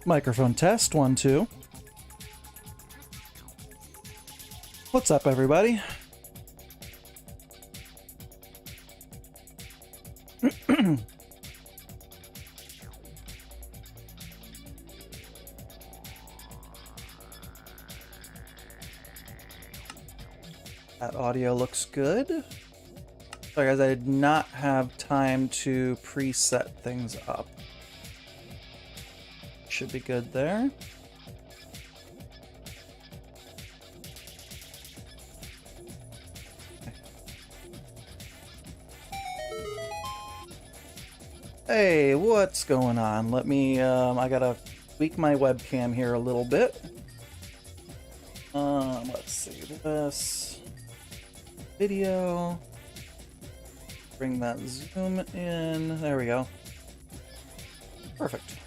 Microphone test, 1, 2. What's up, everybody? That audio looks good. Sorry guys, I did not have time to preset things up. Should be good there. Hey, what's going on? Let me, I gotta tweak my webcam here a little bit. Let's see this. Video. Bring that zoom in. There we go. Perfect.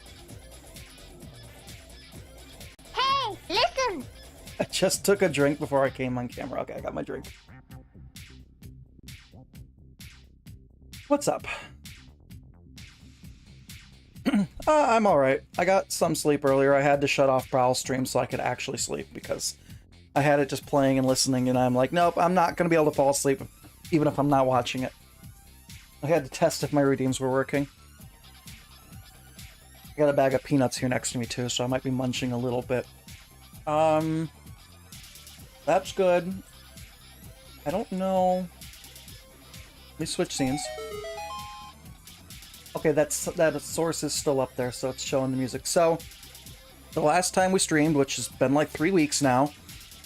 Hey, listen! I just took a drink before I came on camera. Okay, I got my drink. What's up? I'm alright. I got some sleep earlier. I had to shut off Prowl Stream so I could actually sleep because I had it just playing and listening, and I'm like, nope, I'm not going to be able to fall asleep even if I'm not watching it. I had to test if my redeems were working. I got a bag of peanuts here next to me too, so I might be munching a little bit. That's good. I don't know. Let me switch scenes. Okay, that source is still up there, so it's showing the music. So, the last time we streamed, which has been like 3 weeks now,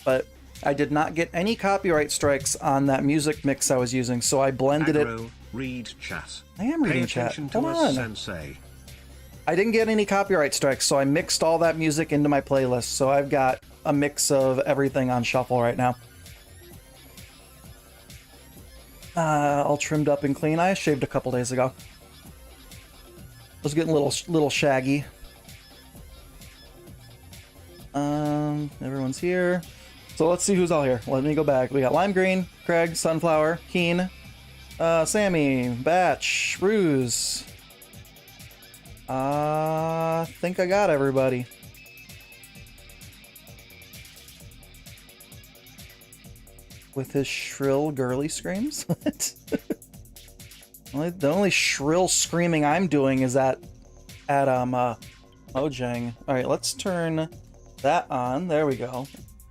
but I did not get any copyright strikes on that music mix I was using, so I blended it. Read chat. I am reading chat. Come on. Sensei. I didn't get any copyright strikes, so I mixed all that music into my playlist. So I've got a mix of everything on shuffle right now. All trimmed up and clean. I shaved a couple days ago. I was getting a little shaggy. Everyone's here. So let's see who's all here. Let me go back. We got Lime Green, Craig, Sunflower, Keen, Sammy, Batch, Ruse. I think I got everybody. With his shrill girly screams? What? The only shrill screaming I'm doing is at Mojang. Alright, let's turn that on. There we go.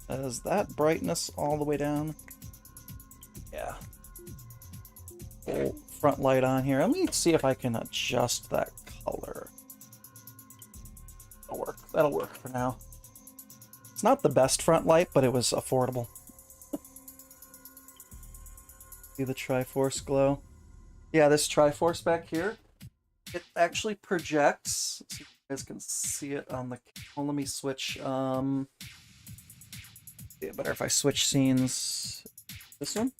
Is that brightness all the way down? Yeah. Full front light on here. Let me see if I can adjust that color. That'll work. That'll work for now. It's not the best front light, but it was affordable. See the Triforce glow? Yeah, this Triforce back here, it actually projects. Let's see if you guys can see it on the... Oh, let me switch... Yeah, better if I switch scenes. This one?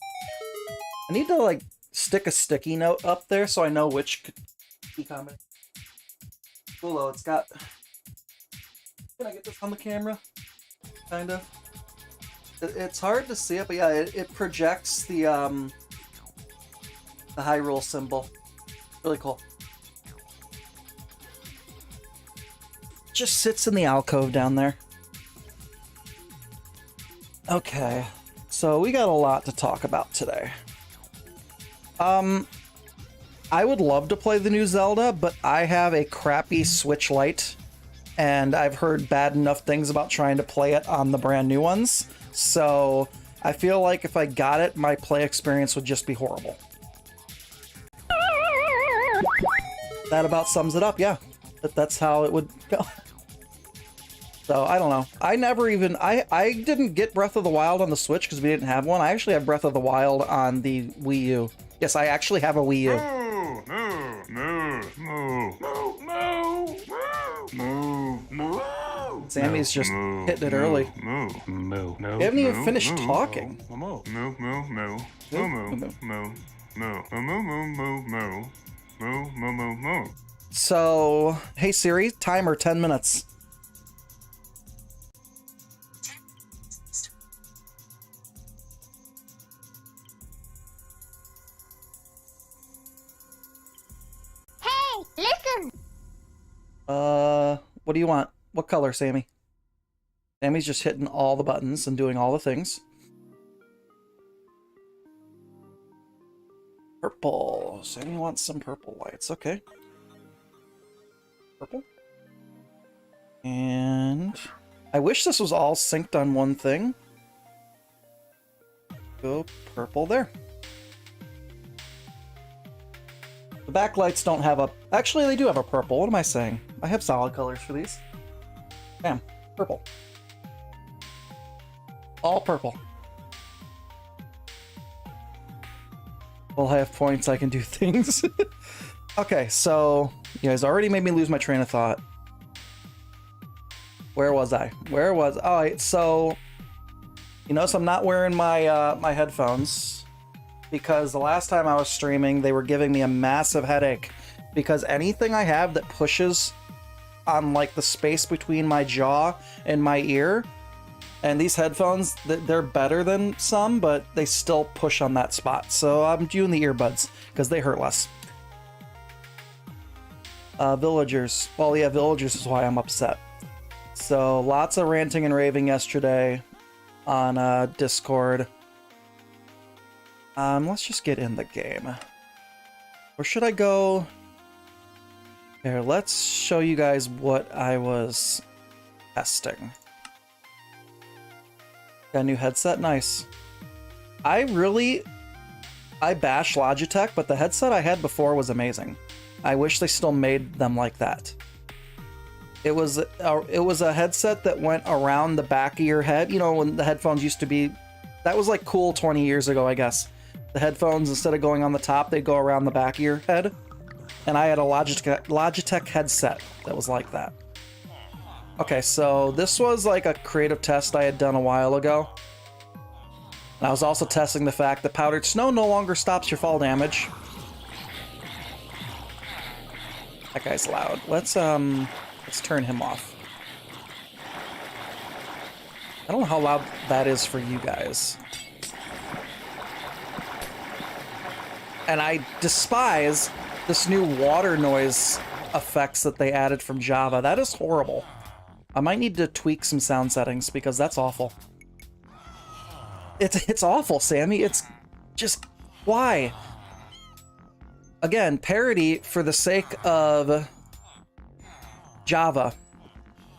I need to, like, stick a sticky note up there so I know which key combination. Cool, though. It's got... Can I get this on the camera? Kind of. It's hard to see it, but yeah, it projects the Hyrule symbol. Really cool. Just sits in the alcove down there. Okay, so we got a lot to talk about today. I would love to play the new Zelda, but I have a crappy Switch Lite, and I've heard bad enough things about trying to play it on the brand new ones, so I feel like if I got it, my play experience would just be horrible. That about sums it up, yeah. That's how it would go. So, I don't know. I never even... I didn't get Breath of the Wild on the Switch because we didn't have one. I actually have Breath of the Wild on the Wii U. Yes, I actually have a Wii U. Sammy's just hitting it early. We haven't even finished talking. So, hey Siri, timer 10 minutes. Hey, listen! What do you want? What color, Sammy? Sammy's just hitting all the buttons and doing all the things. Purple. Sammy wants some purple lights. Okay. Purple. And I wish this was all synced on one thing. Go purple there. The backlights don't have a... Actually, they do have a purple. What am I saying? I have solid colors for these. Bam. Purple. All purple. Well, I have points, I can do things. Okay, so... You guys already made me lose my train of thought. Where was I? Where was... Oh, so... You notice I'm not wearing my my headphones because the last time I was streaming, they were giving me a massive headache because anything I have that pushes on like the space between my jaw and my ear, and these headphones, they're better than some, but they still push on that spot. So I'm doing the earbuds because they hurt less. Villagers. Well, yeah, villagers is why I'm upset. So lots of ranting and raving yesterday on Discord. Let's just get in the game. Or should I go... Here, let's show you guys what I was testing. Got a new headset? Nice. I bash Logitech, but the headset I had before was amazing. I wish they still made them like that. It was a headset that went around the back of your head. You know, when the headphones used to be... That was like cool 20 years ago, I guess. The headphones, instead of going on the top, they'd go around the back of your head. And I had a Logitech headset that was like that. Okay, so this was like a creative test I had done a while ago. And I was also testing the fact that powdered snow no longer stops your fall damage. That guy's loud. Let's turn him off. I don't know how loud that is for you guys. And I despise this new water noise effects that they added from Java. That is horrible. I might need to tweak some sound settings because that's awful. It's awful, Sammy. It's just... Why? Again, parody for the sake of Java.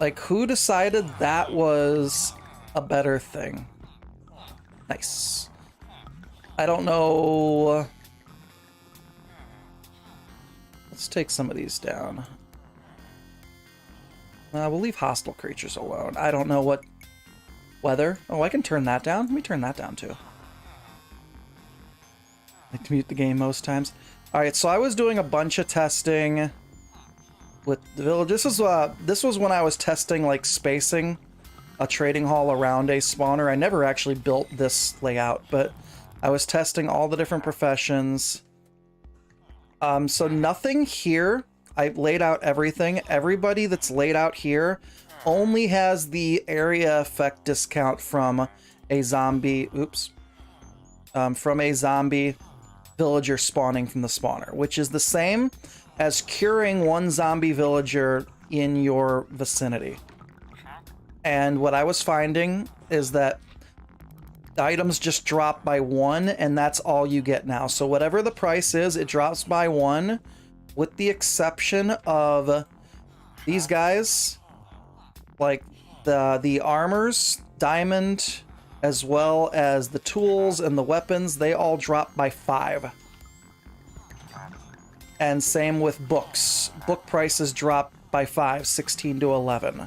Like, who decided that was a better thing? Nice. I don't know... Let's take some of these down. We'll leave hostile creatures alone. I don't know what... Weather? Oh, I can turn that down? Let me turn that down, too. I like to mute the game most times. Alright, so I was doing a bunch of testing with the village. This was when I was testing, like, spacing a trading hall around a spawner. I never actually built this layout, but I was testing all the different professions. So nothing here. I laid out everything. Everybody that's laid out here only has the area effect discount from a zombie... Oops. From a zombie villager spawning from the spawner, which is the same as curing one zombie villager in your vicinity. And what I was finding is that items just drop by 1, and that's all you get now. So whatever the price is, it drops by 1, with the exception of these guys, like the armors, diamond, as well as the tools and the weapons, they all drop by 5. And same with books. Book prices drop by 5, 16 to 11.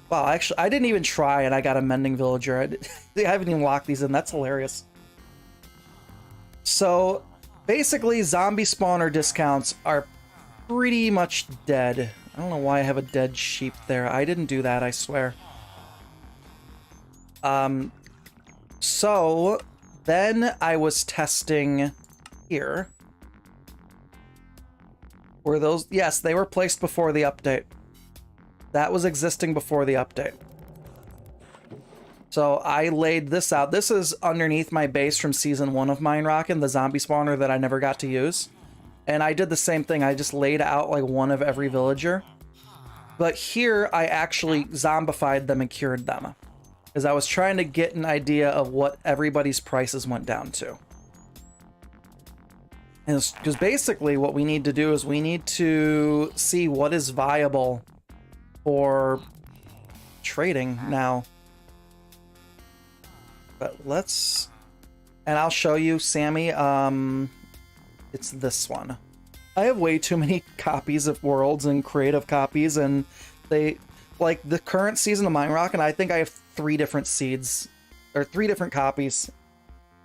Wow, actually, I didn't even try, and I got a mending villager. I haven't even locked these in. That's hilarious. So, basically, zombie spawner discounts are pretty much dead. I don't know why I have a dead sheep there. I didn't do that, I swear. So, then I was testing here. Were those... Yes, they were placed before the update. That was existing before the update. So I laid this out. This is underneath my base from Season 1 of Minerockin, the zombie spawner that I never got to use. And I did the same thing. I just laid out like one of every villager. But here I actually zombified them and cured them, because I was trying to get an idea of what everybody's prices went down to. Because basically what we need to do is we need to see what is viable for trading now. But let's... And I'll show you, Sammy. It's this one. I have way too many copies of Worlds and creative copies, and they... Like, the current season of Minerockin, I think I have 3 different seeds. Or 3 different copies.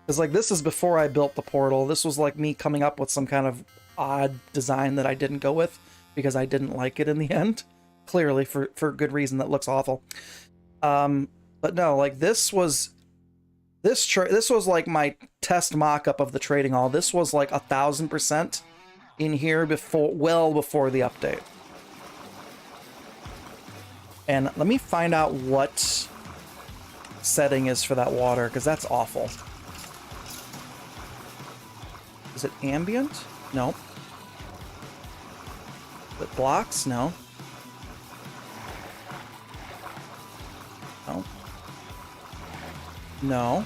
Because, like, this is before I built the portal. This was, like, me coming up with some kind of odd design that I didn't go with because I didn't like it in the end. Clearly, for good reason. That looks awful. But no, like, this was... This was, like, my test mock-up of the trading hall. This was, like, 1,000% in here before, well before the update. And let me find out what setting is for that water, because that's awful. Is it ambient? No. Is it blocks? No. No. No.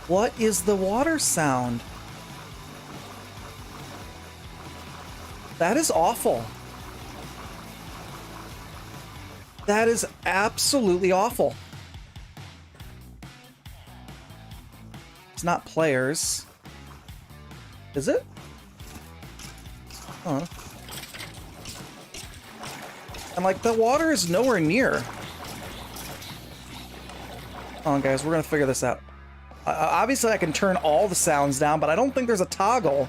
What is the water sound? That is awful. That is absolutely awful. It's not players. Is it? Huh. And like the water is nowhere near. Hold on, guys, we're gonna figure this out. Obviously, I can turn all the sounds down, but I don't think there's a toggle.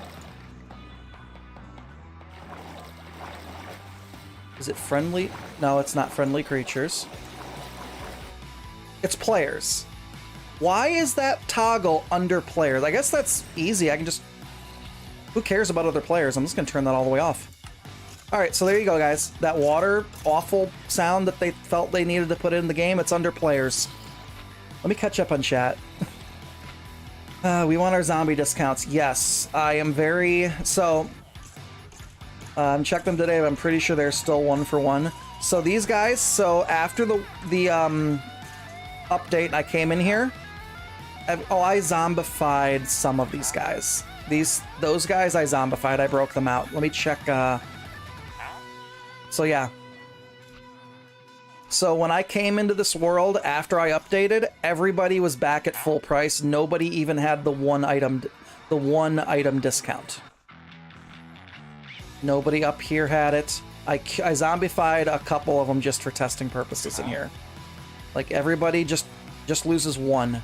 Is it friendly? No, it's not friendly creatures. It's players. Why is that toggle under players? I guess that's easy. I can just... Who cares about other players? I'm just gonna turn that all the way off. Alright, so there you go, guys. That water, awful sound that they felt they needed to put in the game, it's under players. Let me catch up on chat. We want our zombie discounts. Yes, I am very... So, checked them today, but I'm pretty sure they're still 1 for 1. So these guys, so after the update, I came in here. I zombified some of these guys. Those guys I zombified, I broke them out. Let me check, so yeah. So when I came into this world after I updated, everybody was back at full price. Nobody even had the one item discount. Nobody up here had it. I zombified a couple of them just for testing purposes in here. Like everybody just loses 1.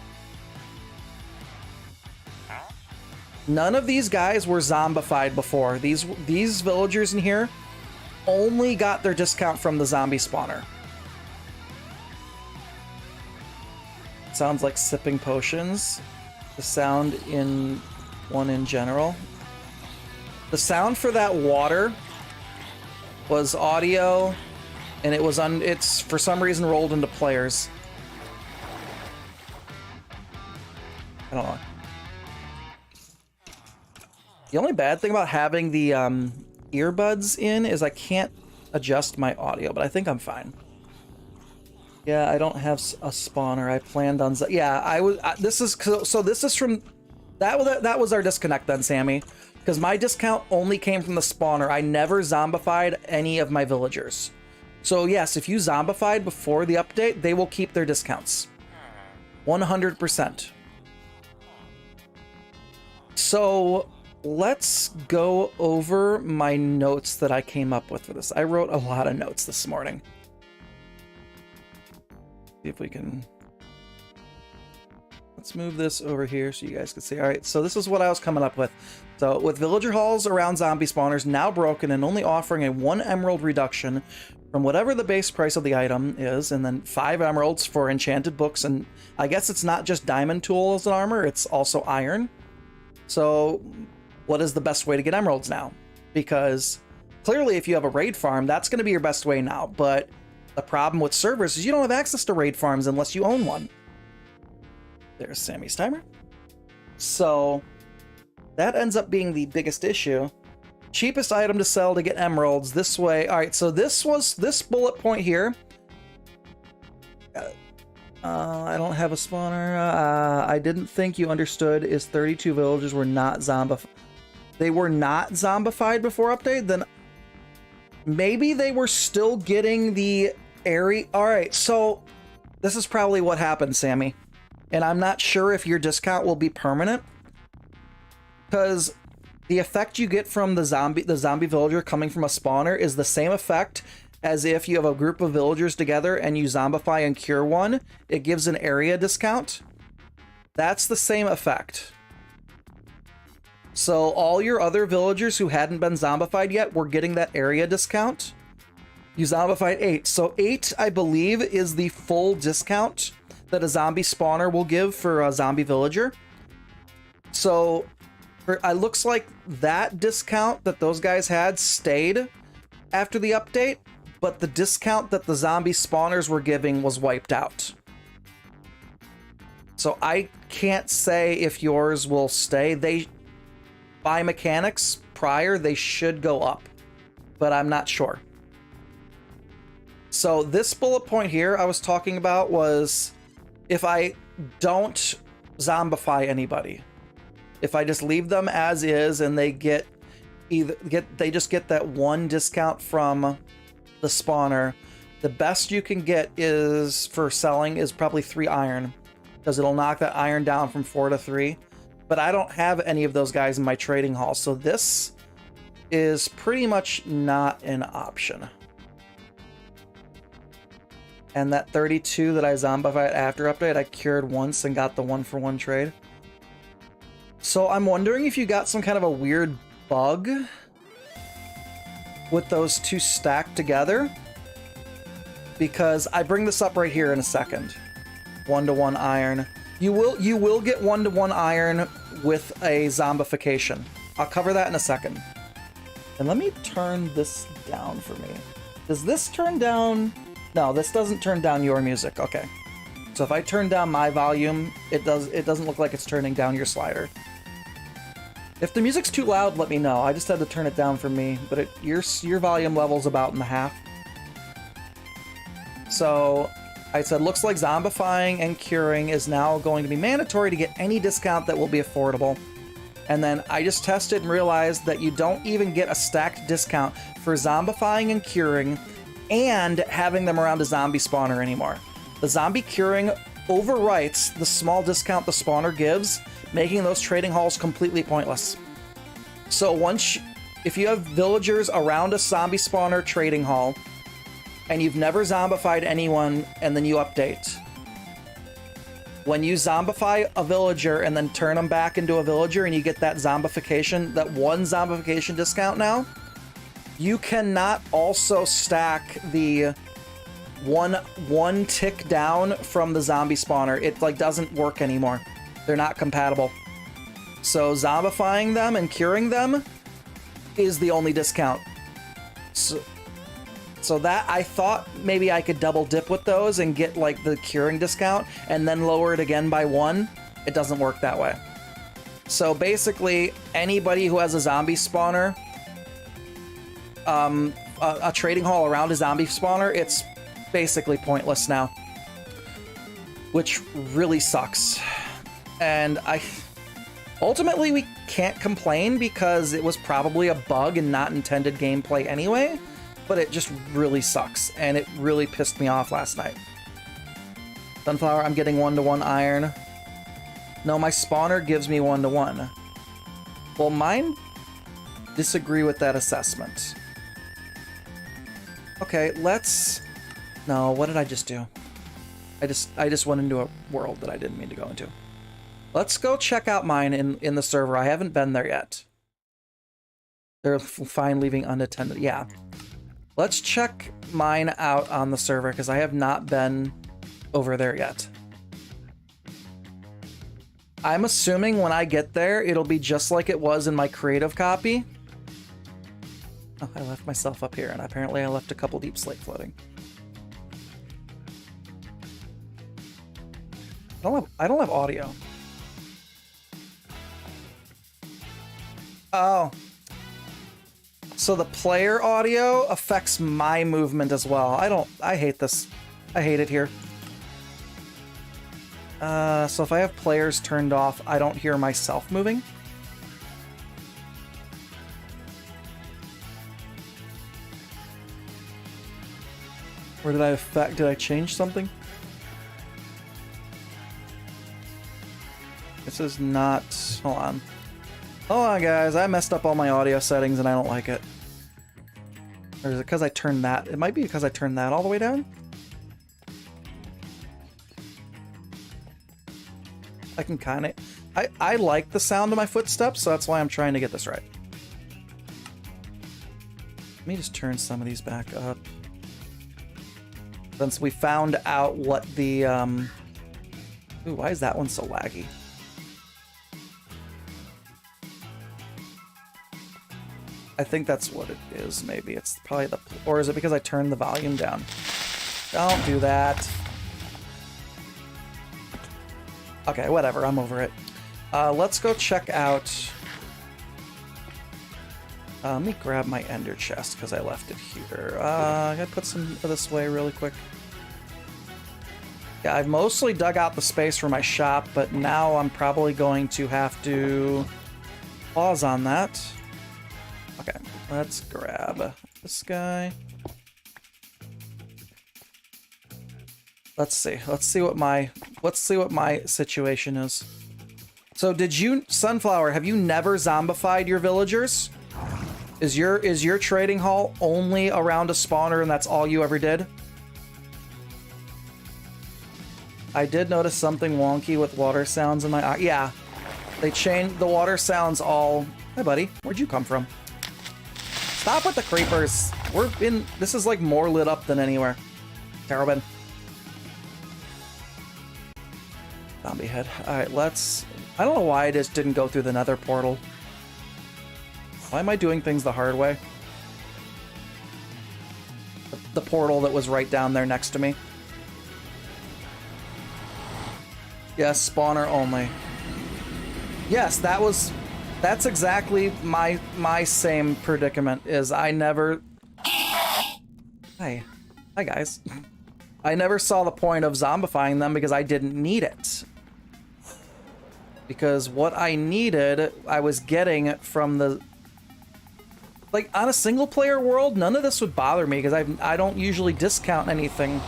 None of these guys were zombified before. These villagers in here only got their discount from the zombie spawner. Sounds like sipping potions. The sound in one in general. The sound for that water was audio, and it was it's for some reason rolled into players. I don't know. The only bad thing about having the earbuds in is I can't adjust my audio, but I think I'm fine. Yeah, I don't have a spawner. I planned on... Yeah, I was... this is... So this is from... That was our disconnect then, Sammy. Because my discount only came from the spawner. I never zombified any of my villagers. So yes, if you zombified before the update, they will keep their discounts. 100%. So let's go over my notes that I came up with for this. I wrote a lot of notes this morning. See if we can... Let's move this over here so you guys can see. All right, so this is what I was coming up with. So with villager halls around zombie spawners now broken and only offering a 1 emerald reduction from whatever the base price of the item is, and then 5 emeralds for enchanted books, and I guess it's not just diamond tools and armor, it's also iron. So what is the best way to get emeralds now? Because clearly if you have a raid farm, that's going to be your best way now, but the problem with servers is you don't have access to raid farms unless you own one. There's Sammy's timer. So that ends up being the biggest issue. Cheapest item to sell to get emeralds this way. All right, so this bullet point here. I don't have a spawner. I didn't think you understood is 32 villagers were not zombified. They were not zombified before update? Then maybe they were still getting the area. All right, so this is probably what happened, Sammy. And I'm not sure if your discount will be permanent. Because the effect you get from the zombie villager coming from a spawner is the same effect as if you have a group of villagers together and you zombify and cure one. It gives an area discount. That's the same effect. So all your other villagers who hadn't been zombified yet were getting that area discount. You zombified 8. So 8, I believe, is the full discount that a zombie spawner will give for a zombie villager. So it looks like that discount that those guys had stayed after the update, but the discount that the zombie spawners were giving was wiped out. So I can't say if yours will stay. By mechanics prior, they should go up, but I'm not sure. So this bullet point here I was talking about was if I don't zombify anybody, if I just leave them as is and they they just get that one discount from the spawner, the best you can get is for selling is probably 3 iron, because it'll knock that iron down from 4 to 3. But I don't have any of those guys in my trading hall, so this is pretty much not an option. And that 32 that I zombified after update, I cured once and got the 1-for-1 trade. So I'm wondering if you got some kind of a weird bug with those two stacked together, because I bring this up right here in a second. 1-to-1 iron. You will get 1-to-1 iron with a zombification. I'll cover that in a second. And let me turn this down for me. Does this turn down? No, this doesn't turn down your music. Okay. So if I turn down my volume, it doesn't look like it's turning down your slider. If the music's too loud, let me know. I just had to turn it down for me, but your volume level's about in the half. So I said, looks like zombifying and curing is now going to be mandatory to get any discount that will be affordable. And then I just tested and realized that you don't even get a stacked discount for zombifying and curing and having them around a zombie spawner anymore. The zombie curing overwrites the small discount the spawner gives, making those trading halls completely pointless. So if you have villagers around a zombie spawner trading hall, and you've never zombified anyone, and then you update, when you zombify a villager and then turn them back into a villager and you get that zombification, that one zombification discount now, you cannot also stack the one tick down from the zombie spawner. It doesn't work anymore. They're not compatible. So zombifying them and curing them is the only discount. So that, I thought maybe I could double dip with those and get like the curing discount and then lower it again by 1. It doesn't work that way. So basically, anybody who has a zombie spawner, a trading hall around a zombie spawner, it's basically pointless now, which really sucks. And ultimately we can't complain because it was probably a bug and not intended gameplay anyway. But it just really sucks, and it really pissed me off last night. Sunflower, I'm getting 1-to-1 iron. No, my spawner gives me 1-to-1. Well, mine disagree with that assessment. Okay, no, what did I just do? I just went into a world that I didn't mean to go into. Let's go check out mine in the server. I haven't been there yet. They're fine leaving unattended. Yeah. Let's check mine out on the server, because I have not been over there yet. I'm assuming when I get there, it'll be just like it was in my creative copy. Oh, I left myself up here, and apparently I left a couple deep slate floating. I don't have audio. Oh. So the player audio affects my movement as well. I hate this. I hate it here. So if I have players turned off, I don't hear myself moving. Or did did I change something? This is not, hold on. Hold on guys, I messed up all my audio settings and I don't like it. Or is it because I turned that? It might be because I turned that all the way down. I can kind of, I like the sound of my footsteps, so that's why I'm trying to get this right. Let me just turn some of these back up. Since we found out what the, ooh, why is that one so laggy? I think that's what it is, maybe. It's probably the, or is it because I turned the volume down? Don't do that. Okay, whatever, I'm over it. Let's go check out... let me grab my ender chest, because I left it here. I gotta put some of this away really quick. Yeah, I've mostly dug out the space for my shop, but now I'm probably going to have to pause on that. Okay, let's grab this guy. Let's see what my situation is. So did you, Sunflower, have you never zombified your villagers? Is your trading hall only around a spawner and that's all you ever did? I did notice something wonky with water sounds in my eye. Yeah, they changed the water sounds all... Hi buddy, where'd you come from? Stop with the creepers. We're in, this is like more lit up than anywhere. Terrabin. Zombie head. Alright, let's... I don't know why I just didn't go through the nether portal. Why am I doing things the hard way? The portal that was right down there next to me. Yes, spawner only. Yes, that's exactly my same predicament, is I never... Hi guys. I never saw the point of zombifying them because I didn't need it. Because what I needed, I was getting from the... Like, on a single-player world, none of this would bother me, because I don't usually discount anything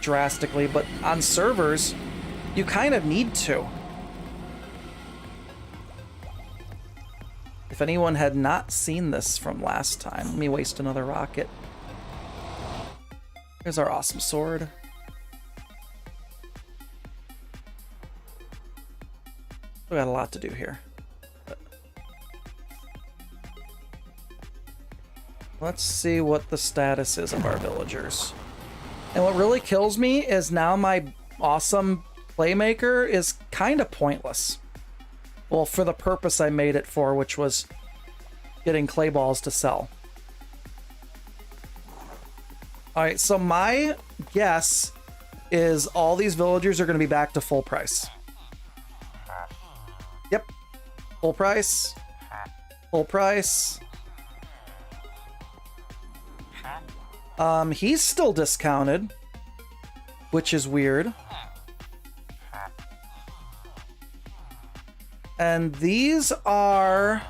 drastically, but on servers, you kind of need to. If anyone had not seen this from last time, let me waste another rocket. Here's our awesome sword. We got a lot to do here. But let's see what the status is of our villagers. And what really kills me is now my awesome playmaker is kind of pointless. Well, for the purpose I made it for, which was getting clay balls to sell. Alright, so my guess is all these villagers are going to be back to full price. Yep. Full price. Full price. He's still discounted, which is weird. And these are...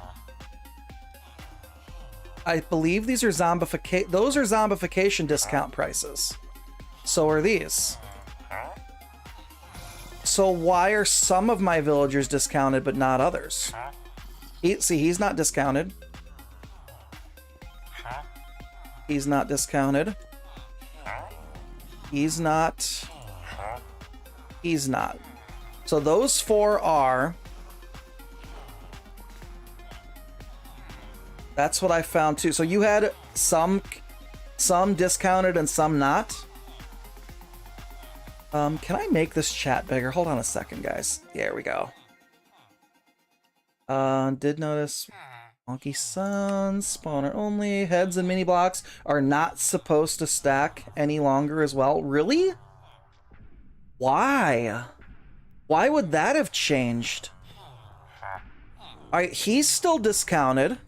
I believe these are zombification... Those are zombification discount prices. So are these. So why are some of my villagers discounted but not others? See, he's not discounted. He's not discounted. He's not. He's not. So those four are... That's what I found too. So you had some discounted and some not. Can I make this chat bigger? Hold on a second, guys. There we go. Did notice Monkey Suns, spawner only, heads and mini blocks are not supposed to stack any longer as well. Really? Why? Why would that have changed? Alright, he's still discounted.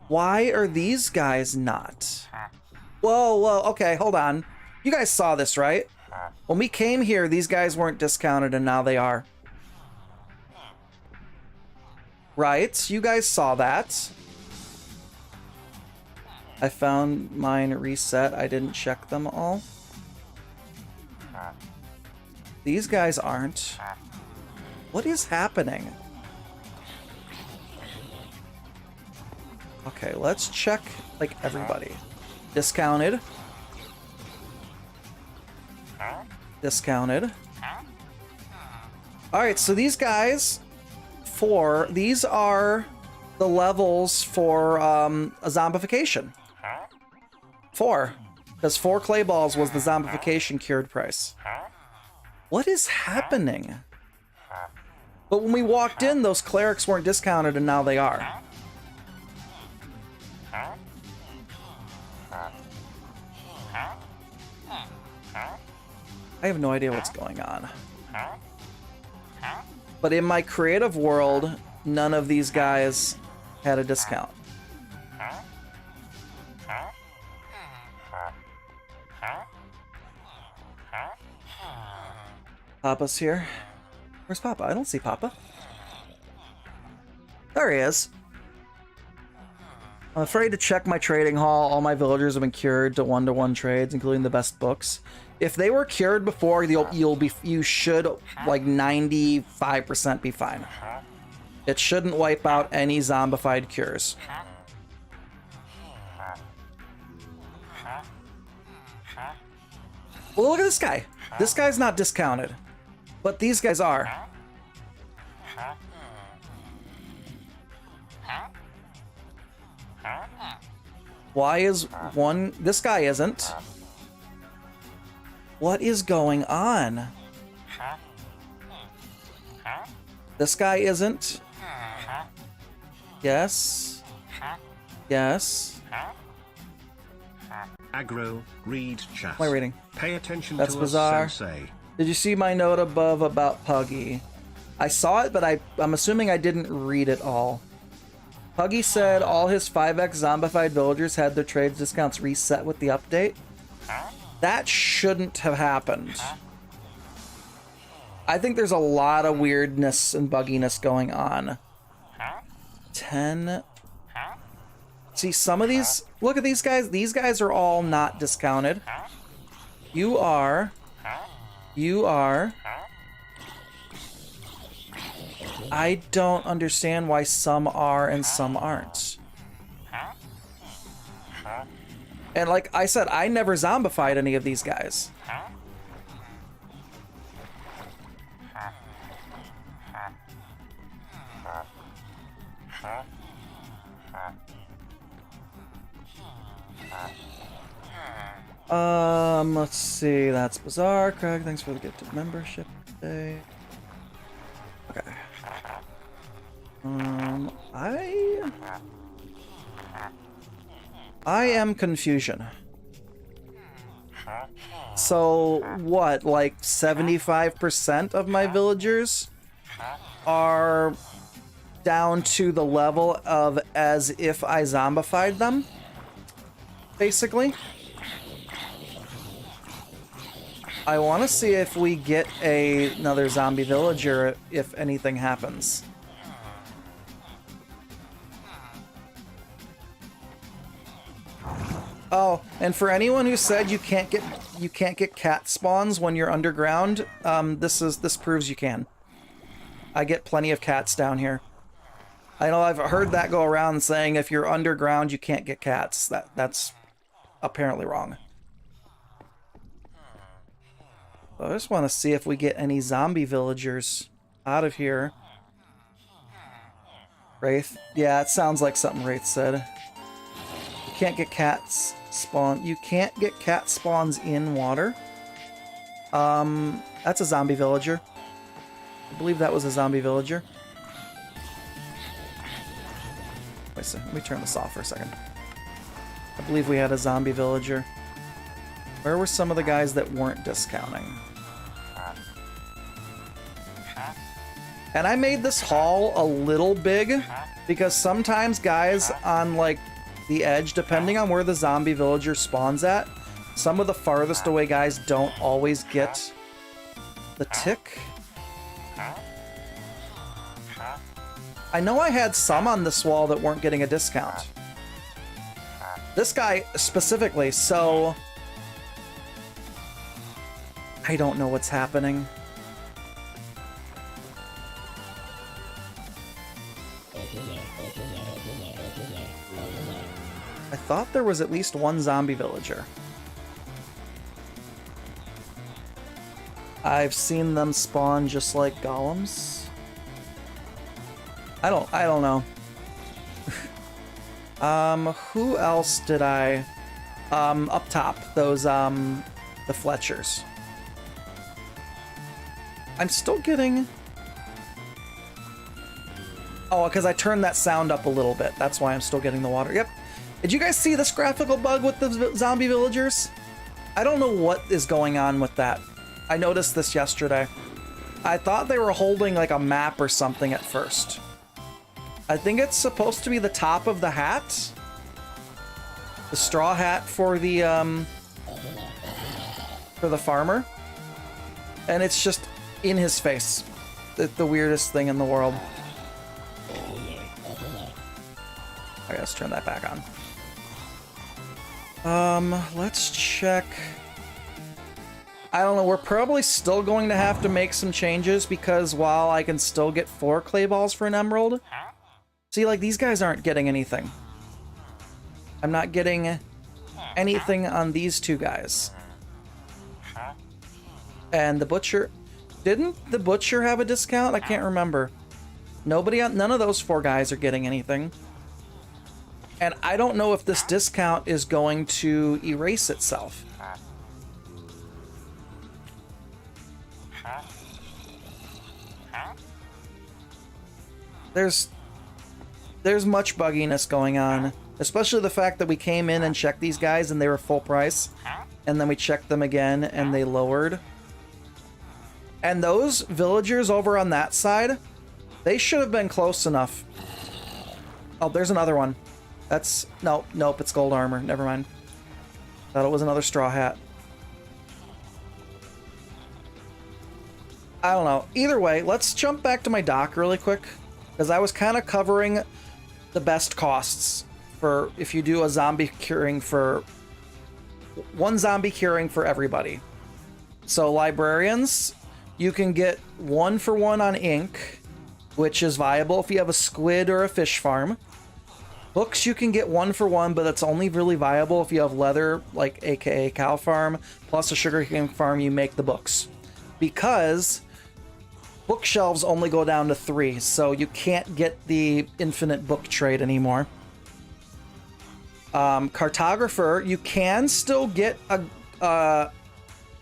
Why are these guys not? Whoa, whoa, okay, hold on. You guys saw this, right? When we came here, these guys weren't discounted, and now they are. Right? You guys saw that. I found mine reset. I didn't check them all. These guys aren't. What is happening? Okay, let's check, like, everybody. Discounted. Discounted. Alright, so these guys, these are the levels for a zombification. 4. Because 4 clay balls was the zombification cured price. What is happening? But when we walked in, those clerics weren't discounted, and now they are. I have no idea what's going on. But in my creative world, none of these guys had a discount. Papa's here. Where's Papa? I don't see Papa. There he is. I'm afraid to check my trading hall. All my villagers have been cured to one-to-one trades, including the best books. If they were cured before, you should like 95% be fine. It shouldn't wipe out any zombified cures. Well, look at this guy. This guy's not discounted, but these guys are. Why is one... This guy isn't. What is going on? This guy isn't. Yes. Yes. Aggro, read chat. What am I reading? Pay attention That's to bizarre. us, Sensei. Did you see my note above about Puggy? I saw it, but I'm assuming I didn't read it all. Puggy said all his 5x zombified villagers had their trades discounts reset with the update. That shouldn't have happened. I think there's a lot of weirdness and bugginess going on. 10. See, some of these... Look at these guys. These guys are all not discounted. You are... I don't understand why some are and some aren't. And like I said, I never zombified any of these guys. Let's see. That's bizarre. Craig, thanks for the gifted membership today. Okay. I am confusion. So what, like 75% of my villagers are down to the level of as if I zombified them, basically. I want to see if we get another zombie villager if anything happens. Oh, and for anyone who said you can't get cat spawns when you're underground, this proves you can. I get plenty of cats down here. I know I've heard that go around saying if you're underground you can't get cats. That's apparently wrong. I just want to see if we get any zombie villagers out of here. Wraith? Yeah, it sounds like something Wraith said. You can't get cats spawn. You can't get cat spawns in water. That's a zombie villager. I believe that was a zombie villager. Wait a second, let me turn this off for a second. I believe we had a zombie villager. Where were some of the guys that weren't discounting? And I made this haul a little big because sometimes guys on like the edge, depending on where the zombie villager spawns at. Some of the farthest away guys don't always get the tick. I know I had some on this wall that weren't getting a discount. This guy specifically, so I don't know what's happening. I thought there was at least one zombie villager. I've seen them spawn just like golems. I don't know. Who else did I up top, those the Fletchers. I'm still getting... Oh, because I turned that sound up a little bit. That's why I'm still getting the water. Yep. Did you guys see this graphical bug with the zombie villagers? I don't know what is going on with that. I noticed this yesterday. I thought they were holding like a map or something at first. I think it's supposed to be the top of the hat. The straw hat for the farmer. And it's just in his face. The weirdest thing in the world. Okay, let's turn that back on. Let's check. I don't know, we're probably still going to have to make some changes because while I can still get 4 clay balls for an emerald, see, like, these guys aren't getting anything. I'm not getting anything on these 2 guys. And the butcher... Didn't the butcher have a discount? I can't remember. None of those 4 guys are getting anything. And I don't know if this discount is going to erase itself. There's much bugginess going on, especially the fact that we came in and checked these guys and they were full price, and then we checked them again and they lowered. And those villagers over on that side, they should have been close enough. Oh, there's another one. That's... Nope, it's gold armor. Never mind. Thought it was another straw hat. I don't know. Either way, let's jump back to my dock really quick, because I was kind of covering the best costs for if you do a zombie curing for... 1 zombie curing for everybody. So librarians, you can get 1 for 1 on ink, which is viable if you have a squid or a fish farm. Books, you can get 1 for 1, but it's only really viable if you have leather, like aka cow farm, plus a sugarcane farm, you make the books. Because bookshelves only go down to 3, so you can't get the infinite book trade anymore. Cartographer, you can still get a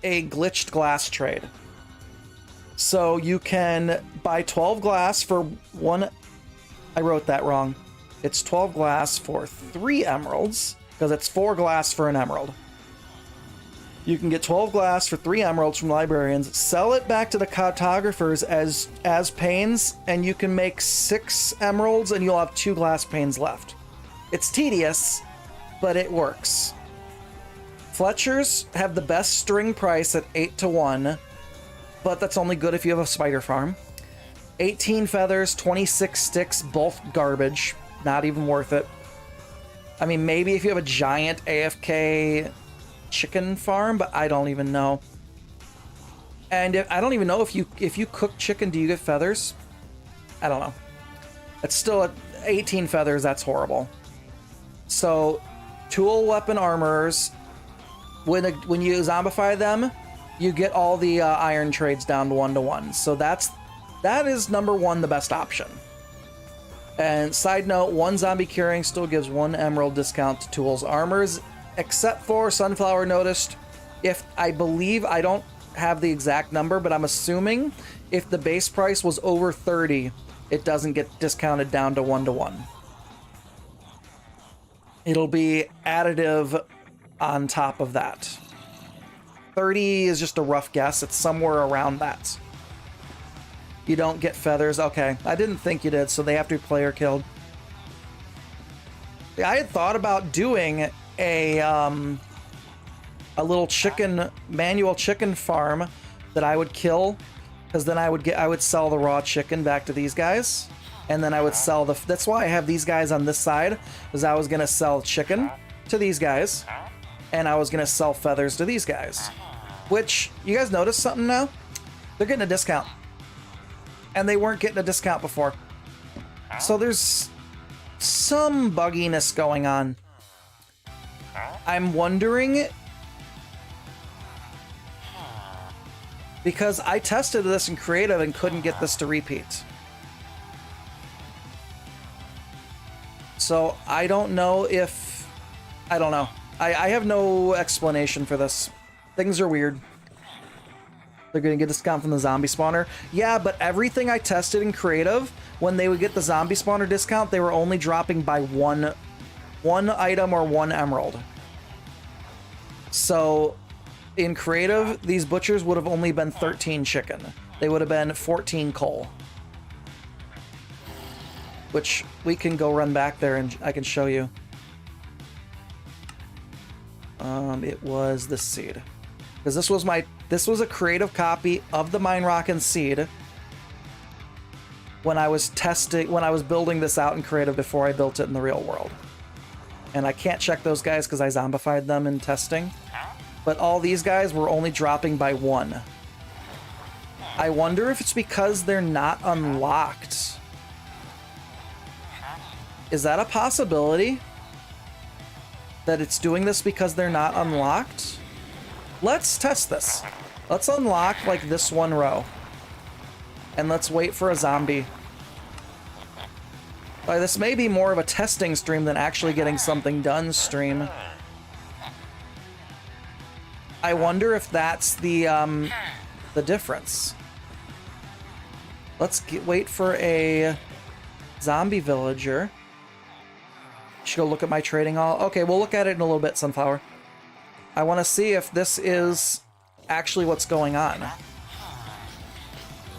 glitched glass trade. So you can buy 12 glass for 1... I wrote that wrong. It's 12 glass for 3 emeralds, because it's 4 glass for an emerald. You can get 12 glass for 3 emeralds from librarians, sell it back to the cartographers as panes, and you can make 6 emeralds and you'll have 2 glass panes left. It's tedious, but it works. Fletchers have the best string price at 8 to 1, but that's only good if you have a spider farm. 18 feathers, 26 sticks, both garbage. Not even worth it. I mean, maybe if you have a giant AFK chicken farm, but I don't even know. And I don't even know if you cook chicken, do you get feathers? I don't know. It's still at 18 feathers, that's horrible. So, tool weapon armorers, when you zombify them, you get all the iron trades down to 1 to 1. So that is number 1, the best option. And side note, 1 zombie curing still gives 1 emerald discount to tools armors, except for Sunflower noticed, if I believe, I don't have the exact number, but I'm assuming if the base price was over 30, it doesn't get discounted down to 1 to 1. It'll be additive on top of that. 30 is just a rough guess. It's somewhere around that. You don't get feathers. Okay, I didn't think you did, so they have to be player killed. I had thought about doing a little manual chicken farm that I would kill, because then I would sell the raw chicken back to these guys, and then I would sell that's why I have these guys on this side, because I was gonna sell chicken to these guys, and I was gonna sell feathers to these guys. Which, you guys notice something now? They're getting a discount. And they weren't getting a discount before. So there's some bugginess going on. I'm wondering, because I tested this in creative and couldn't get this to repeat. So I don't know if, I don't know. I have no explanation for this. Things are weird. They're gonna get a discount from the zombie spawner. Yeah, but everything I tested in creative, when they would get the zombie spawner discount, they were only dropping by one item or one emerald. So in creative, these butchers would have only been 13 chicken. They would have been 14 coal. Which we can go run back there and I can show you. It was this seed. Because this was a creative copy of the Minerockin seed when I was building this out in creative before I built it in the real world. And I can't check those guys because I zombified them in testing. But all these guys were only dropping by one. I wonder if it's because they're not unlocked. Is that a possibility? That it's doing this because they're not unlocked? Let's test this. Let's unlock, like, this one row. And let's wait for a zombie. This may be more of a testing stream than actually getting something done stream. I wonder if that's the difference. Let's wait for a zombie villager. Should go look at my trading hall. Okay, we'll look at it in a little bit, Sunflower. I want to see if this is actually what's going on.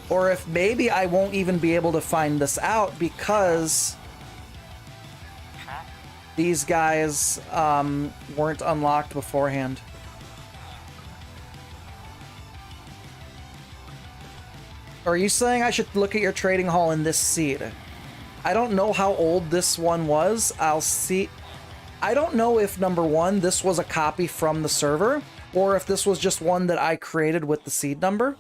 Or if maybe I won't even be able to find this out because these guys weren't unlocked beforehand. Are you saying I should look at your trading hall in this seed? I don't know how old this one was. I'll see. I don't know if, number one, this was a copy from the server, or if this was just one that I created with the seed number.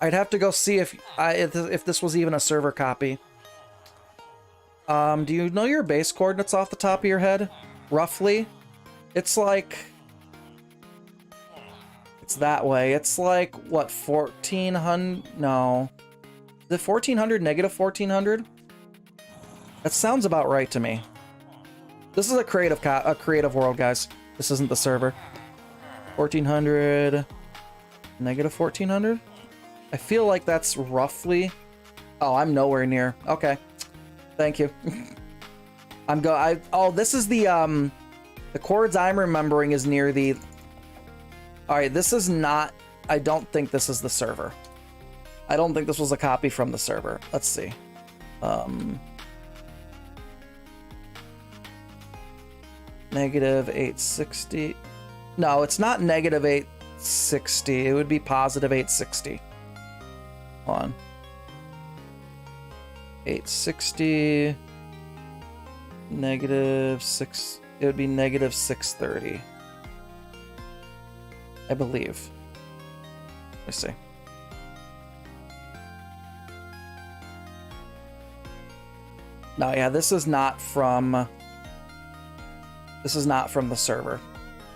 I'd have to go see if this was even a server copy. Do you know your base coordinates off the top of your head? Roughly? It's like... It's that way. It's like, what, 1400? No. Is it 1400, negative 1400? That sounds about right to me. This is a creative world, guys. This isn't the server. 1400, negative 1400? I feel like that's roughly... Oh, I'm nowhere near. Okay. Thank you. Oh, this is the chords I'm remembering is near the... Alright, this is not... I don't think this is the server. I don't think this was a copy from the server. Let's see. Negative 860. No, it's not negative 860. It would be positive 860. Hold on. 860. Negative 6. It would be negative 630. I believe. Let me see. No, yeah, this is not from... This is not from the server.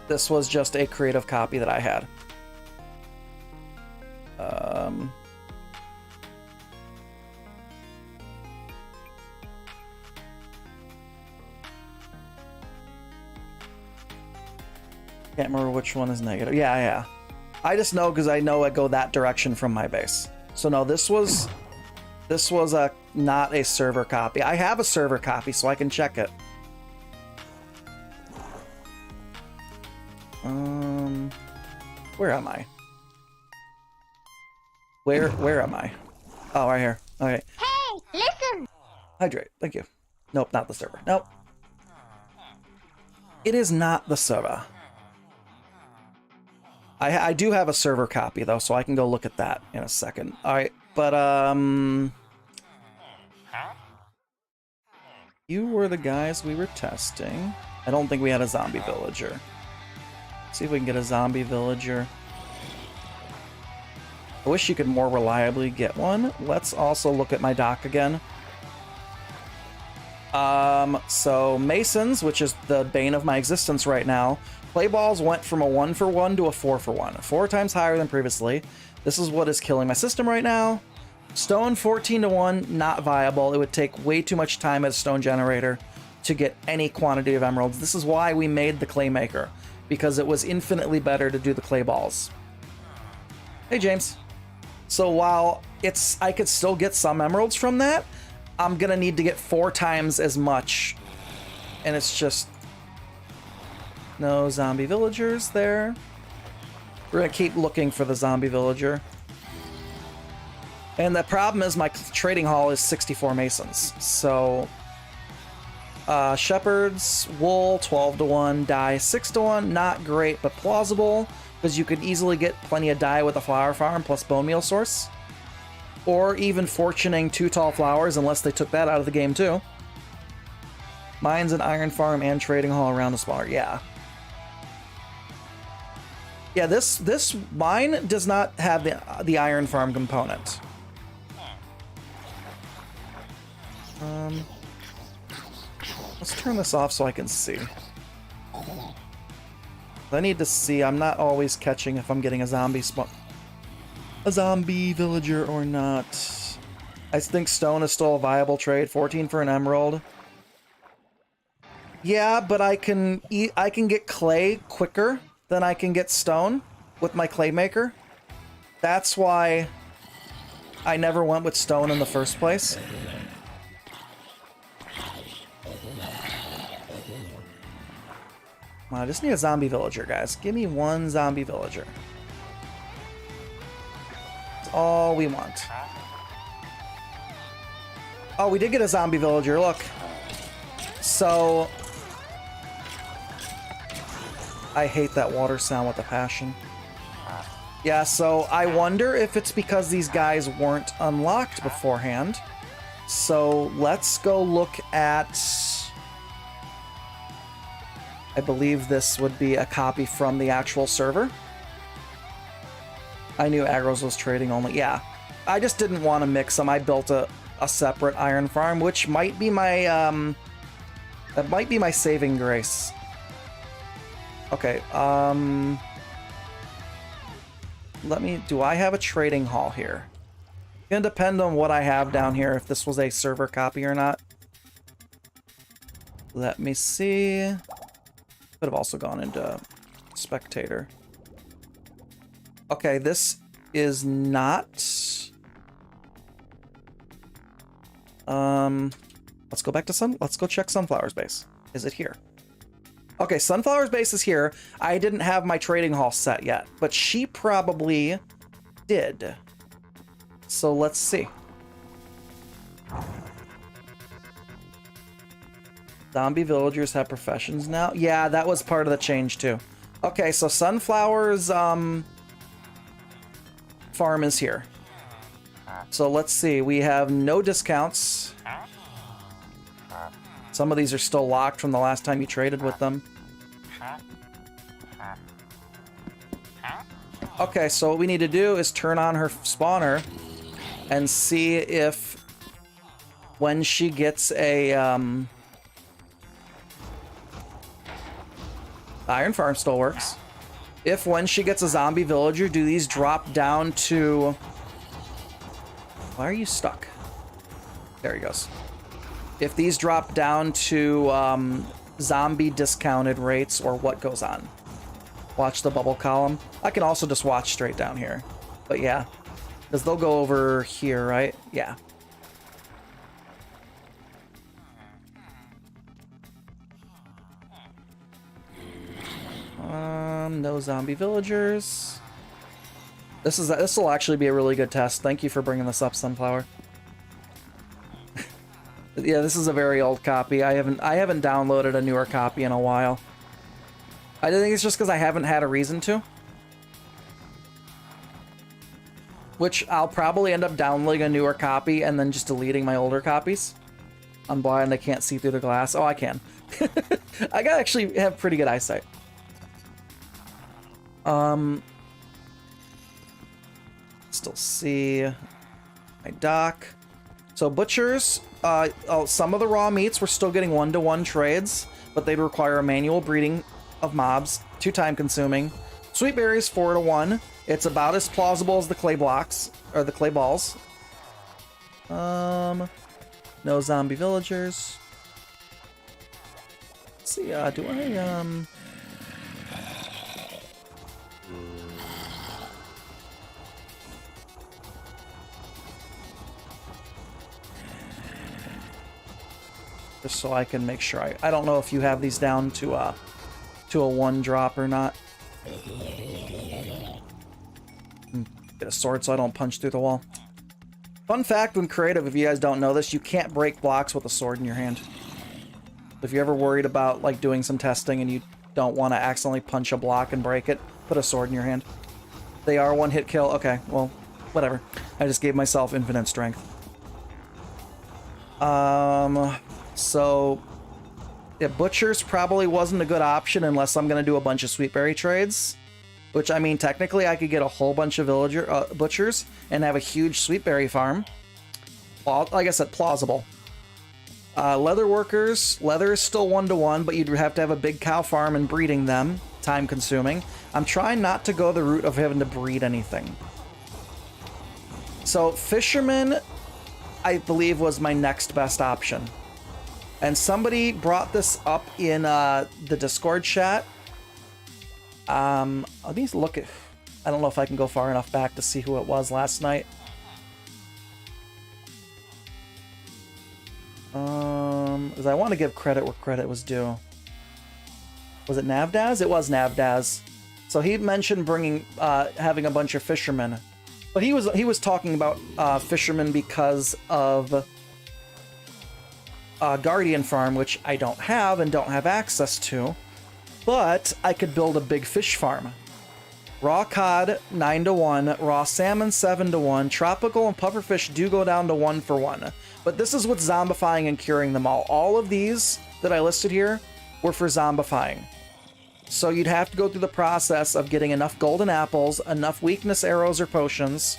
This was just a creative copy that I had. Can't remember which one is negative. Yeah. I just know because I know I go that direction from my base. So no, this was not a server copy. I have a server copy, so I can check it. Where am I? Where am I? Oh, right here. Okay. Hey, listen! Hydrate. Thank you. Nope, not the server. Nope. It is not the soda. I do have a server copy though, so I can go look at that in a second. All right, but you were the guys we were testing. I don't think we had a zombie villager. Let's see if we can get a zombie villager. I wish you could more reliably get one. Let's also look at my dock again. So Masons, which is the bane of my existence right now, play balls went from a 1-for-1 to a 4-for-1, 4 times higher than previously. This is what is killing my system right now. Stone 14-to-1, not viable. It would take way too much time at a stone generator to get any quantity of emeralds. This is why we made the clay maker, because it was infinitely better to do the clay balls. Hey, James. So while I could still get some emeralds from that, I'm gonna need to get 4 times as much. And it's just no zombie villagers there. We're gonna keep looking for the zombie villager. And the problem is my trading hall is 64 masons. So shepherds, wool, 12-to-1, dye, 6-to-1, not great, but plausible, because you could easily get plenty of dye with a flower farm plus bone meal source. Or even fortuning 2 tall flowers, unless they took that out of the game too. Mines and iron farm and trading hall around the spawner, yeah. Yeah, this mine does not have the iron farm component. Let's turn this off so I can see. I need to see. I'm not always catching if I'm getting a zombie villager or not. I think stone is still a viable trade. 14 for an emerald. Yeah, but I can get clay quicker than I can get stone with my clay maker. That's why I never went with stone in the first place. I just need a zombie villager, guys. Give me 1 zombie villager. That's all we want. Oh, we did get a zombie villager, look. So I hate that water sound with a passion. Yeah, so I wonder if it's because these guys weren't unlocked beforehand. So let's go look at... I believe this would be a copy from the actual server. I knew Agros was trading only. Yeah, I just didn't want to mix them. I built a separate iron farm, which might be my that might be my saving grace. Okay, do I have a trading hall here? It's gonna depend on what I have down here, if this was a server copy or not. Let me see. Could have also gone into spectator. Okay, this is not. Let's go back to let's go check Sunflower's base. Is it here? Okay, Sunflower's base is here. I didn't have my trading hall set yet, but she probably did. So let's see. Zombie villagers have professions now? Yeah, that was part of the change too. Okay, so Sunflower's farm is here. So let's see, we have no discounts. Some of these are still locked from the last time you traded with them. Okay, so what we need to do is turn on her spawner and see if when she gets a iron farm still works. If when she gets a zombie villager, do these drop down to... Why are you stuck? There he goes. If these drop down to zombie discounted rates, or what goes on. Watch the bubble column. I can also just watch straight down here. But yeah, because they'll go over here, right? Yeah. No zombie villagers. This will actually be a really good test. Thank you for bringing this up, Sunflower. Yeah, this is a very old copy. I haven't downloaded a newer copy in a while. I think it's just because I haven't had a reason to. Which I'll probably end up downloading a newer copy and then just deleting my older copies. I'm blind, I can't see through the glass. Oh, I can. I actually have pretty good eyesight. Still see my dock. So butchers, some of the raw meats we're still getting 1-to-1 trades, but they'd require a manual breeding of mobs, too time consuming. Sweet berries 4-to-1. It's about as plausible as the clay blocks or the clay balls. No zombie villagers. Let's see, do I just so I can make sure I don't know if you have these down to a 1-drop or not. Get a sword so I don't punch through the wall. Fun fact when creative, if you guys don't know this, you can't break blocks with a sword in your hand. If you're ever worried about like doing some testing and you don't want to accidentally punch a block and break it, put a sword in your hand. They are 1-hit kill. Okay, well, whatever. I just gave myself infinite strength. So yeah, butchers probably wasn't a good option unless I'm gonna do a bunch of sweetberry trades. Which, I mean, technically I could get a whole bunch of butchers and have a huge sweetberry farm. Well, like I said, plausible. Leather workers, leather is still 1-to-1, but you'd have to have a big cow farm and breeding them. Time consuming. I'm trying not to go the route of having to breed anything. So, fisherman, I believe, was my next best option. And somebody brought this up in the Discord chat. Let me look at... I don't know if I can go far enough back to see who it was last night. Because I want to give credit where credit was due. Was it Navdaz? It was Navdaz. So he mentioned bringing, having a bunch of fishermen. But he was talking about fishermen because of Guardian Farm, which I don't have and don't have access to. But I could build a big fish farm. Raw cod 9-to-1, raw salmon 7-to-1, tropical and pufferfish do go down to 1-for-1. But this is what's zombifying and curing them all. All of these that I listed here were for zombifying. So you'd have to go through the process of getting enough golden apples, enough weakness arrows or potions,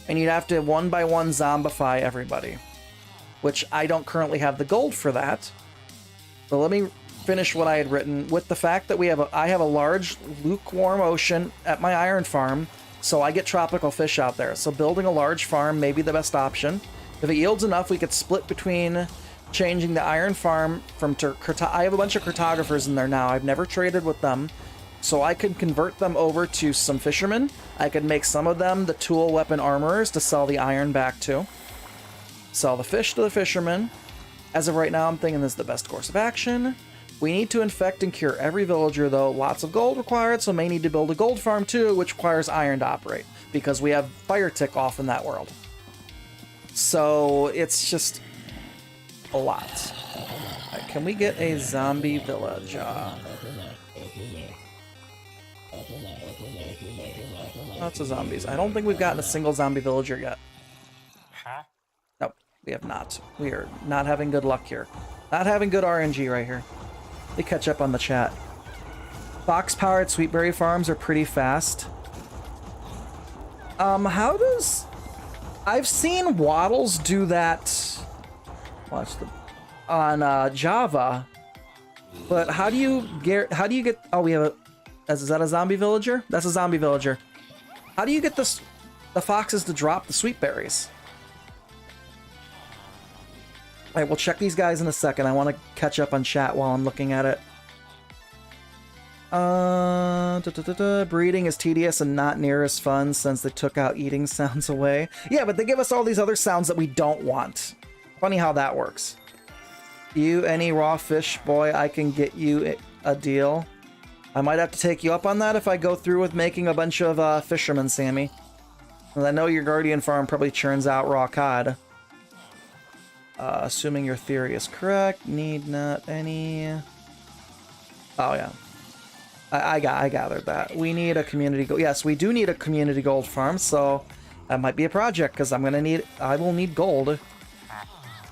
and you'd have to 1-by-1 zombify everybody. Which I don't currently have the gold for that. But let me finish what I had written. With the fact that I have a large lukewarm ocean at my iron farm, so I get tropical fish out there. So building a large farm may be the best option. If it yields enough, we could split between changing the iron farm from I have a bunch of cartographers in there now. I've never traded with them, so I could convert them over to some fishermen. I could make some of them the tool weapon armorers to sell the iron back to. Sell the fish to the fishermen. As of right now, I'm thinking this is the best course of action. We need to infect and cure every villager, though. Lots of gold required, so may need to build a gold farm too, which requires iron to operate, because we have fire tick off in that world. So it's just a lot. Right, can we get a zombie village? Lots of zombies. I don't think we've gotten a single zombie villager yet. No, we have not. We are not having good luck here. Not having good RNG right here. They catch up on the chat. Fox-powered sweetberry farms are pretty fast. How does... I've seen Waddles do that... Watch the... on Java. But how do you get... Oh, we have a... Is that a zombie villager? That's a zombie villager. How do you get the foxes to drop the sweetberries? Alright, we'll check these guys in a second. I want to catch up on chat while I'm looking at it. Breeding is tedious and not near as fun since they took out eating sounds away. Yeah, but they give us all these other sounds that we don't want. Funny how that works. You, any raw fish boy, I can get you a deal. I might have to take you up on that if I go through with making a bunch of fishermen, Sammy. And I know your Guardian farm probably churns out raw cod. Assuming your theory is correct, need not any... Oh, yeah. I gathered that. We need a community gold. Yes, we do need a community gold farm, so that might be a project, because I will need gold.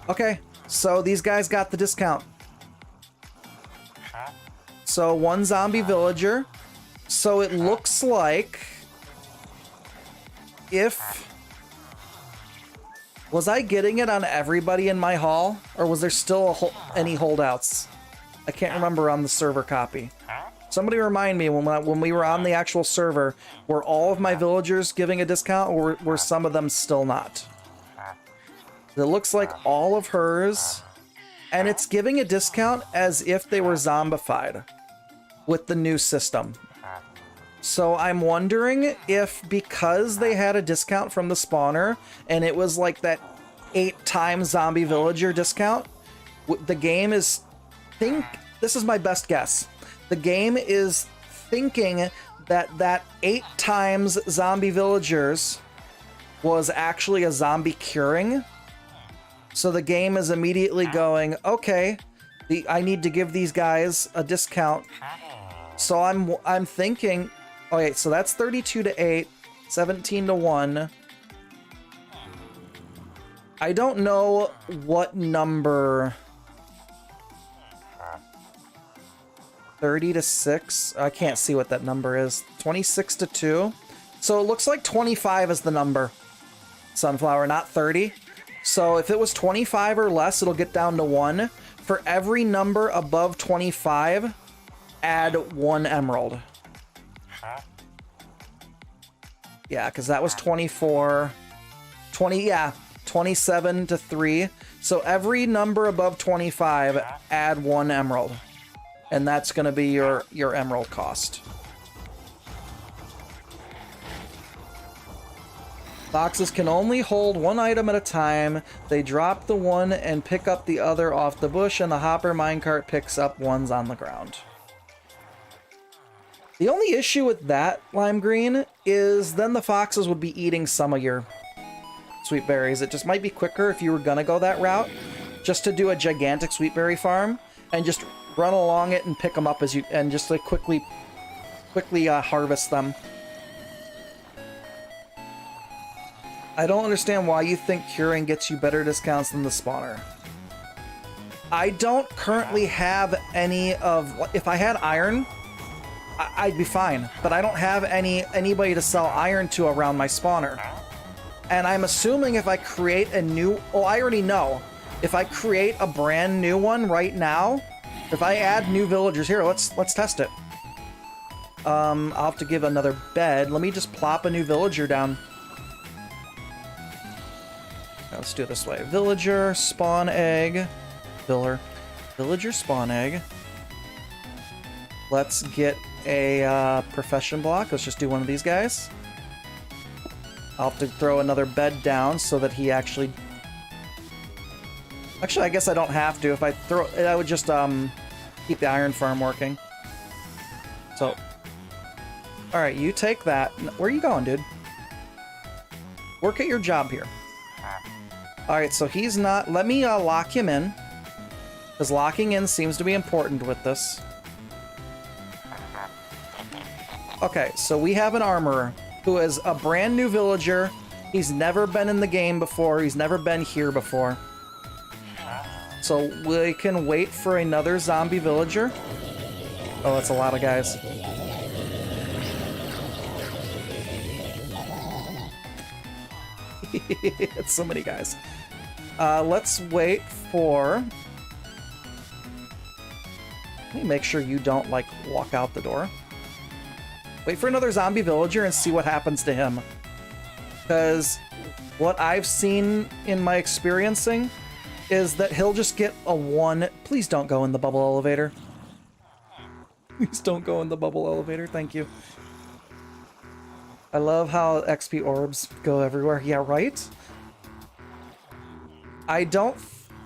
Okay, so these guys got the discount. So 1 zombie villager. So it looks like was I getting it on everybody in my hall, or was there still any holdouts? I can't remember on the server copy. Somebody remind me when we were on the actual server, were all of my villagers giving a discount, or were some of them still not? It looks like all of hers, and it's giving a discount as if they were zombified with the new system. So I'm wondering if, because they had a discount from the spawner, and it was like that 8 times zombie villager discount, the game is this is my best guess. The game is thinking that 8 times zombie villagers was actually a zombie curing. So the game is immediately going, okay, I need to give these guys a discount. So I'm thinking, okay, so that's 32 to 8, 17 to 1. I don't know what number. 30 to 6. I can't see what that number is. 26 to 2. So it looks like 25 is the number. Sunflower, not 30. So if it was 25 or less, it'll get down to 1. For every number above 25, add 1 emerald. Yeah, because that was 24. 27 to 3. So every number above 25, add 1 emerald. And that's going to be your emerald cost. Boxes can only hold 1 item at a time. They drop the one and pick up the other off the bush, and the hopper minecart picks up ones on the ground. The only issue with that, Lime Green, is then the foxes would be eating some of your sweet berries. It just might be quicker if you were going to go that route, just to do a gigantic sweet berry farm and just run along it and pick them up as you, and just like quickly harvest them. I don't understand why you think curing gets you better discounts than the spawner. I don't currently have any of. If I had iron, I'd be fine. But I don't have anybody to sell iron to around my spawner. And I'm assuming if I create a new, I already know. If I create a brand new one right now, if I add new villagers here, let's test it. I'll have to give another bed. Let me just plop a new villager down. Let's do it this way. Villager, spawn egg. Villager, spawn egg. Let's get a profession block. Let's just do one of these guys. I'll have to throw another bed down so that he actually... Actually, I guess I don't have to. If I throw... I would just keep the iron farm working. So... Alright, you take that. Where are you going, dude? Work at your job here. Alright, so he's not... Let me lock him in. Because locking in seems to be important with this. Okay, so we have an armorer who is a brand new villager. He's never been in the game before. He's never been here before. So we can wait for another zombie villager. Oh, that's a lot of guys. It's so many guys. Let's wait for... Let me make sure you don't, like, walk out the door. Wait for another zombie villager and see what happens to him. Because what I've seen in my experiencing is that he'll just get a 1... Please don't go in the bubble elevator. Please don't go in the bubble elevator. Thank you. I love how XP orbs go everywhere. Yeah, right? I don't...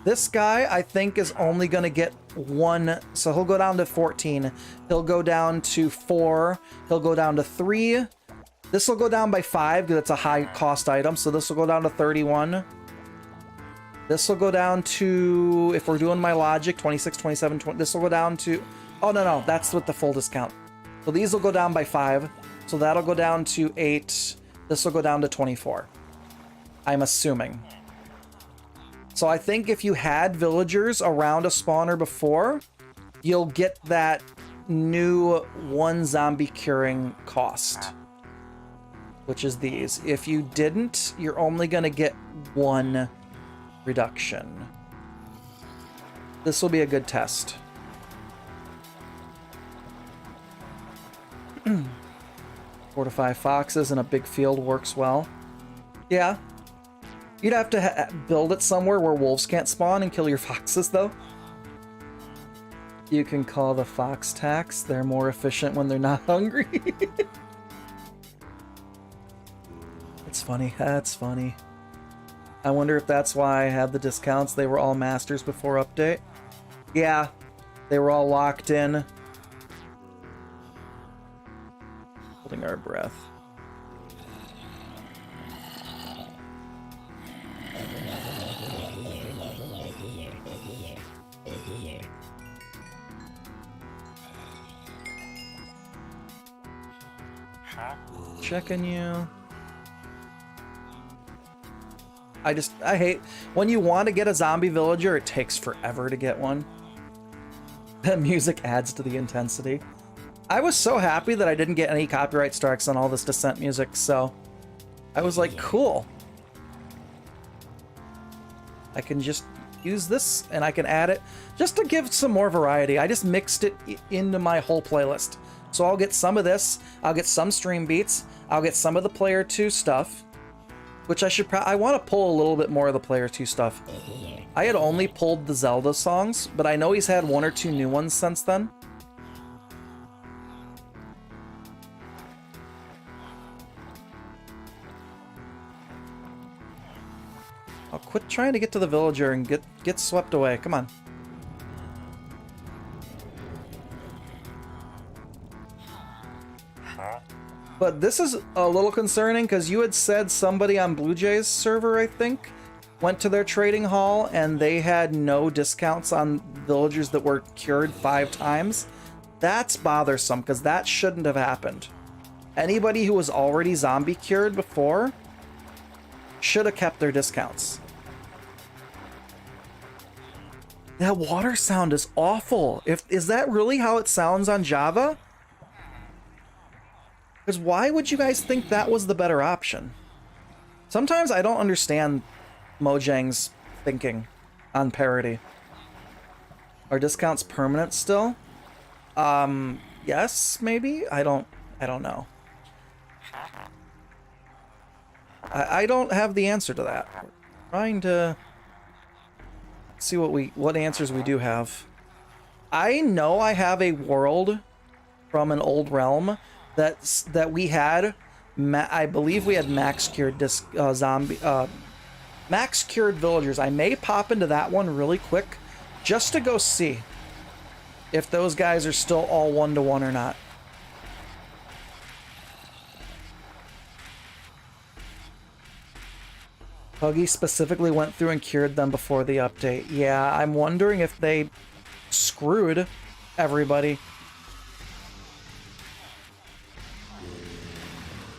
This guy, I think, is only going to get 1... So he'll go down to 14. He'll go down to 4. He'll go down to 3. This will go down by 5 because it's a high-cost item. So this will go down to 31. This will go down to... If we're doing my logic, 26, 27, 20... This will go down to... Oh, no, that's with the full discount. So these will go down by 5. So that'll go down to 8. This will go down to 24. I'm assuming. So I think if you had villagers around a spawner before, you'll get that new 1 zombie curing cost, which is these. If you didn't, you're only going to get 1 reduction. This will be a good test. Fortify foxes in a big field works well. Yeah. You'd have to build it somewhere where wolves can't spawn and kill your foxes, though. You can call the fox tax. They're more efficient when they're not hungry. It's funny. That's funny. I wonder if that's why I had the discounts. They were all masters before update. Yeah. They were all locked in. Holding our breath. Checking you. I hate when you want to get a zombie villager, it takes forever to get one. The music adds to the intensity. I was so happy that I didn't get any copyright strikes on all this Descent music, so I was like, cool. I can just use this and I can add it just to give some more variety. I just mixed it into my whole playlist. So I'll get some of this, I'll get some stream beats, I'll get some of the player 2 stuff, which I want to pull a little bit more of the player 2 stuff. I had only pulled the Zelda songs, but I know he's had 1 or 2 new ones since then. I'll quit trying to get to the villager and get swept away. Come on. But this is a little concerning because you had said somebody on Blue Jay's server, I think, went to their trading hall and they had no discounts on villagers that were cured 5 times. That's bothersome because that shouldn't have happened. Anybody who was already zombie cured before should have kept their discounts. That water sound is awful. Is that really how it sounds on Java? Because why would you guys think that was the better option? Sometimes I don't understand Mojang's thinking on parity. Are discounts permanent still? Yes, maybe? I don't know. I don't have the answer to that. We're trying to see what answers we do have. I know I have a world from an old realm that we had. I believe we had max cured max cured villagers. I may pop into that one really quick just to go see if those guys are still all 1-to-1 or not. Huggy specifically went through and cured them before the update. Yeah, I'm wondering if they screwed everybody.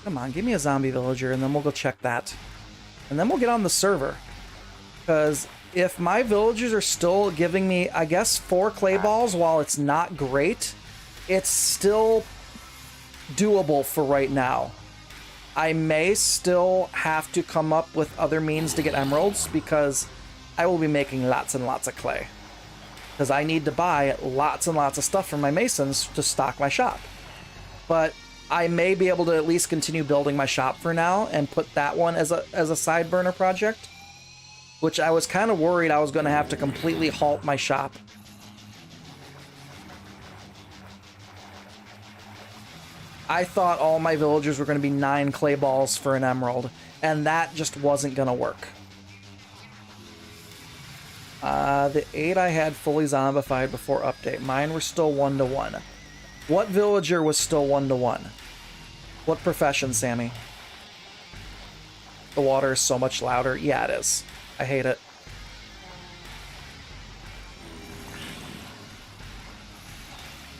Come on, give me a zombie villager and then we'll go check that. And then we'll get on the server. Because if my villagers are still giving me, I guess, 4 clay balls while it's not great, it's still doable for right now. I may still have to come up with other means to get emeralds because I will be making lots and lots of clay. Because I need to buy lots and lots of stuff from my masons to stock my shop. But I may be able to at least continue building my shop for now and put that one as a side burner project, which I was kind of worried I was going to have to completely halt my shop. I thought all my villagers were going to be 9 clay balls for an emerald, and that just wasn't going to work. The 8 I had fully zombified before update. Mine were still 1-to-1. What villager was still 1-to-1? What profession, Sammy? The water is so much louder. Yeah, it is. I hate it.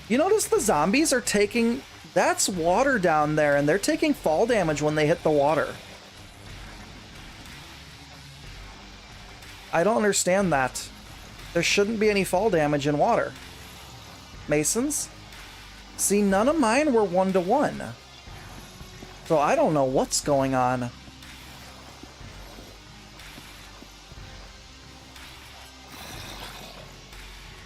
You notice the zombies are taking That's water down there, and they're taking fall damage when they hit the water. I don't understand that. There shouldn't be any fall damage in water. Masons? See, none of mine were 1-to-1. So I don't know what's going on.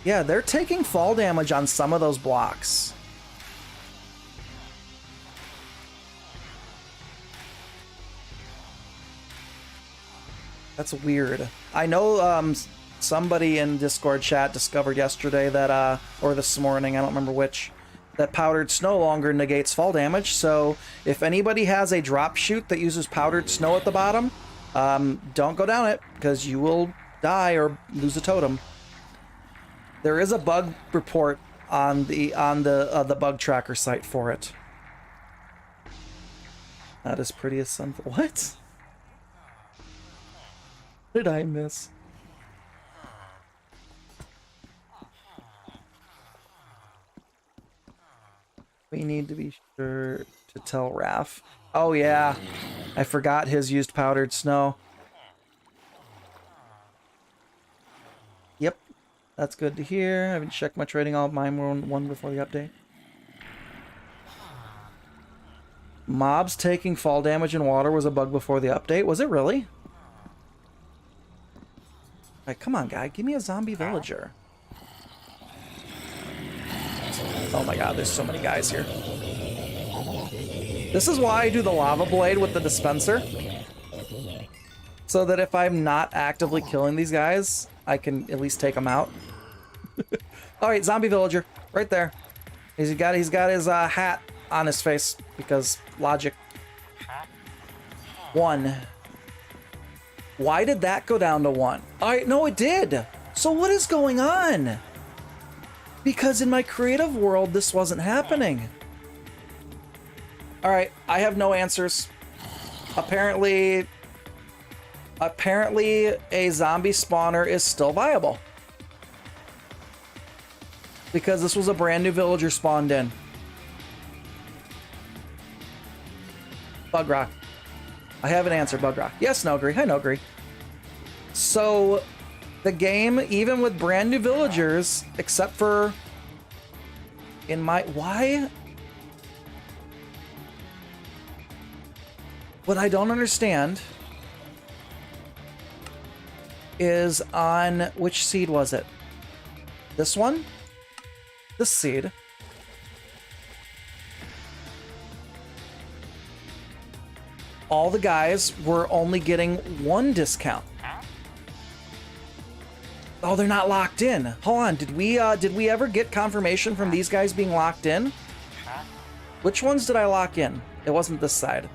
Yeah, they're taking fall damage on some of those blocks. That's weird. I know somebody in Discord chat discovered yesterday that, or this morning, I don't remember which, that powdered snow longer negates fall damage. So if anybody has a drop chute that uses powdered snow at the bottom, don't go down it, because you will die or lose a totem. There is a bug report on the bug tracker site for it. Not as pretty as Sunfall. What? What did I miss? We need to be sure to tell Raph. Oh yeah, I forgot his used powdered snow. Yep, that's good to hear. I haven't checked my trading. All mine were one before the update. Mobs taking fall damage in water was a bug before the update. Was it really? Alright, come on, guy. Give me a zombie villager. Oh my god, there's so many guys here. This is why I do the lava blade with the dispenser. So that if I'm not actively killing these guys, I can at least take them out. Alright, zombie villager. Right there. He's got his hat on his face because logic. 1. Why did that go down to 1? Alright, no, it did. So what is going on? Because in my creative world, this wasn't happening. Alright, I have no answers. Apparently a zombie spawner is still viable. Because this was a brand new villager spawned in. Bug Rock. I have an answer, Bug Rock. Yes, Nogri. Hi, Nogri. So, the game, even with brand new villagers, except for in my... Why? What I don't understand is on... Which seed was it? This one? This seed. All the guys were only getting 1 discount. Oh, they're not locked in. Hold on, did we ever get confirmation from these guys being locked in? Which ones did I lock in? It wasn't this side.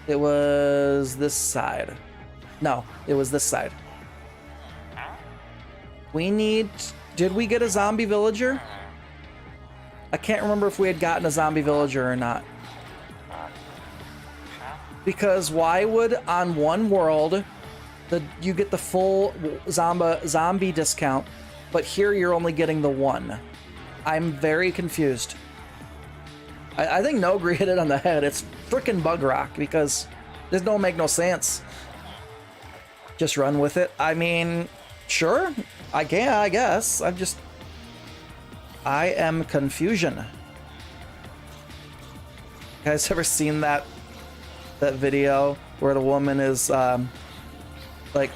It was this side. No, it was this side. Did we get a zombie villager? I can't remember if we had gotten a zombie villager or not. Because why would on one world you get the full zombie discount, but here you're only getting the 1? I'm very confused. I think Nogri hit it on the head. It's frickin' Bug Rock, because this don't make no sense. Just run with it. I mean, sure, I guess. I am confusion. You guys ever seen that video where the woman is like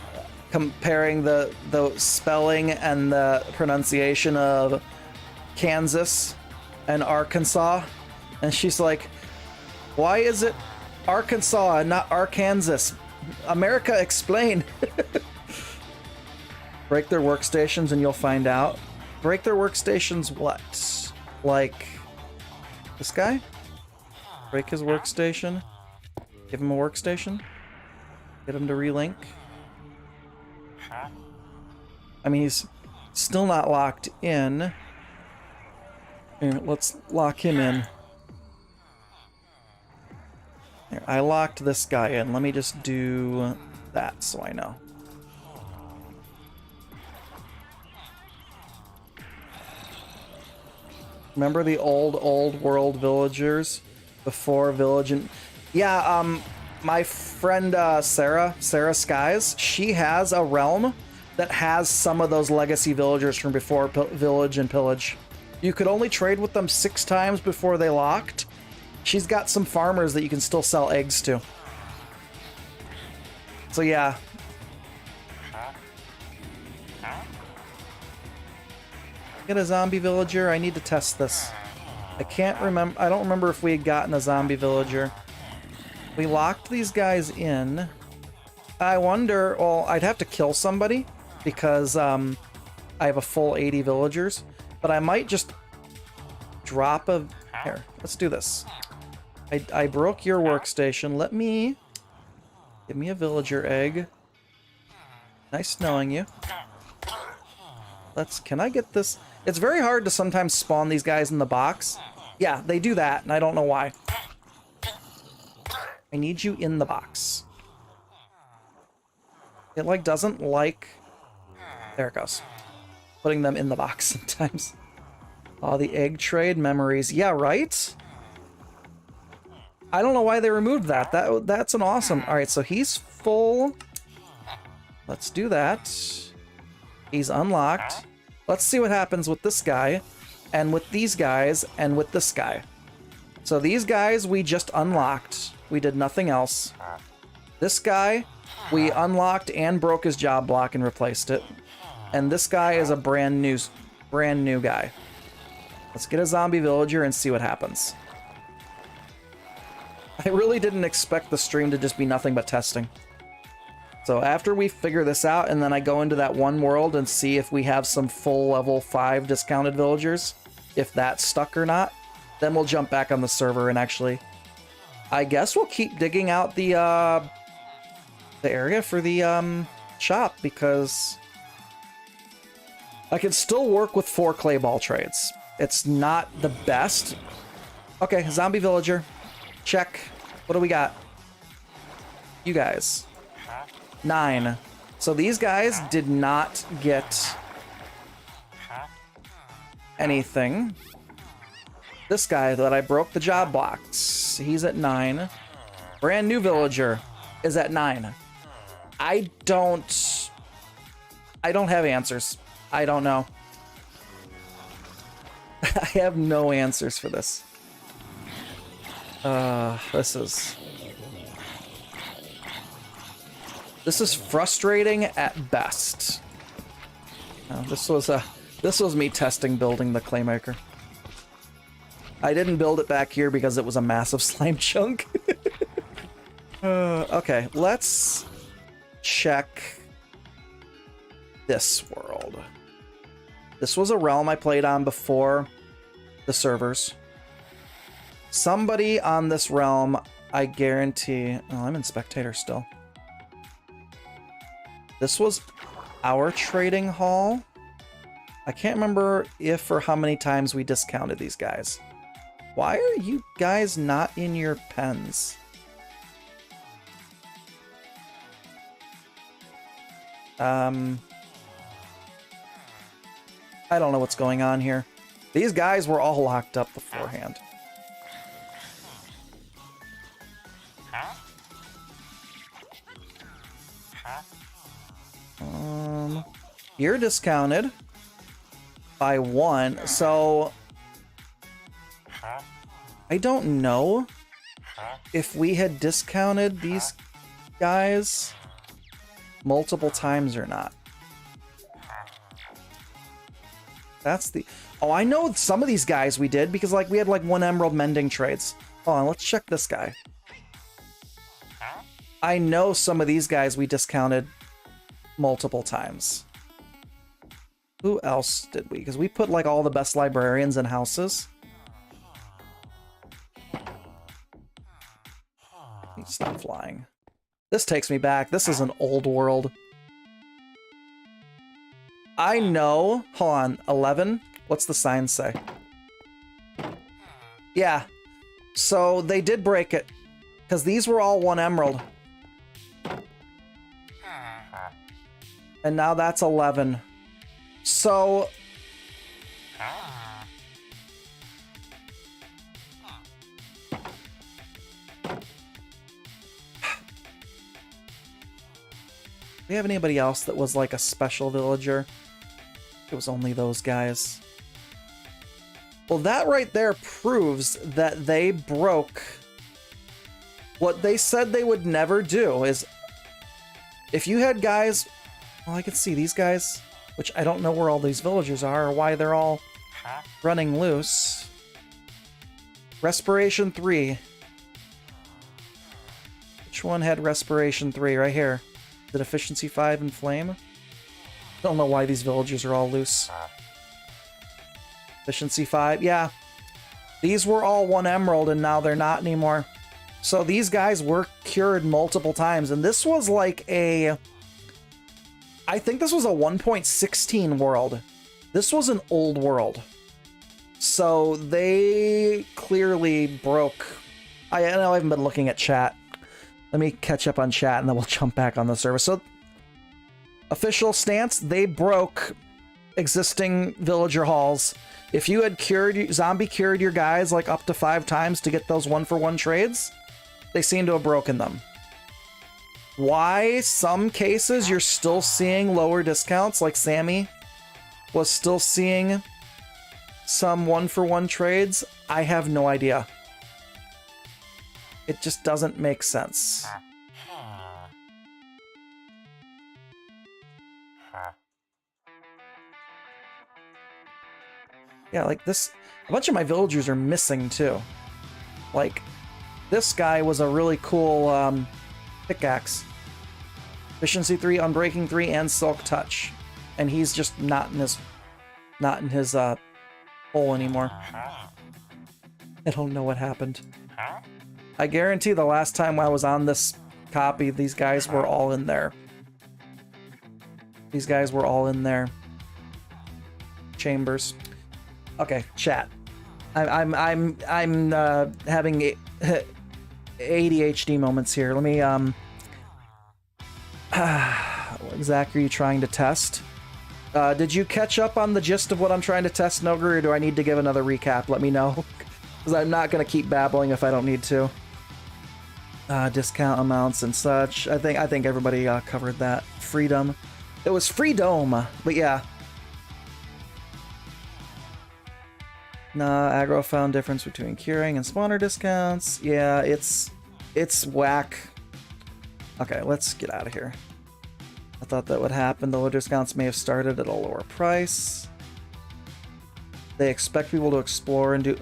comparing the spelling and the pronunciation of Kansas and Arkansas, and she's like, why is it Arkansas and not Arkansas? America, explain. Break their workstations and you'll find out. Break their workstations what? Like this guy? Break his workstation? Give him a workstation? Get him to relink? I mean, he's still not locked in. Here, let's lock him in. Here, I locked this guy in. Let me just do that so I know. Remember the old world villagers before village and yeah, my friend Sarah Skies, she has a realm that has some of those legacy villagers from before Village and Pillage. You could only trade with them 6 times before they locked. She's got some farmers that you can still sell eggs to. So yeah. Get a zombie villager. I need to test this. I can't remember. I don't remember if we had gotten a zombie villager. We locked these guys in. I wonder, well, I'd have to kill somebody because I have a full 80 villagers, but I might just drop a... Here, let's do this. I broke your workstation. Let me... Give me a villager egg. Nice knowing you. Can I get this? It's very hard to sometimes spawn these guys in the box. Yeah, they do that, and I don't know why. I need you in the box. It, like, doesn't like... There it goes. Putting them in the box sometimes. Oh, the egg trade memories. Yeah, right? I don't know why they removed that. That's an awesome... Alright, so he's full. Let's do that. He's unlocked. Let's see what happens with this guy, and with these guys, and with this guy. So these guys we just unlocked. We did nothing else. This guy, we unlocked and broke his job block and replaced it. And this guy is a brand new guy. Let's get a zombie villager and see what happens. I really didn't expect the stream to just be nothing but testing. So after we figure this out, and then I go into that one world and see if we have some full level 5 discounted villagers, if that's stuck or not, then we'll jump back on the server and actually... I guess we'll keep digging out the area for the shop, because I can still work with 4 clay ball trades. It's not the best. Okay, zombie villager. Check. What do we got? You guys. 9. So these guys did not get anything. This guy that I broke the job box, he's at 9. Brand new villager is at 9. I don't have answers. I don't know. I have no answers for this. This is frustrating at best. This was me testing building the Claymaker. I didn't build it back here because it was a massive slime chunk. Okay, let's check this world. This was a realm I played on before the servers. Somebody on this realm, I guarantee... Oh, I'm in spectator still. This was our trading hall. I can't remember if or how many times we discounted these guys. Why are you guys not in your pens? I don't know what's going on here. These guys were all locked up beforehand. You're discounted by 1, so I don't know if we had discounted these guys multiple times or not. That's the... Oh, I know some of these guys we did, because like we had like 1 emerald mending trades. Hold on, let's check this guy. I know some of these guys we discounted multiple times. Who else did we? Because we put like all the best librarians in houses. Stop flying. This takes me back. This is an old world. I know. Hold on. 11? What's the sign say? Yeah. So they did break it. Because these were all 1 emerald. And now that's 11. So... we have anybody else that was like a special villager? It was only those guys. Well, that right there proves that they broke what they said they would never do. Is if you had guys, well, I can see these guys, which I don't know where all these villagers are or why they're all running loose. Respiration 3. Which one had Respiration 3? Right here. Is it Efficiency 5 and Flame? Don't know why these villagers are all loose. Efficiency 5, yeah. These were all 1 emerald and now they're not anymore. So these guys were cured multiple times, and this was like a... I think this was a 1.16 world. This was an old world. So they clearly broke... I know I haven't been looking at chat. Let me catch up on chat and then we'll jump back on the server. So, official stance, they broke existing villager halls. If you had zombie cured your guys like up to 5 times to get those 1-for-1 trades, they seem to have broken them. Why some cases you're still seeing lower discounts, like Sammy was still seeing some 1-for-1 trades, I have no idea. It just doesn't make sense. Yeah, like this, a bunch of my villagers are missing too. Like, this guy was a really cool pickaxe. Efficiency 3, Unbreaking 3, and Silk Touch. And he's just not in his hole anymore. I don't know what happened. I guarantee the last time I was on this copy, these guys were all in there. These guys were all in their chambers. Okay, chat. I'm having ADHD moments here. Let me what exactly are you trying to test? Did you catch up on the gist of what I'm trying to test, Nogre, or do I need to give another recap? Let me know, because I'm not gonna keep babbling if I don't need to. Discount amounts and such. I think everybody covered that. Freedom. It was freedom, but yeah. Nah, aggro found difference between curing and spawner discounts. Yeah, it's whack. Okay, let's get out of here. I thought that would happen. The low discounts may have started at a lower price. They expect people to explore and do...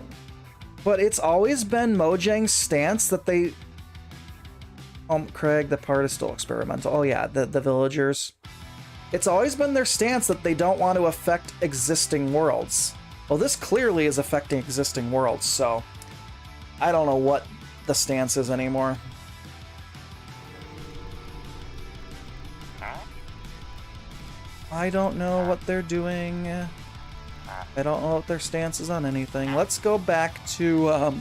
But it's always been Mojang's stance that they... Craig, the part is still experimental. Oh yeah, the villagers. It's always been their stance that they don't want to affect existing worlds. Well, this clearly is affecting existing worlds, so I don't know what the stance is anymore. I don't know what they're doing. I don't know what their stance is on anything. Let's go back to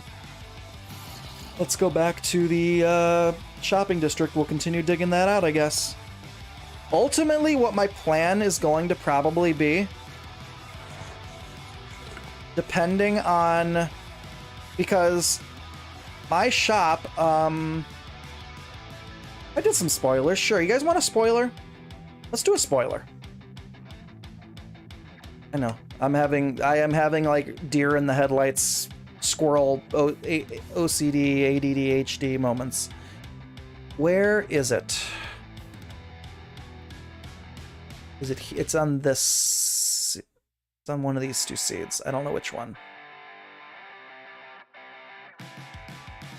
the shopping district. We'll continue digging that out, I guess. Ultimately, what my plan is going to probably be, depending on, because my shop, I did some spoilers. Sure, you guys want a spoiler? Let's do a spoiler. I know. I am having like deer in the headlights, squirrel, OCD, ADD, HD moments. Where is it? Is it? It's on this. It's on one of these 2 seeds. I don't know which one.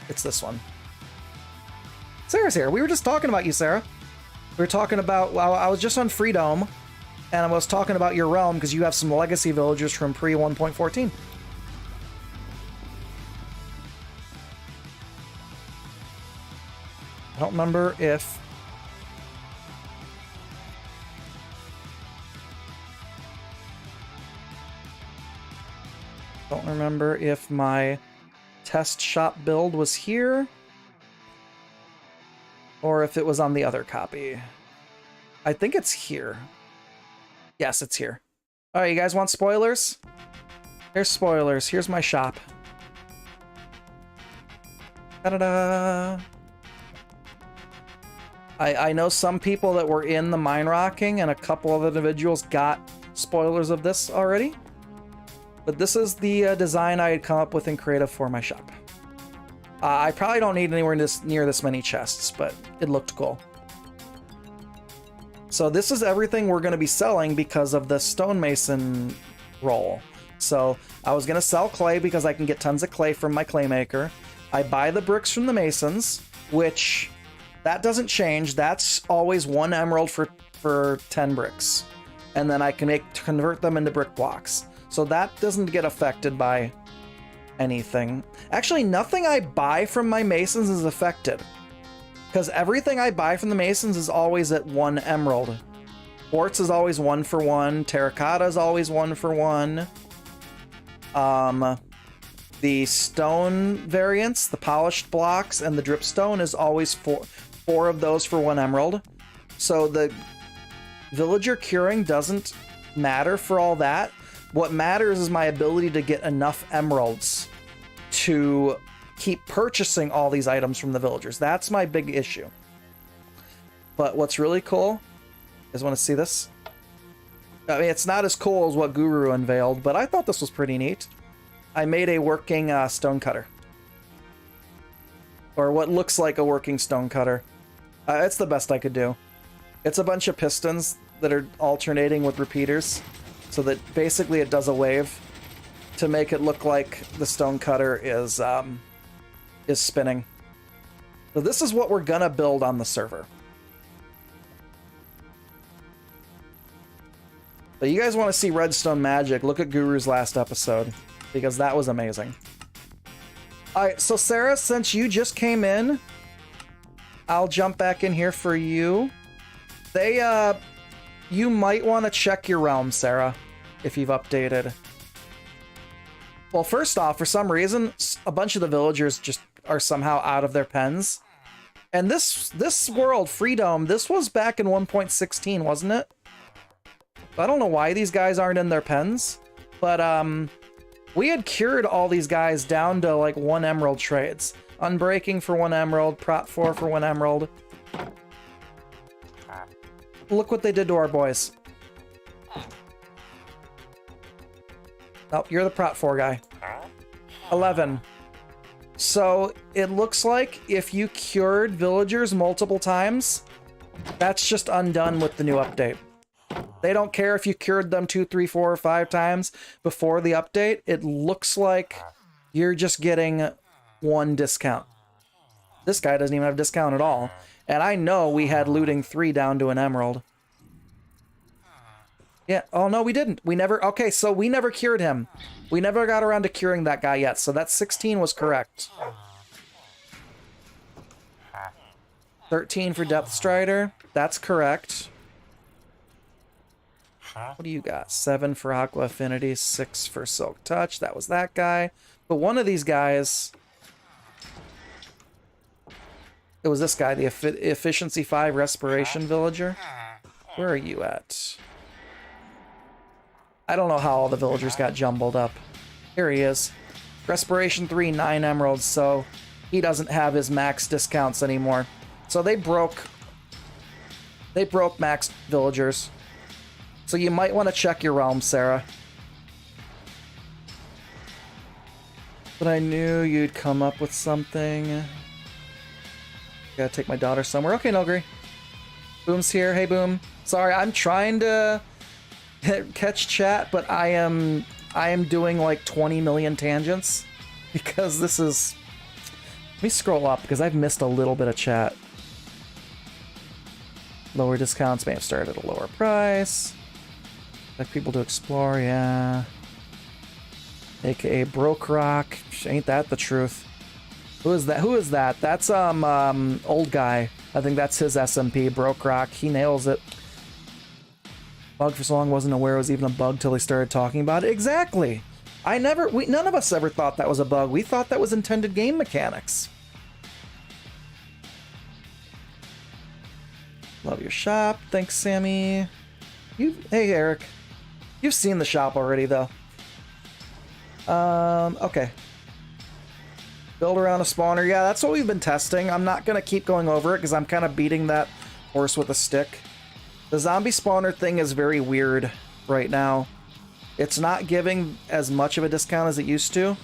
It's this one. Sarah's here. We were just talking about you, Sarah. We were talking about. Well, I was just on Freedom, and I was talking about your realm because you have some legacy villagers from pre 1.14. I don't remember if... Don't remember if my test shop build was here or if it was on the other copy. I think it's here. Yes, it's here. All right, you guys want spoilers? Here's spoilers. Here's my shop. Ta-da-da! I know some people that were in the Minerockin, and a couple of individuals got spoilers of this already. But this is the design I had come up with in creative for my shop. I probably don't need anywhere near this many chests, but it looked cool. So this is everything we're going to be selling because of the stonemason roll. So I was going to sell clay because I can get tons of clay from my clay maker. I buy the bricks from the masons, which that doesn't change. That's always 1 emerald for 10 bricks. And then I can convert them into brick blocks. So that doesn't get affected by anything. Actually, nothing I buy from my masons is affected, because everything I buy from the masons is always at 1 emerald. Quartz is always 1 for 1. Terracotta is always 1 for 1. The stone variants, the polished blocks, and the dripstone is always 4 of those for 1 emerald. So the villager curing doesn't matter for all that. What matters is my ability to get enough emeralds to keep purchasing all these items from the villagers. That's my big issue. But what's really cool, you guys want to see this? I mean, it's not as cool as what Guru unveiled, but I thought this was pretty neat. I made a working stone cutter. Or what looks like a working stone cutter. It's the best I could do. It's a bunch of pistons that are alternating with repeaters, so that basically it does a wave to make it look like the stone cutter is spinning. So this is what we're gonna build on the server. But you guys want to see redstone magic, look at Guru's last episode, because that was amazing. Alright, so Sarah, since you just came in, I'll jump back in here for you. You might want to check your realm, Sarah, if you've updated. Well, first off, for some reason, a bunch of the villagers just are somehow out of their pens. And this world, Freedom, this was back in 1.16, wasn't it? I don't know why these guys aren't in their pens, but we had cured all these guys down to like 1 emerald trades. Unbreaking for 1 emerald, Prot 4 for 1 emerald. Look what they did to our boys. Oh, you're the Prot 4 guy. 11. So it looks like if you cured villagers multiple times, that's just undone with the new update. They don't care if you cured them 2, 3, 4, or 5 times before the update. It looks like you're just getting 1 discount. This guy doesn't even have a discount at all. And I know we had looting 3 down to an emerald. Yeah, oh no, we didn't. We never, okay, so we never cured him. We never got around to curing that guy yet, so that 16 was correct. 13 for Depth Strider, that's correct. What do you got? 7 for Aqua Affinity, 6 for Silk Touch, that was that guy. But one of these guys... It was this guy, the Efficiency 5 Respiration Villager. Where are you at? I don't know how all the villagers got jumbled up. Here he is. Respiration 3, 9 emeralds, so he doesn't have his max discounts anymore. So they broke max villagers. So you might want to check your realm, Sarah. But I knew you'd come up with something. Gotta take my daughter somewhere. Okay, Nogri. Boom's here. Hey, Boom. Sorry, I'm trying to catch chat, but I am doing like 20 million tangents because this is... Let me scroll up because I've missed a little bit of chat. Lower discounts may have started at a lower price. Like people to explore, yeah. AKA Broke Rock. Ain't that the truth? Who is that? Who is that? That's old guy. I think that's his SMP, Broke Rock. He nails it. Bug for so long, wasn't aware it was even a bug till they started talking about it. Exactly. None of us ever thought that was a bug. We thought that was intended game mechanics. Love your shop. Thanks, Sammy. Hey, Eric. You've seen the shop already, though. Okay. Build around a spawner. Yeah, that's what we've been testing. I'm not going to keep going over it because I'm kind of beating that horse with a stick. The zombie spawner thing is very weird right now. It's not giving as much of a discount as it used to,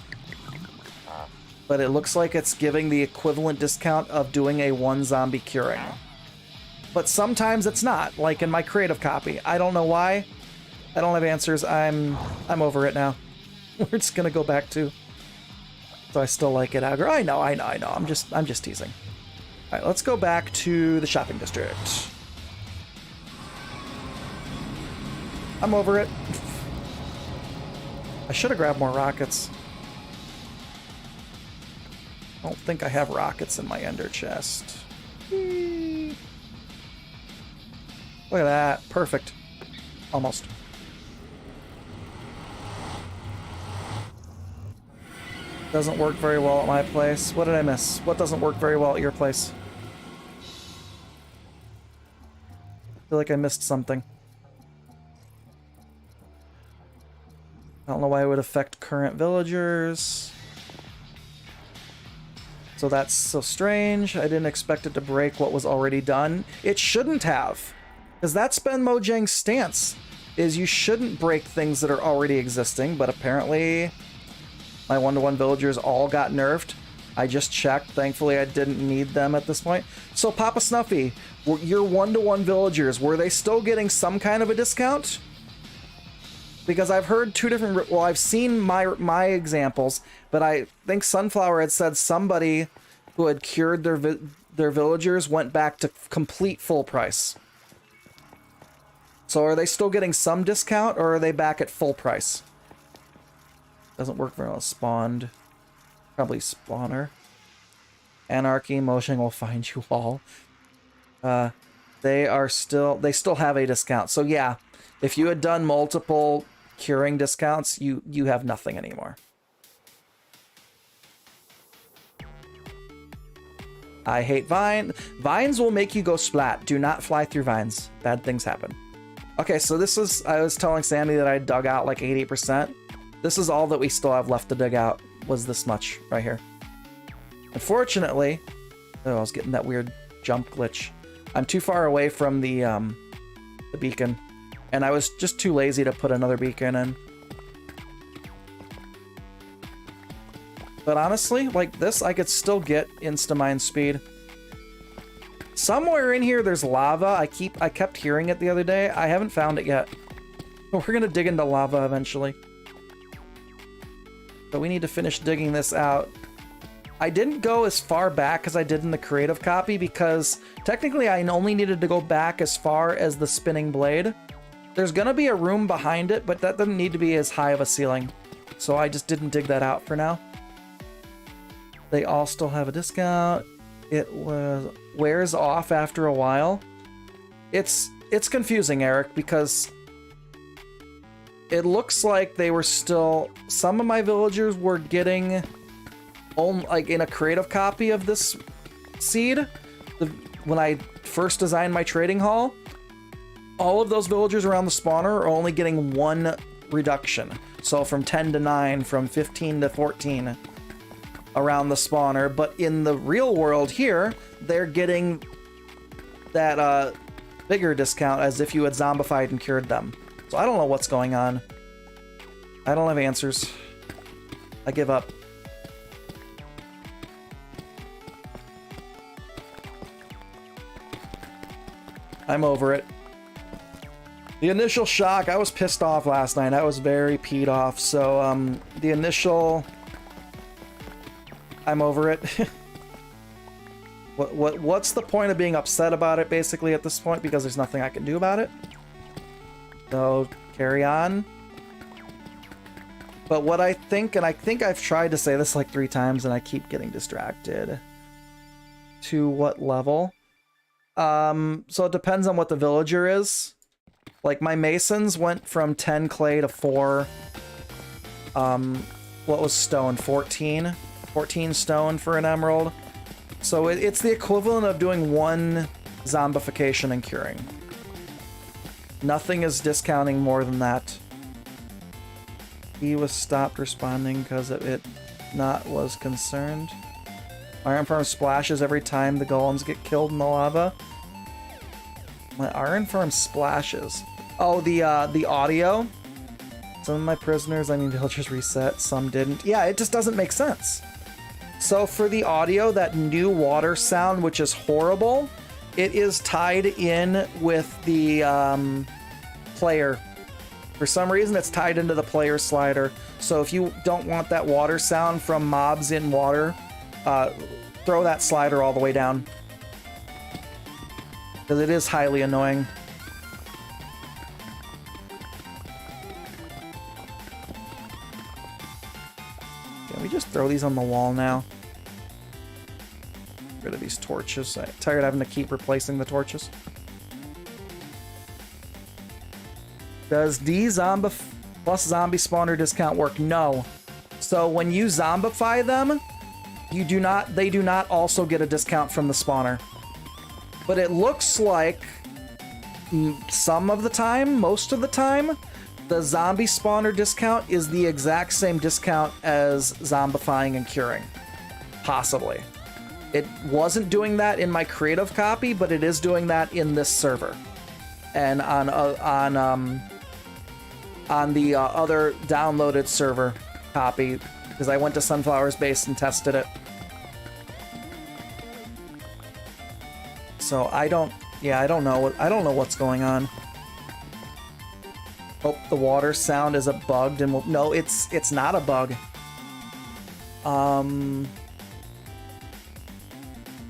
but it looks like it's giving the equivalent discount of doing a 1 zombie curing. But sometimes it's not, like in my creative copy. I don't know why. I don't have answers. I'm over it now. We're just gonna go back to. So I still like it, Aggro. I know. I'm just teasing. All right, let's go back to the shopping district. I'm over it. I should have grabbed more rockets. I don't think I have rockets in my ender chest. Whee. Look at that. Perfect. Almost. Doesn't work very well at my place. What did I miss? What doesn't work very well at your place? I feel like I missed something. I don't know why it would affect current villagers. So that's so strange. I didn't expect it to break what was already done. It shouldn't have. Because that's been Mojang's stance, is you shouldn't break things that are already existing, but apparently my 1-to-1 villagers all got nerfed. I just checked. Thankfully, I didn't need them at this point. So, Papa Snuffy, your 1-to-1 villagers, were they still getting some kind of a discount? Because I've heard two different... Well, I've seen my examples, but I think Sunflower had said somebody who had cured their villagers went back to complete full price. So are they still getting some discount, or are they back at full price? Doesn't work very well. Spawned. Probably spawner. Anarchy, Mojang will find you all. They still have a discount. So yeah, if you had done multiple curing discounts, you have nothing anymore. I hate vine. Vines will make you go splat. Do not fly through vines. Bad things happen. Okay, so this is, I was telling Sandy that I dug out like 80%. This is all that we still have left to dig out, was this much right here. Unfortunately, oh, I was getting that weird jump glitch. I'm too far away from the beacon, and I was just too lazy to put another beacon in. But honestly, like this, I could still get insta-mine speed. Somewhere in here there's lava. I kept hearing it the other day. I haven't found it yet. But we're gonna dig into lava eventually. But we need to finish digging this out. I didn't go as far back as I did in the creative copy because technically I only needed to go back as far as the spinning blade. There's gonna be a room behind it, but that doesn't need to be as high of a ceiling. So I just didn't dig that out for now. They all still have a discount. It wears off after a while. It's confusing, Eric, because it looks like they were still... Some of my villagers were getting... like in a creative copy of this seed, when I first designed my trading hall, all of those villagers around the spawner are only getting 1 reduction. So from 10 to 9, from 15 to 14 around the spawner. But in the real world here, they're getting that bigger discount as if you had zombified and cured them. So I don't know what's going on. I don't have answers. I give up. I'm over it. The initial shock, I was pissed off last night. I was very peed off. So the initial... I'm over it. What's the point of being upset about it, basically, at this point? Because there's nothing I can do about it. So, carry on. But what I think, and I think I've tried to say this like 3 times, and I keep getting distracted. To what level? So it depends on what the villager is. Like, my masons went from 10 clay to 4... what was stone? 14? 14 stone for an emerald. So it's the equivalent of doing 1 zombification and curing. Nothing is discounting more than that. He was stopped responding because of it not was concerned. Iron Farm splashes every time the golems get killed in the lava. My Iron Farm splashes. Oh, the audio. Some of my prisoners, I mean, villagers reset, some didn't. Yeah, it just doesn't make sense. So for the audio, that new water sound, which is horrible, it is tied in with the player. For some reason, it's tied into the player slider. So if you don't want that water sound from mobs in water, throw that slider all the way down. Because it is highly annoying. Can we just throw these on the wall now? Get rid of these torches. I'm tired of having to keep replacing the torches. Does D-Zombie plus zombie spawner discount work? No. So when you zombify them, they do not also get a discount from the spawner. But it looks like some of the time, most of the time, the zombie spawner discount is the exact same discount as zombifying and curing. Possibly. It wasn't doing that in my creative copy, but it is doing that in this server. And on the other downloaded server copy, because I went to Sunflower's base and tested it. So I don't know what's going on. Oh, the water sound is a bugged and no, it's not a bug.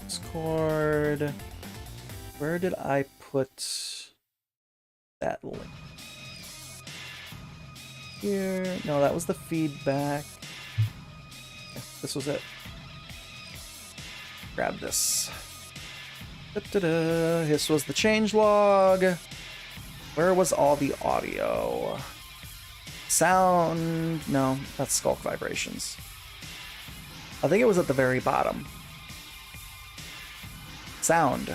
Discord. Where did I put that link? Here. No, that was the feedback. This was it. Grab this. Da-da-da. This was the changelog. Where was all the audio? Sound. No, that's skulk vibrations. I think it was at the very bottom. Sound.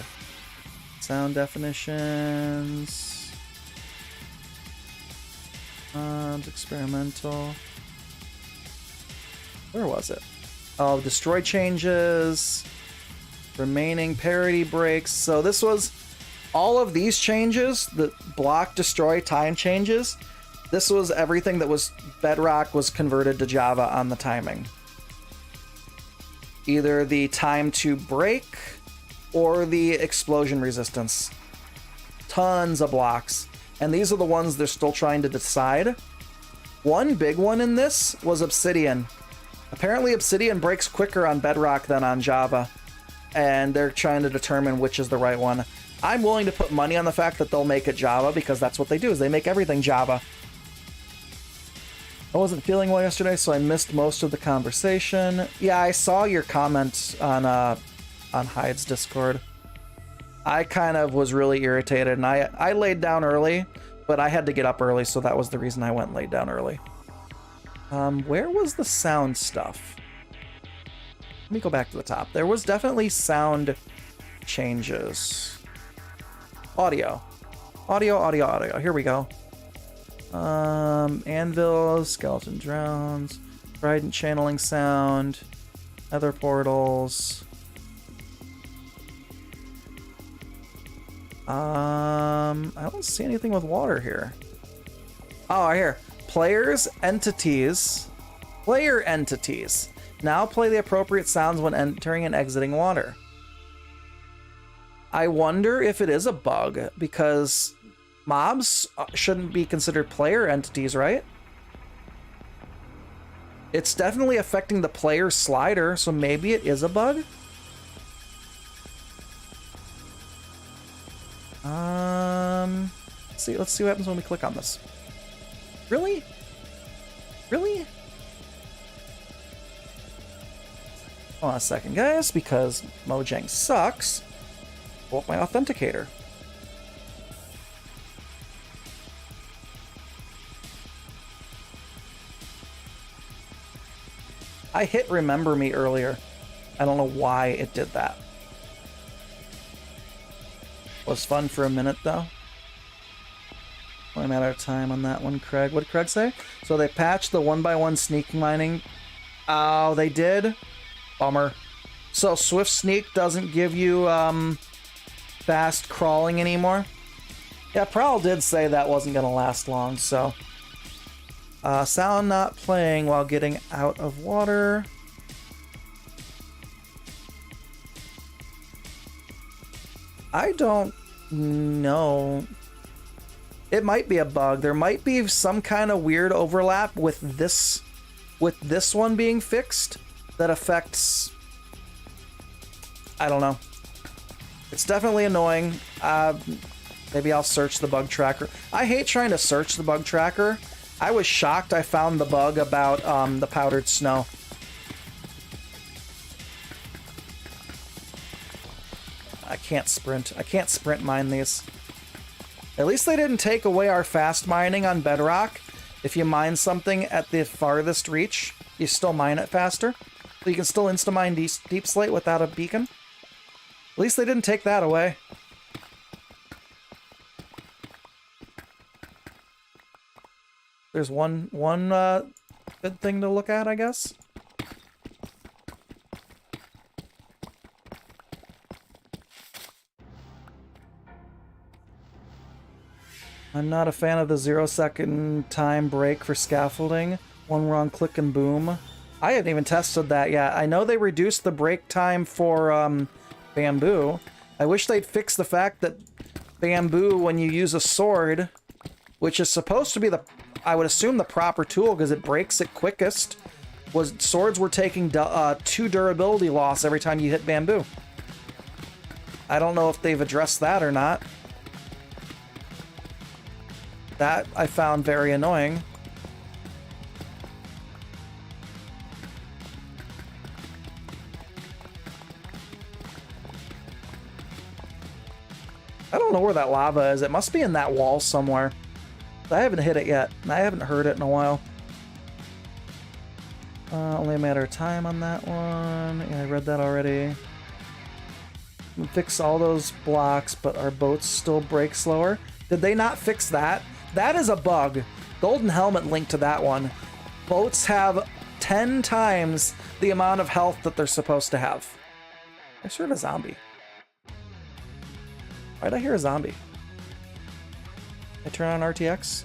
Sound definitions. Experimental. Where was it? Oh, destroy changes. Remaining parity breaks. So this was all of these changes, the block, destroy, time changes. This was everything that was Bedrock was converted to Java on the timing. Either the time to break or the explosion resistance. Tons of blocks. And these are the ones they're still trying to decide. One big one in this was Obsidian. Apparently Obsidian breaks quicker on Bedrock than on Java. And they're trying to determine which is the right one. I'm willing to put money on the fact that they'll make it Java, because that's what they do, is they make everything Java. I wasn't feeling well yesterday, so I missed most of the conversation. Yeah, I saw your comment on Hyde's Discord. I kind of was really irritated, and I laid down early, but I had to get up early, so that was the reason I went and laid down early. Where was the sound stuff? Let me go back to the top. There was definitely sound changes. Audio. Audio. Here we go. Anvils, skeleton drones, trident channeling sound, nether portals. I don't see anything with water here. Oh, right here. Players, entities. Player entities. Now play the appropriate sounds when entering and exiting water. I wonder if it is a bug, because mobs shouldn't be considered player entities, right? It's definitely affecting the player slider, so maybe it is a bug? Let's see what happens when we click on this. Really? Really? Hold on a second, guys, because Mojang sucks. Pull up my authenticator. I hit remember me earlier. I don't know why it did that. Was fun for a minute, though. Only a matter of time on that one, Craig. What did Craig say? So they patched the 1x1 sneak mining. Oh, they did? Bummer. So Swift Sneak doesn't give you fast crawling anymore? Yeah, Prowl did say that wasn't going to last long, so... sound not playing while getting out of water. I don't know. It might be a bug. There might be some kind of weird overlap with this one being fixed that affects... I don't know. It's definitely annoying. Maybe I'll search the bug tracker. I hate trying to search the bug tracker. I was shocked I found the bug about the powdered snow. I can't sprint. I can't sprint mine these. At least they didn't take away our fast mining on Bedrock. If you mine something at the farthest reach, you still mine it faster. So you can still insta-mine Deep Slate without a beacon. At least they didn't take that away. There's one good thing to look at, I guess. I'm not a fan of the 0-second time break for scaffolding. One wrong click and boom. I haven't even tested that yet. I know they reduced the break time for bamboo. I wish they'd fix the fact that bamboo, when you use a sword, which is supposed to be I would assume the proper tool because it breaks it quickest, swords were taking 2 durability loss every time you hit bamboo. I don't know if they've addressed that or not. That I found very annoying. I don't know where that lava is. It must be in that wall somewhere. I haven't hit it yet. I haven't heard it in a while. Only a matter of time on that one. Yeah, I read that already. We fix all those blocks, but our boats still break slower. Did they not fix that? That is a bug. Golden Helmet linked to that one. Boats have 10 times the amount of health that they're supposed to have. I just heard a zombie. Why'd I hear a zombie? I turn on RTX?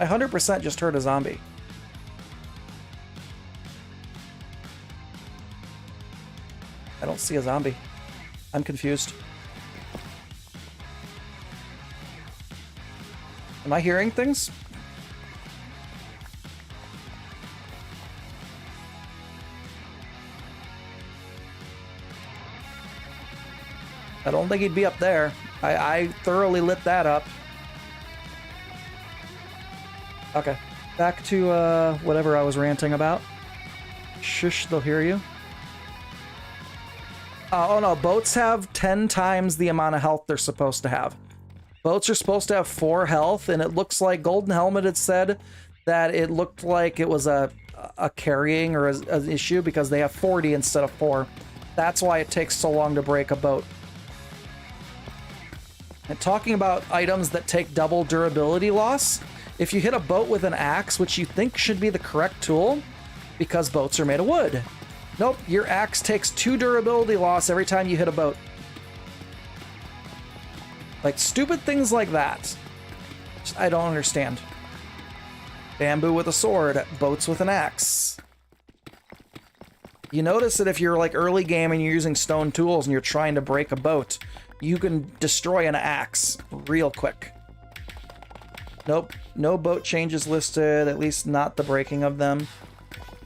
I 100% just heard a zombie. I don't see a zombie. I'm confused. Am I hearing things? I don't think he'd be up there. I thoroughly lit that up. Okay. Back to whatever I was ranting about. Shush, they'll hear you. Oh no, boats have 10 times the amount of health they're supposed to have. Boats are supposed to have 4 health, and it looks like Golden Helmet had said that it looked like it was a carrying or an issue because they have 40 instead of 4. That's why it takes so long to break a boat. And talking about items that take double durability loss, if you hit a boat with an axe, which you think should be the correct tool, because boats are made of wood. Nope, your axe takes 2 durability loss every time you hit a boat. Like, stupid things like that. I don't understand. Bamboo with a sword, boats with an axe. You notice that if you're like early game and you're using stone tools and you're trying to break a boat, you can destroy an axe real quick. Nope, no boat changes listed, at least not the breaking of them.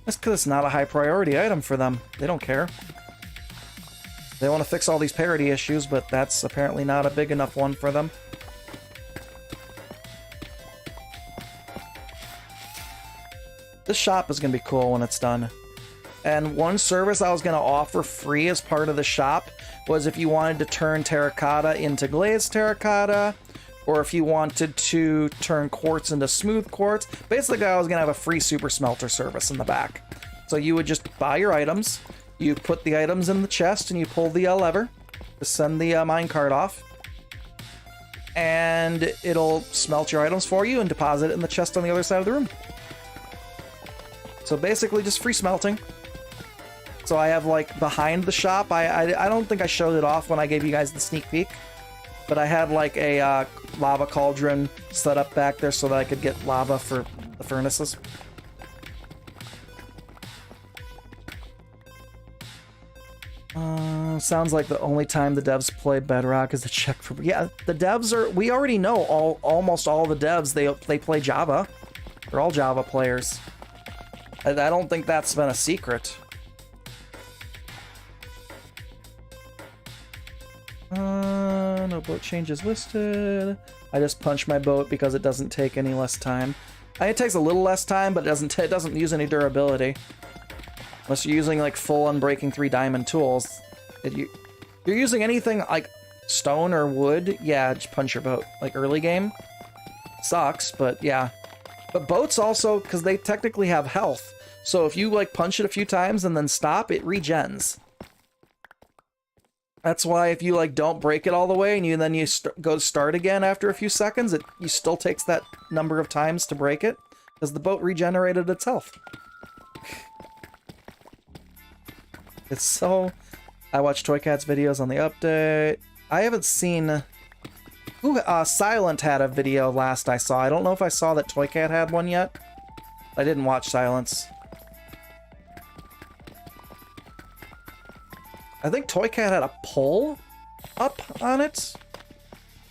That's because it's not a high priority item for them. They don't care. They want to fix all these parity issues, but that's apparently not a big enough one for them. This shop is going to be cool when it's done. And one service I was going to offer free as part of the shop was if you wanted to turn terracotta into glazed terracotta, or if you wanted to turn quartz into smooth quartz. Basically, I was going to have a free super smelter service in the back. So you would just buy your items, you put the items in the chest, and you pull the lever to send the minecart off. And it'll smelt your items for you and deposit it in the chest on the other side of the room. So basically just free smelting. So I have like behind the shop, I don't think I showed it off when I gave you guys the sneak peek, but I had like a lava cauldron set up back there so that I could get lava for the furnaces. Sounds like the only time the devs play Bedrock is to check for... Yeah, the devs are... We already know almost all the devs, they play Java. They're all Java players. I don't think that's been a secret. No boat changes listed. I just punched my boat because it doesn't take any less time. It takes a little less time, but it doesn't use any durability. Unless you're using like full Unbreaking 3 diamond tools. If you're using anything like stone or wood, yeah, just punch your boat. Like early game. Sucks, but yeah. But boats also, because they technically have health. So if you like punch it a few times and then stop, it regens. That's why if you like don't break it all the way and then you go start again after a few seconds, you still takes that number of times to break it because the boat regenerated its health. It's so... I watched Toycat's videos on the update. I haven't seen... Ooh, Silent had a video last I saw. I don't know if I saw that Toycat had one yet. I didn't watch Silence. I think Toycat had a poll up on it.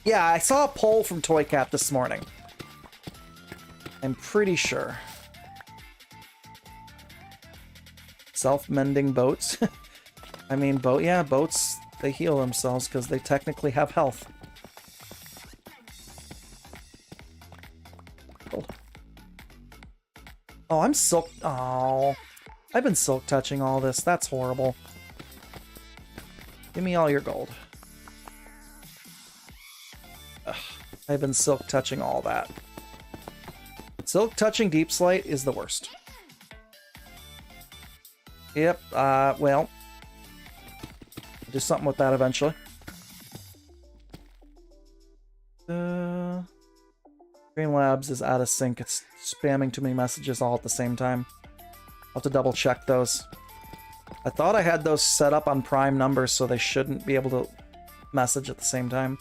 Yeah, I saw a poll from Toycat this morning. I'm pretty sure. Self-mending boats. I mean, boats, they heal themselves because they technically have health. Oh, I'm silk... Oh, I've been silk touching all this. That's horrible. Give me all your gold. Ugh, I've been silk touching all that. Silk touching Deep Slate is the worst. Yep, well... do something with that eventually. Streamlabs is out of sync. It's spamming too many messages all at the same time. I'll have to double check those. I thought I had those set up on prime numbers so they shouldn't be able to message at the same time.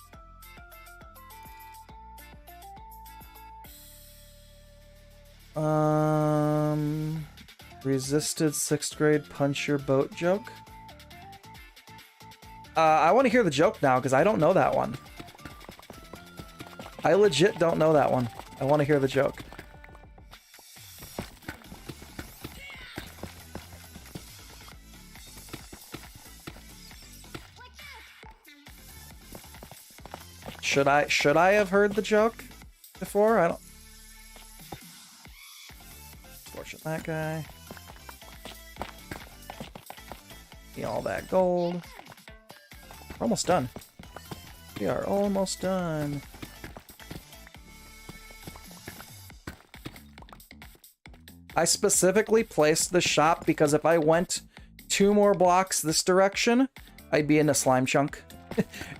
Resisted 6th grade punch your boat joke? I want to hear the joke now because I don't know that one. I legit don't know that one. I want to hear the joke. Should I have heard the joke before? I don't. Torch that guy. Get all that gold. We're almost done. We are almost done. I specifically placed the shop because if I went 2 more blocks this direction, I'd be in a slime chunk.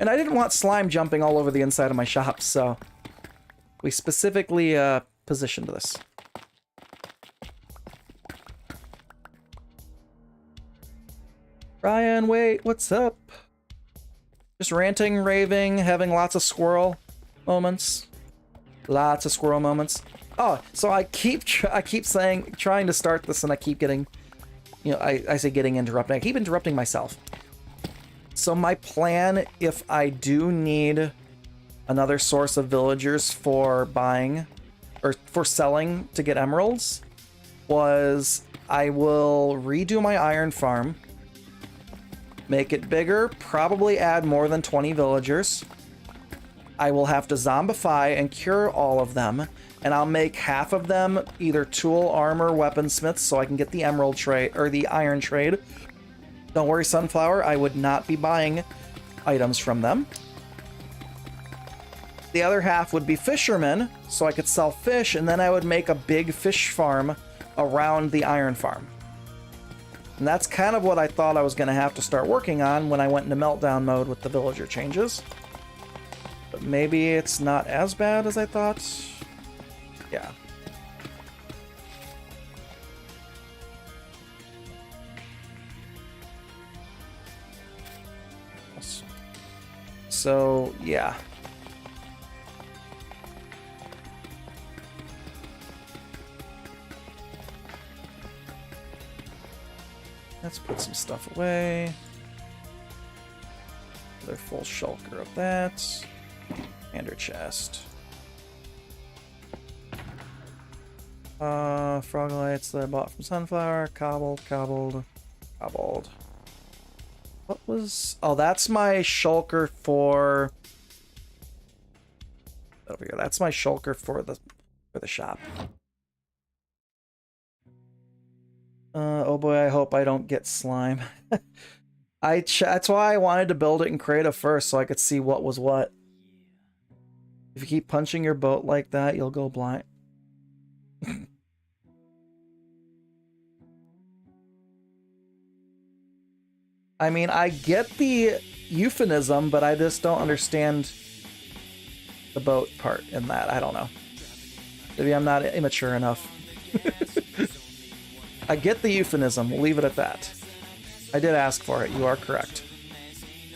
And I didn't want slime jumping all over the inside of my shop, so we specifically positioned this. Ryan, wait, what's up? Just ranting, raving, having lots of squirrel moments. Lots of squirrel moments. Oh, so I keep saying, trying to start this, and I keep getting, you know, I say getting interrupted. I keep interrupting myself. So my plan, if I do need another source of villagers for buying, or for selling to get emeralds, was I will redo my iron farm, make it bigger, probably add more than 20 villagers. I will have to zombify and cure all of them, and I'll make half of them either tool, armor, weaponsmiths, so I can get the emerald trade, or the iron trade. Don't worry, Sunflower, I would not be buying items from them. The other half would be fishermen, so I could sell fish, and then I would make a big fish farm around the iron farm. And that's kind of what I thought I was going to have to start working on when I went into meltdown mode with the villager changes. But maybe it's not as bad as I thought. Yeah. things. So, yeah. Let's put some stuff away. Another full shulker of that. And her chest. Frog lights that I bought from Sunflower. Cobbled. What was... Oh, that's my shulker for... Over here. That's my shulker for the shop. Oh boy, I hope I don't get slime. That's why I wanted to build it in creative first, so I could see what was what. If you keep punching your boat like that, you'll go blind. I mean, I get the euphemism, but I just don't understand the boat part in that. I don't know. Maybe I'm not immature enough. I get the euphemism. We'll leave it at that. I did ask for it. You are correct.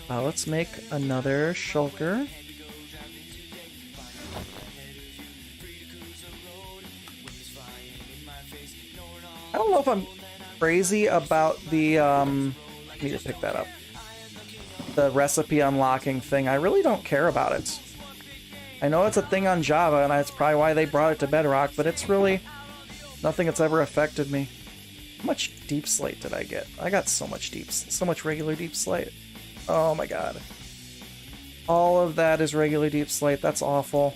Let's make another shulker. I don't know if I'm crazy about the... I need to pick that up. The recipe unlocking thing. I really don't care about it. I know it's a thing on Java, and that's probably why they brought it to Bedrock, but it's really nothing that's ever affected me. How much deep slate did I get? I got so much regular deep slate. Oh my god. All of that is regular deep slate. That's awful.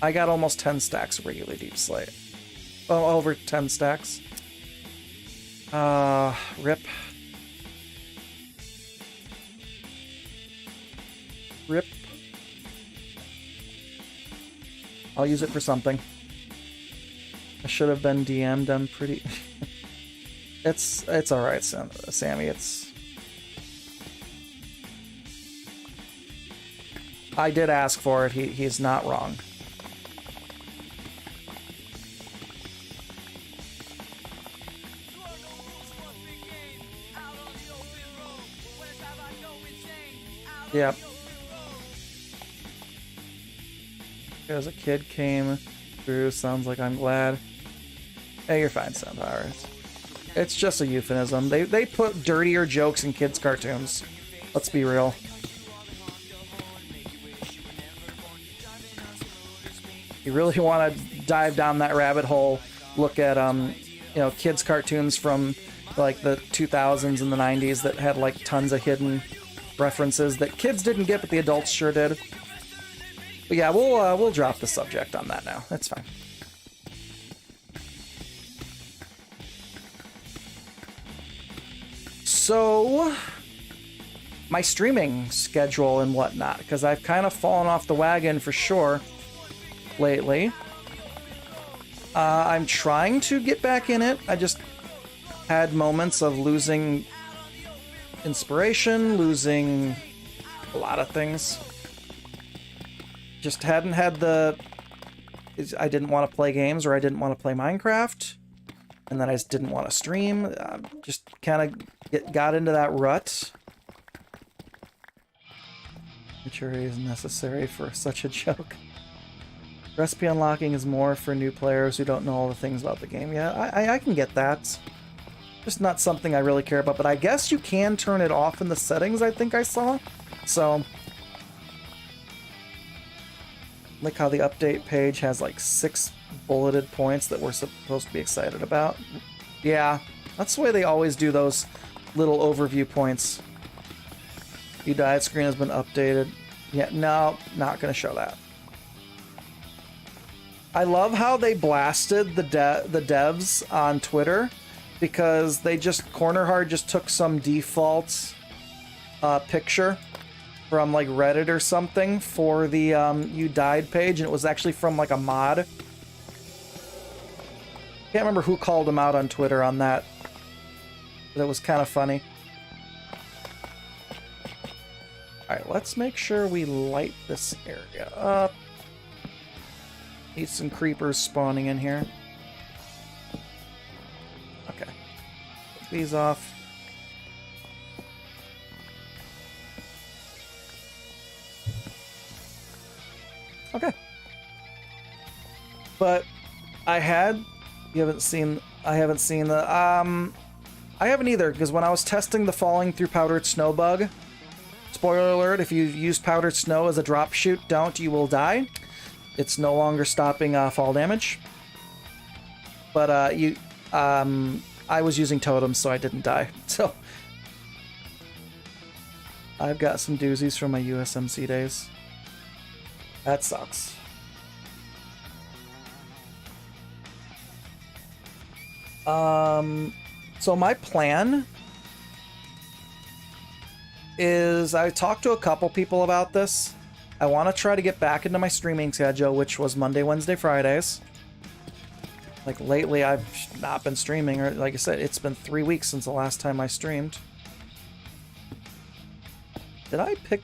I got almost 10 stacks of regular deep slate. Oh, over 10 stacks. Rip. Rip. I'll use it for something. I should have been DM'd. I'm pretty... It's alright, Sammy. I did ask for it. He's not wrong. Yep. Because a kid came through. Sounds like I'm glad. Hey, you're fine, Sunflower. It's just a euphemism. They put dirtier jokes in kids' cartoons. Let's be real. You really want to dive down that rabbit hole, look at you know, kids' cartoons from like the 2000s and the 90s that had like tons of hidden references that kids didn't get, but the adults sure did. But yeah, we'll drop the subject on that now. That's fine. So, my streaming schedule and whatnot, because I've kind of fallen off the wagon for sure lately. I'm trying to get back in it. I just had moments of losing inspiration, losing a lot of things. Just hadn't had the... I didn't want to play games, or I didn't want to play Minecraft. And then I just didn't want to stream. Just kind of got into that rut. Maturity is necessary for such a joke. Recipe unlocking is more for new players who don't know all the things about the game. Yeah, I can get that. Just not something I really care about. But I guess you can turn it off in the settings, I think I saw. So... like how the update page has like 6 bulleted points that we're supposed to be excited about. Yeah, that's the way they always do those little overview points. You died screen has been updated. Yeah, no, not gonna show that. I love how they blasted the devs on Twitter, because they just Corner Hard just took some default picture from like Reddit or something for the you died page, and it was actually from like a mod. Can't remember who called him out on Twitter on that, but it was kind of funny. Alright, let's make sure we light this area up. Need some creepers spawning in here. Okay. Take these off. Okay. But I haven't seen the, I haven't either, because when I was testing the falling through powdered snow bug, spoiler alert, if you use powdered snow as a drop shoot, you will die. It's no longer stopping fall damage. But I was using totems, so I didn't die. So I've got some doozies from my USMC days. That sucks. So my plan is I talked to a couple people about this. I want to try to get back into my streaming schedule, which was Monday, Wednesday, Fridays. Like lately, I've not been streaming, or like I said, it's been 3 weeks since the last time I streamed. Did I pick?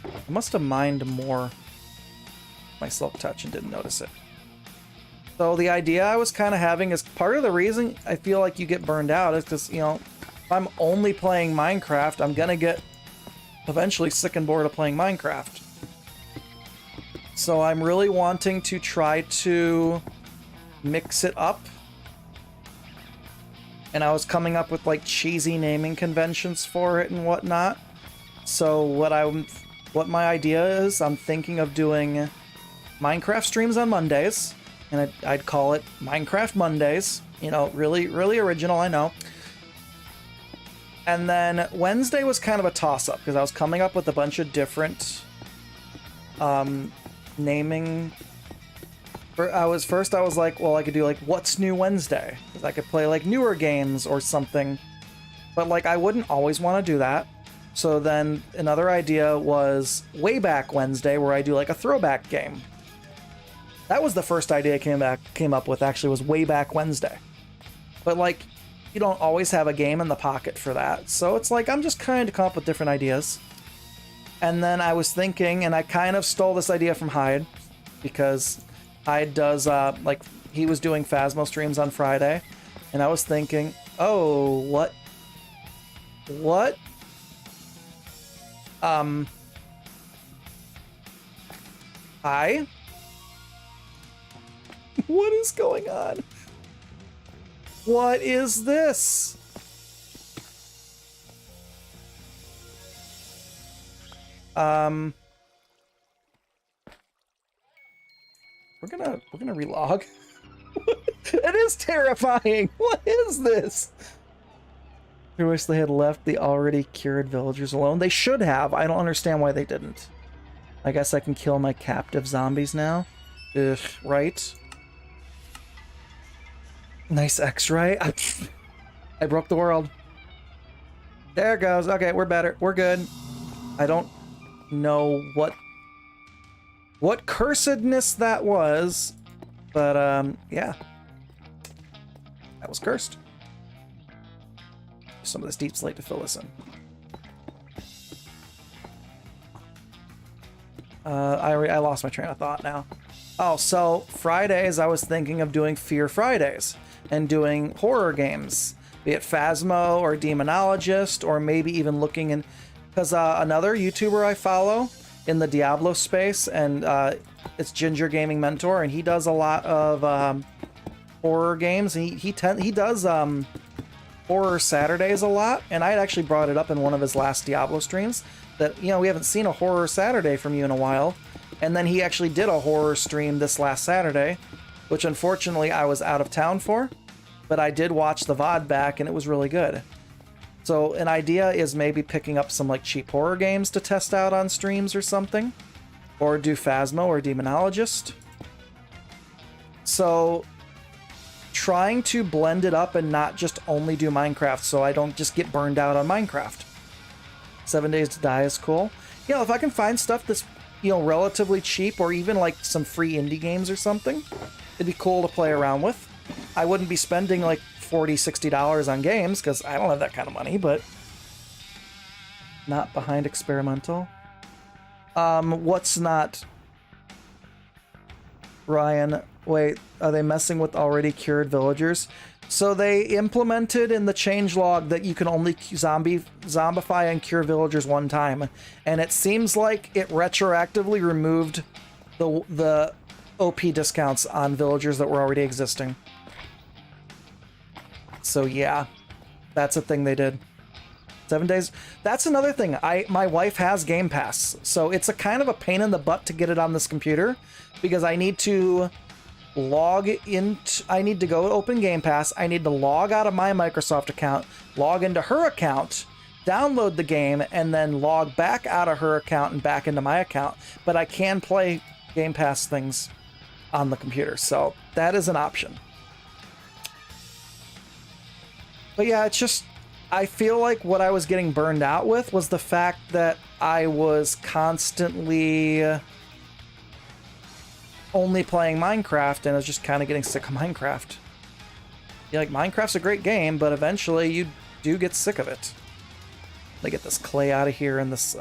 I must have mined more my silk touch and didn't notice it. So the idea I was kind of having is part of the reason I feel like you get burned out is because, you know, if I'm only playing Minecraft, I'm gonna get eventually sick and bored of playing Minecraft. So I'm really wanting to try to mix it up. And I was coming up with like cheesy naming conventions for it and whatnot. So what my idea is, I'm thinking of doing Minecraft streams on Mondays, and I'd call it Minecraft Mondays. You know, really, really original, I know. And then Wednesday was kind of a toss-up, because I was coming up with a bunch of different naming. I was like, well, I could do like What's New Wednesday, because I could play like newer games or something. But like, I wouldn't always want to do that. So then another idea was Way Back Wednesday, where I do like a throwback game. That was the first idea I came up with, actually, was Way Back Wednesday. But like, you don't always have a game in the pocket for that. So it's like, I'm just trying to come up with different ideas. And then I was thinking, and I kind of stole this idea from Hyde, because Hyde does, like, he was doing Phasmo streams on Friday, and I was thinking, oh, what? Hi? What is going on? What is this? We're gonna relog. It is terrifying. What is this? I wish they had left the already cured villagers alone. They should have. I don't understand why they didn't. I guess I can kill my captive zombies now. Ugh, right? Nice X-ray. I broke the world. There it goes. Okay, we're better. We're good. I don't know what cursedness that was, but yeah. That was cursed. Some of this deep slate to fill this in. I lost my train of thought now. Oh, so Fridays I was thinking of doing Fear Fridays and doing horror games, be it Phasmo or Demonologist, or maybe even looking in, because another YouTuber I follow in the Diablo space, and it's Ginger Gaming Mentor, and he does a lot of horror games. And he does Horror Saturdays a lot, and I had actually brought it up in one of his last Diablo streams that, you know, we haven't seen a Horror Saturday from you in a while. And then he actually did a horror stream this last Saturday, which unfortunately I was out of town for, but I did watch the VOD back and it was really good. So an idea is maybe picking up some like cheap horror games to test out on streams or something, or do Phasmo or Demonologist. So trying to blend it up and not just only do Minecraft, so I don't just get burned out on Minecraft. 7 Days to Die is cool. You know, if I can find stuff that's, you know, relatively cheap, or even like some free indie games or something, it'd be cool to play around with. I wouldn't be spending like $40, $60 on games, because I don't have that kind of money, but not behind experimental. What's not? Ryan, wait, are they messing with already cured villagers? So they implemented in the changelog that you can only zombify and cure villagers one time, and it seems like it retroactively removed the OP discounts on villagers that were already existing. So yeah, that's a thing they did. 7 days. That's another thing. My wife has Game Pass, so it's a kind of a pain in the butt to get it on this computer because I need to log in. I need to go open Game Pass. I need to log out of my Microsoft account, log into her account, download the game, and then log back out of her account and back into my account. But I can play Game Pass things on the computer, so that is an option. But yeah, it's just, I feel like what I was getting burned out with was the fact that I was constantly only playing Minecraft, and I was just kind of getting sick of Minecraft. Yeah, like, Minecraft's a great game, but eventually you do get sick of it. Let me get this clay out of here and this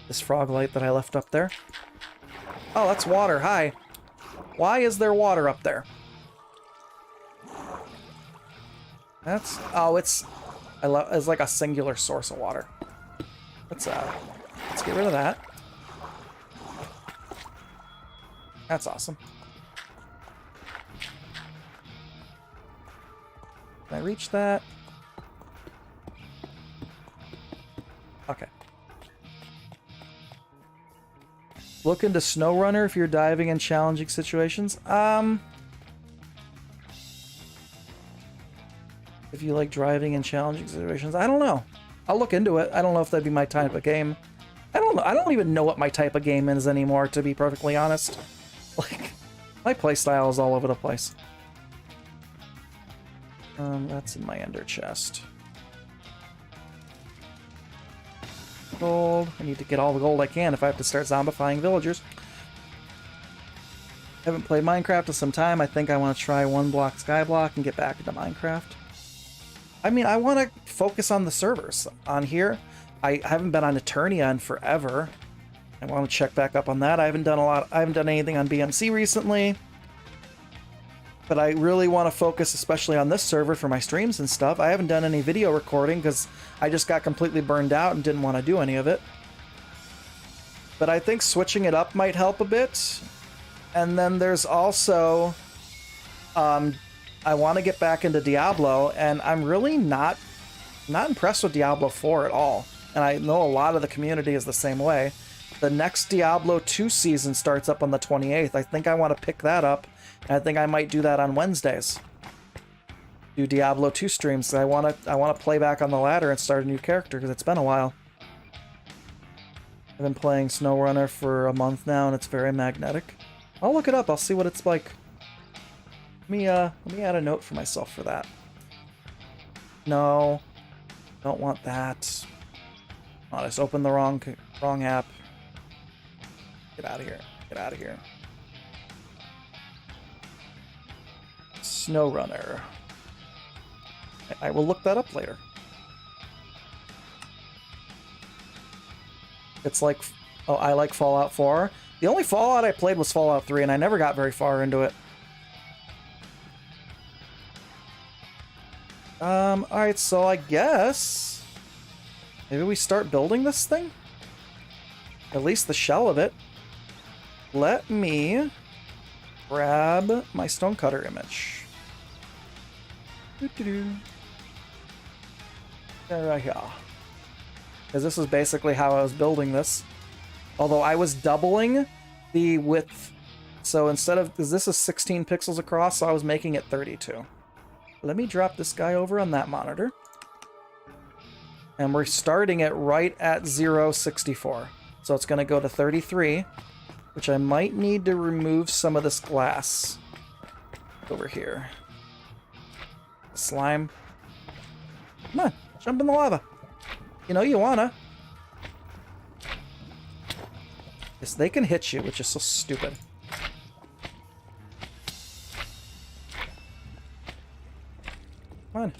this frog light that I left up there. Oh, that's water. Hi. Why is there water up there? That's... Oh, it's like a singular source of water. Let's get rid of that. That's awesome. Can I reach that? Okay. Look into SnowRunner if you're diving in challenging situations. If you like driving in challenging situations, I don't know. I'll look into it. I don't know if that'd be my type of game. I don't know. I don't even know what my type of game is anymore, to be perfectly honest. Like, my playstyle is all over the place. That's in my ender chest. Gold. I need to get all the gold I can if I have to start zombifying villagers. Haven't played Minecraft in some time. I think I want to try one block skyblock and get back into Minecraft. I mean, I want to focus on the servers. On here, I haven't been on Eternia in forever. I want to check back up on that. I haven't done anything on BMC recently. But I really want to focus especially on this server for my streams and stuff. I haven't done any video recording because I just got completely burned out and didn't want to do any of it. But I think switching it up might help a bit. And then there's also... I want to get back into Diablo, and I'm really not impressed with Diablo 4 at all. And I know a lot of the community is the same way. The next Diablo 2 season starts up on the 28th. I think I want to pick that up. And I think I might do that on Wednesdays. Do Diablo 2 streams. I want to play back on the ladder and start a new character because it's been a while. I've been playing SnowRunner for a month now, and it's very magnetic. I'll look it up. I'll see what it's like. Let me add a note for myself for that. No, don't want that. Oh, I just opened the wrong app. Get out of here. Get out of here. SnowRunner. I will look that up later. It's like... Oh, I like Fallout 4. The only Fallout I played was Fallout 3, and I never got very far into it. Alright, so I guess... Maybe we start building this thing? At least the shell of it. Let me grab my stonecutter image. Right here. Because this is basically how I was building this. Although I was doubling the width. So instead of... Because this is 16 pixels across, so I was making it 32. Let me drop this guy over on that monitor. And we're starting it right at 0.64. So it's going to go to 33, which I might need to remove some of this glass over here. Slime. Come on, jump in the lava. You know you wanna. Yes, they can hit you, which is so stupid. Come on.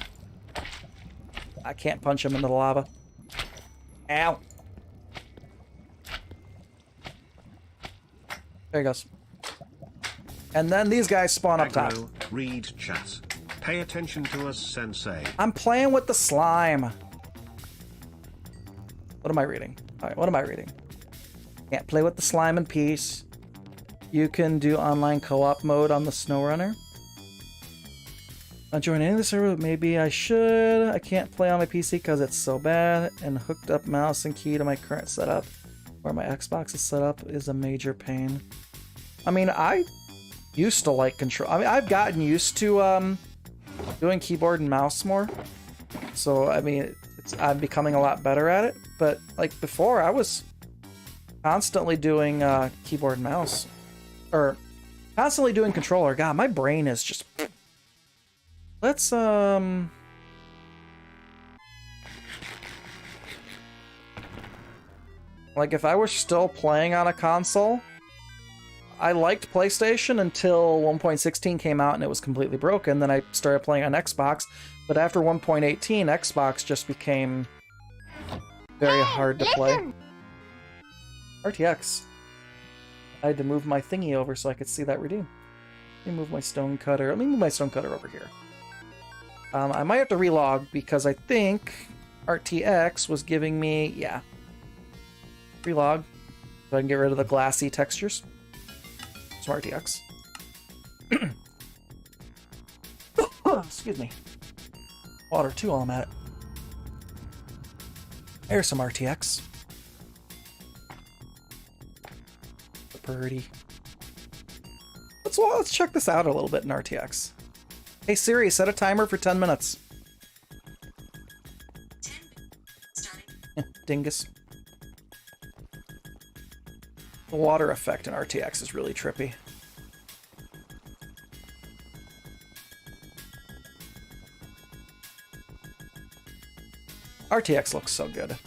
I can't punch him into the lava. Ow. There he goes. And then these guys spawn up top. Read chat. Pay attention to us, Sensei. I'm playing with the slime. What am I reading? Alright, what am I reading? Can't play with the slime in peace. You can do online co-op mode on the SnowRunner. Not join any of the server, maybe I should. I can't play on my PC because it's so bad, and hooked up mouse and key to my current setup, where my Xbox is set up, is a major pain. I mean, I used to like control. I mean, I've gotten used to doing keyboard and mouse more. So, I mean, I'm becoming a lot better at it. But, like, before, I was constantly doing keyboard and mouse. Or, constantly doing controller. God, my brain is just... Let's, like, if I were still playing on a console, I liked PlayStation until 1.16 came out and it was completely broken. Then I started playing on Xbox. But after 1.18, Xbox just became very hard to play. RTX. I had to move my thingy over so I could see that redeem. Let me move my stone cutter. Let me move my stone cutter over here. I might have to relog because I think RTX was giving me, yeah. Relog. So I can get rid of the glassy textures. Some RTX. Excuse me. Water too while I'm at it. There's some RTX. Pretty. Let's check this out a little bit in RTX. Hey Siri, set a timer for 10 minutes. 10 starting. Dingus. The water effect in RTX is really trippy. RTX looks so good.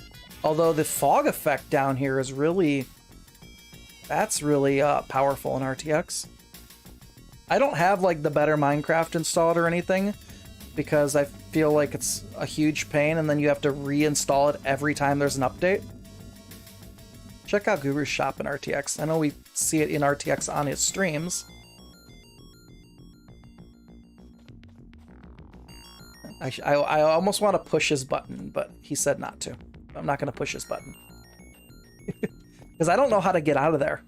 Although the fog effect down here is really... That's really powerful in RTX. I don't have like the better Minecraft installed or anything because I feel like it's a huge pain and then you have to reinstall it every time there's an update. Check out Guru's shop in RTX. I know we see it in RTX on his streams. I almost want to push his button, but he said not to. I'm not going to push his button. Because I don't know how to get out of there.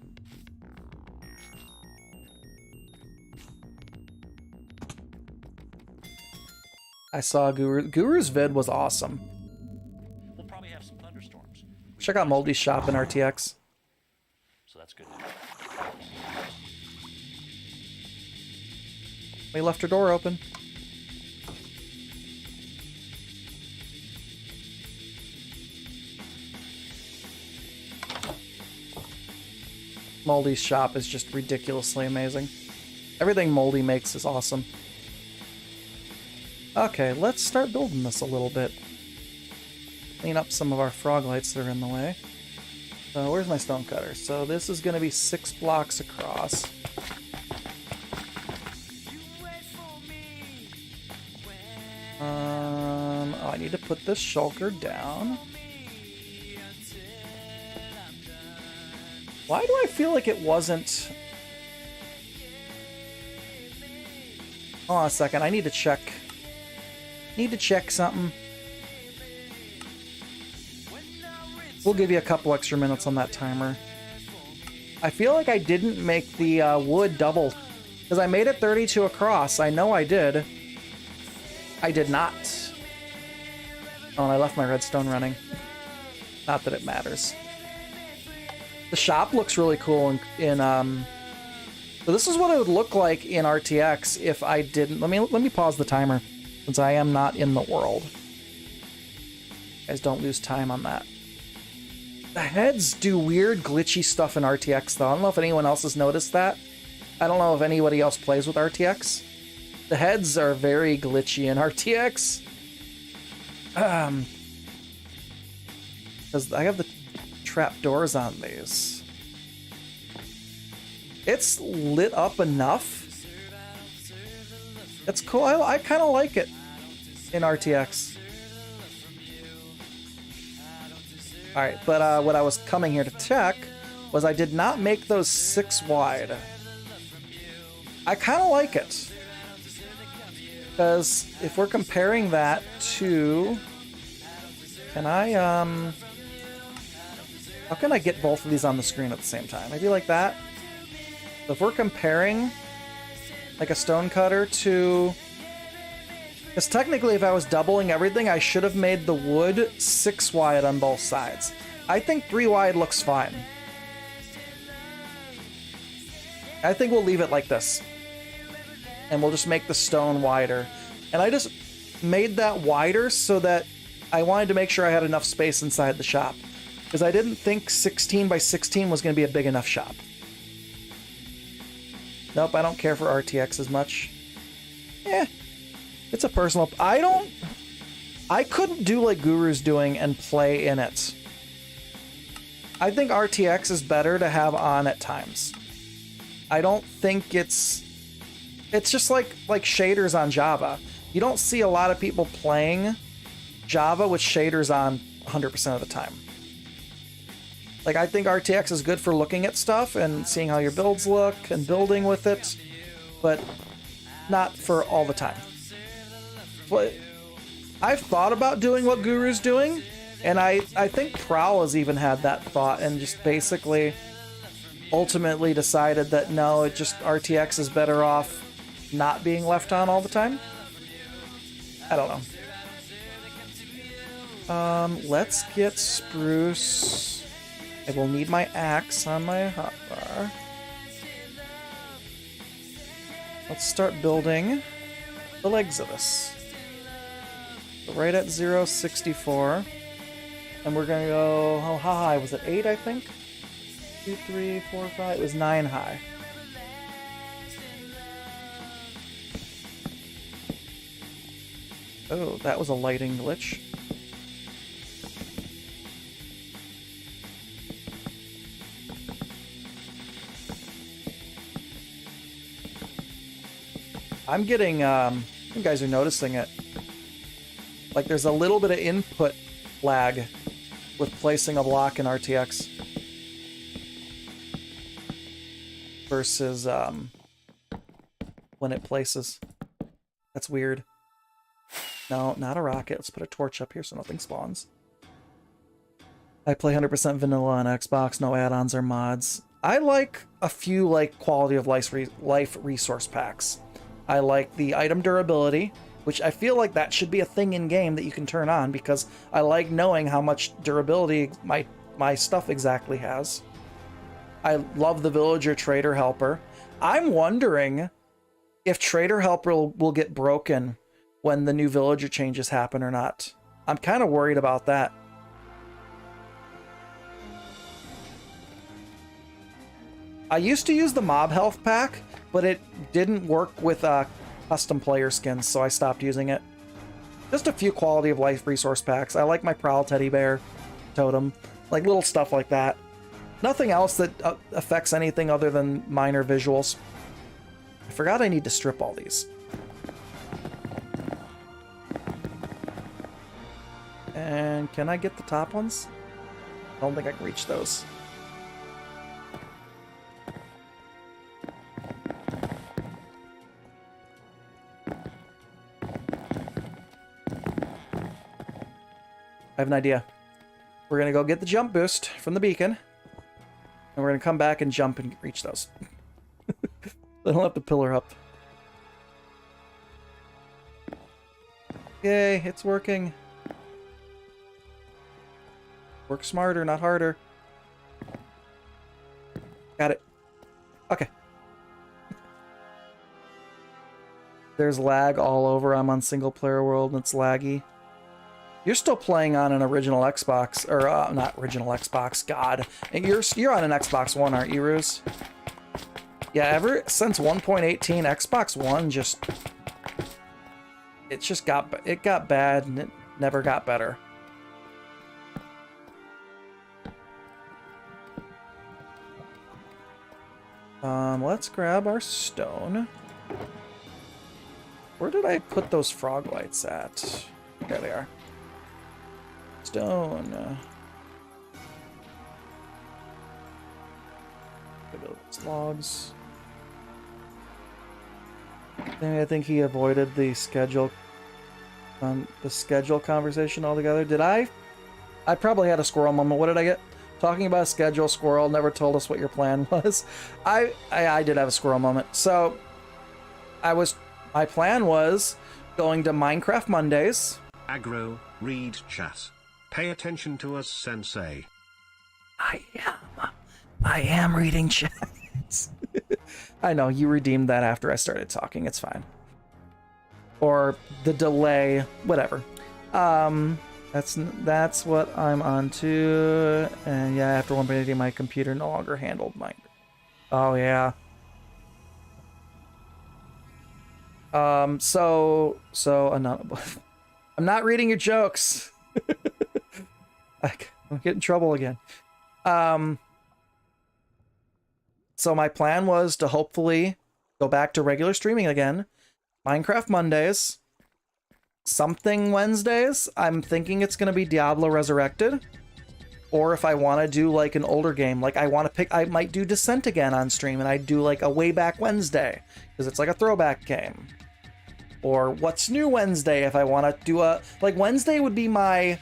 I saw Guru's vid was awesome. We'll probably have some thunderstorms. Check out Moldy's shop in RTX. So that's good. We left her door open. Moldy's shop is just ridiculously amazing. Everything Moldy makes is awesome. Okay, let's start building this a little bit. Clean up some of our frog lights that are in the way. So where's my stone cutter? So this is going to be 6 blocks across. Oh, I need to put this shulker down. Why do I feel like it wasn't... Hold on a second, I need to check. Need to check something. We'll give you a couple extra minutes on that timer. I feel like I didn't make the wood double. Because I made it 32 across. I know I did. I did not. Oh, and I left my redstone running. Not that it matters. The shop looks really cool in so this is what it would look like in RTX if I didn't... Let me pause the timer, since I am not in the world. Guys, don't lose time on that. The heads do weird, glitchy stuff in RTX, though. I don't know if anyone else has noticed that. I don't know if anybody else plays with RTX. The heads are very glitchy in RTX. Because I have the trapdoors on these. It's lit up enough. It's cool. I kind of like it in RTX. Alright, but what I was coming here to check was I did not make those 6 wide. I kind of like it. Because if we're comparing that to... Can I, How can I get both of these on the screen at the same time? Maybe like that? So if we're comparing like a stone cutter to... Because technically if I was doubling everything, I should have made the wood 6 wide on both sides. I think 3 wide looks fine. I think we'll leave it like this. And we'll just make the stone wider. And I just made that wider so that I wanted to make sure I had enough space inside the shop. Because I didn't think 16 by 16 was going to be a big enough shop. Nope, I don't care for RTX as much. It's a personal... I couldn't do like Guru's doing and play in it. I think RTX is better to have on at times. I don't think it's just like shaders on Java. You don't see a lot of people playing Java with shaders on 100% of the time. Like, I think RTX is good for looking at stuff and seeing how your builds look and building with it, but not for all the time. But I've thought about doing what Guru's doing, and I think Prowl has even had that thought and just basically ultimately decided that no, it just RTX is better off not being left on all the time. I don't know. Let's get spruce. I will need my axe on my hotbar. Let's start building the legs of this. So right at 0.64. And we're gonna go, how high was it? 8, I think? 2, 3, 4, 5. It was 9 high. Oh, that was a lighting glitch. I'm getting, you guys are noticing it. Like there's a little bit of input lag with placing a block in RTX. Versus, when it places. That's weird. No, not a rocket. Let's put a torch up here so nothing spawns. I play 100% vanilla on Xbox, no add-ons or mods. I like a few like quality of life resource packs. I like the item durability, which I feel like that should be a thing in game that you can turn on because I like knowing how much durability my stuff exactly has. I love the villager trader helper. I'm wondering if trader helper will get broken when the new villager changes happen or not. I'm kind of worried about that. I used to use the mob health pack, but it didn't work with custom player skins, so I stopped using it. Just a few quality of life resource packs. I like my Prowl teddy bear totem, like little stuff like that. Nothing else that affects anything other than minor visuals. I forgot I need to strip all these. And can I get the top ones? I don't think I can reach those. I have an idea. We're gonna go get the jump boost from the beacon, and we're gonna come back and jump and reach those. I don't have to pillar up. Yay, it's working. Work smarter, not harder. Got it. Okay. There's lag all over. I'm on single player world and it's laggy. You're still playing on an original Xbox, or not original Xbox, God. And you're on an Xbox One, aren't you, Ruse? Yeah, ever since 1.18, Xbox One it got bad and it never got better. Let's grab our stone. Where did I put those frog lights at? There they are. Stone. Logs. I think he avoided the schedule conversation altogether. Did I? I probably had a squirrel moment. What did I get? Talking about a schedule, Squirrel never told us what your plan was. I did have a squirrel moment. So my plan was going to Minecraft Mondays. Aggro, read chat. Pay attention to us, sensei. I am reading chats. I know, you redeemed that after I started talking. It's fine. Or the delay, whatever. That's what I'm on to. And yeah, after 1.80, my computer no longer handled mine. Oh yeah. So anonymous. I'm not reading your jokes. I'll get in trouble again. So my plan was to hopefully go back to regular streaming again. Minecraft Mondays. Something Wednesdays. I'm thinking it's going to be Diablo Resurrected. Or if I want to do like an older game, like I might do Descent again on stream, and I'd do like a Way Back Wednesday, because it's like a throwback game. Or What's New Wednesday if I want to do like Wednesday would be my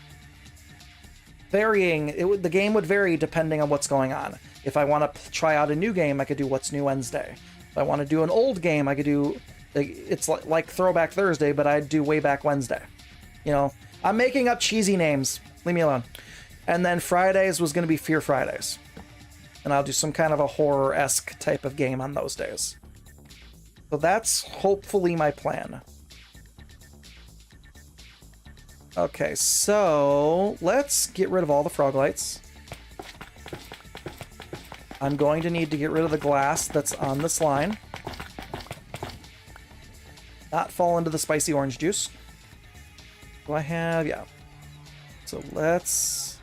varying, the game would vary depending on what's going on. If I want to try out a new game, I could do What's New Wednesday. If I want to do an old game, I could do, it's like Throwback Thursday, but I'd do Way Back Wednesday. You know, I'm making up cheesy names. Leave me alone. And then Fridays was going to be Fear Fridays. And I'll do some kind of a horror-esque type of game on those days. So that's hopefully my plan. Okay, so let's get rid of all the frog lights. I'm going to need to get rid of the glass that's on this line. Not fall into the spicy orange juice. Do I have... yeah. So let's...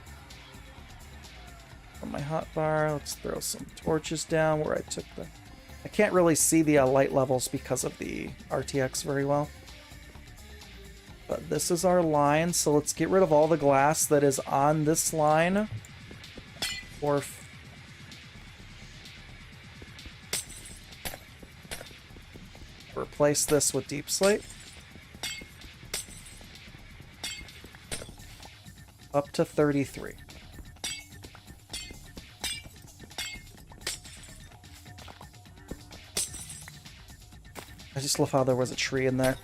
on my hotbar, let's throw some torches down where I took the... I can't really see the light levels because of the RTX very well. But this is our line, so let's get rid of all the glass that is on this line. Or... replace this with deep slate. Up to 33. I just love how there was a tree in there.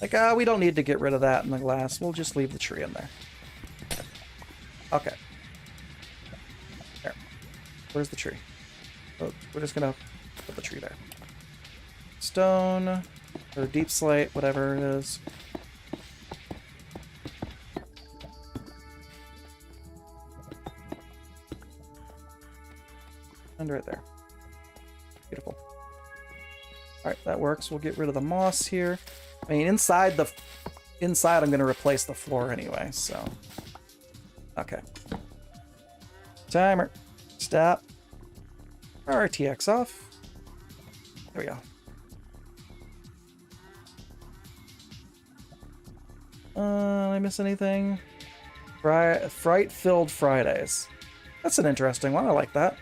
Like, we don't need to get rid of that in the glass. We'll just leave the tree in there. Okay. There. Where's the tree? Oh, we're just gonna put the tree there. Stone, or deep slate, whatever it is. And right there. Beautiful. Alright, that works. We'll get rid of the moss here. I mean, inside I'm going to replace the floor anyway, so... okay. Timer. Stop. RTX off. There we go. Did I miss anything? Fright-filled Fridays. That's an interesting one. I like that.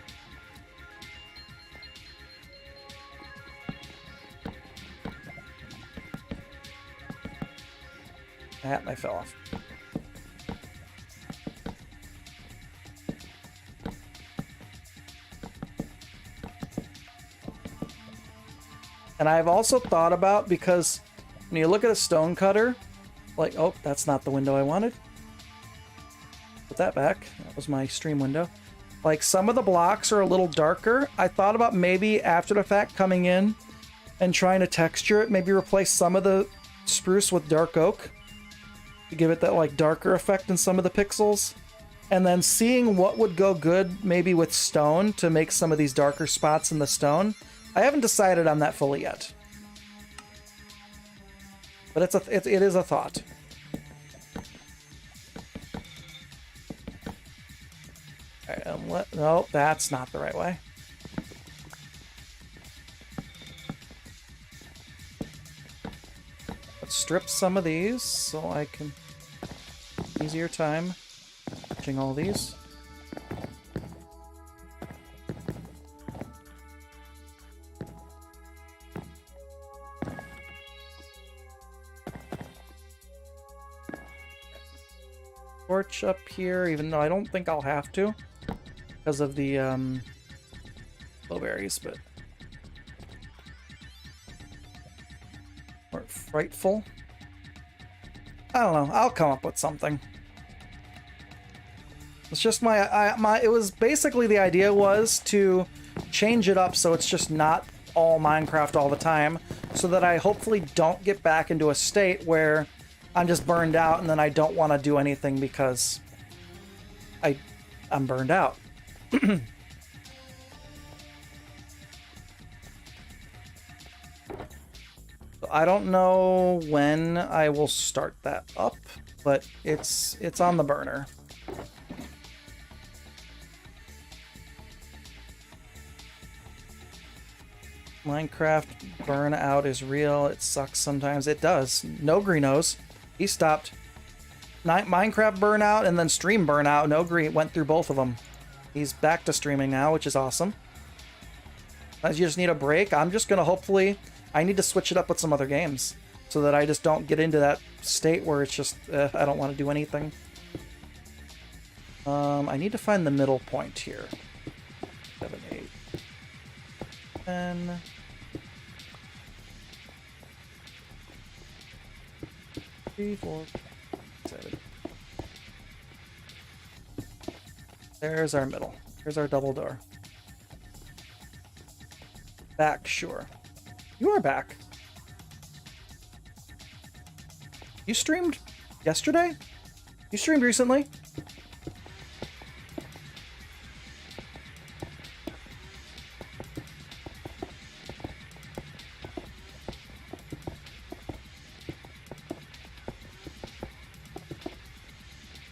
I fell off. And I've also thought about, because when you look at a stone cutter, like, oh, that's not the window I wanted. Put that back. That was my stream window. Like, some of the blocks are a little darker. I thought about maybe after the fact coming in and trying to texture it, maybe replace some of the spruce with dark oak to give it that like darker effect in some of the pixels, and then seeing what would go good maybe with stone to make some of these darker spots in the stone. I haven't decided on that fully yet, but it is a thought. Alright, no, that's not the right way. Let's strip some of these so I can easier time touching all these. Torch up here, even though I don't think I'll have to. because of the blueberries, but or frightful. I don't know. I'll come up with something. It's just it was basically the idea was to change it up so it's just not all Minecraft all the time, so that I hopefully don't get back into a state where I'm just burned out and then I don't want to do anything because I'm burned out. I don't know when I will start that up, but it's on the burner. Minecraft burnout is real. It sucks sometimes. It does. No Greeno's. He stopped. Minecraft burnout and then stream burnout. No Green went through both of them. He's back to streaming now, which is awesome. As you just need a break, I'm just going to hopefully... I need to switch it up with some other games so that I just don't get into that state where it's just, I don't want to do anything. I need to find the middle point here. 7, 8, 10... 3, 4, 7. There's our middle. Here's our double door. Back, sure. You are back. You streamed yesterday? You streamed recently?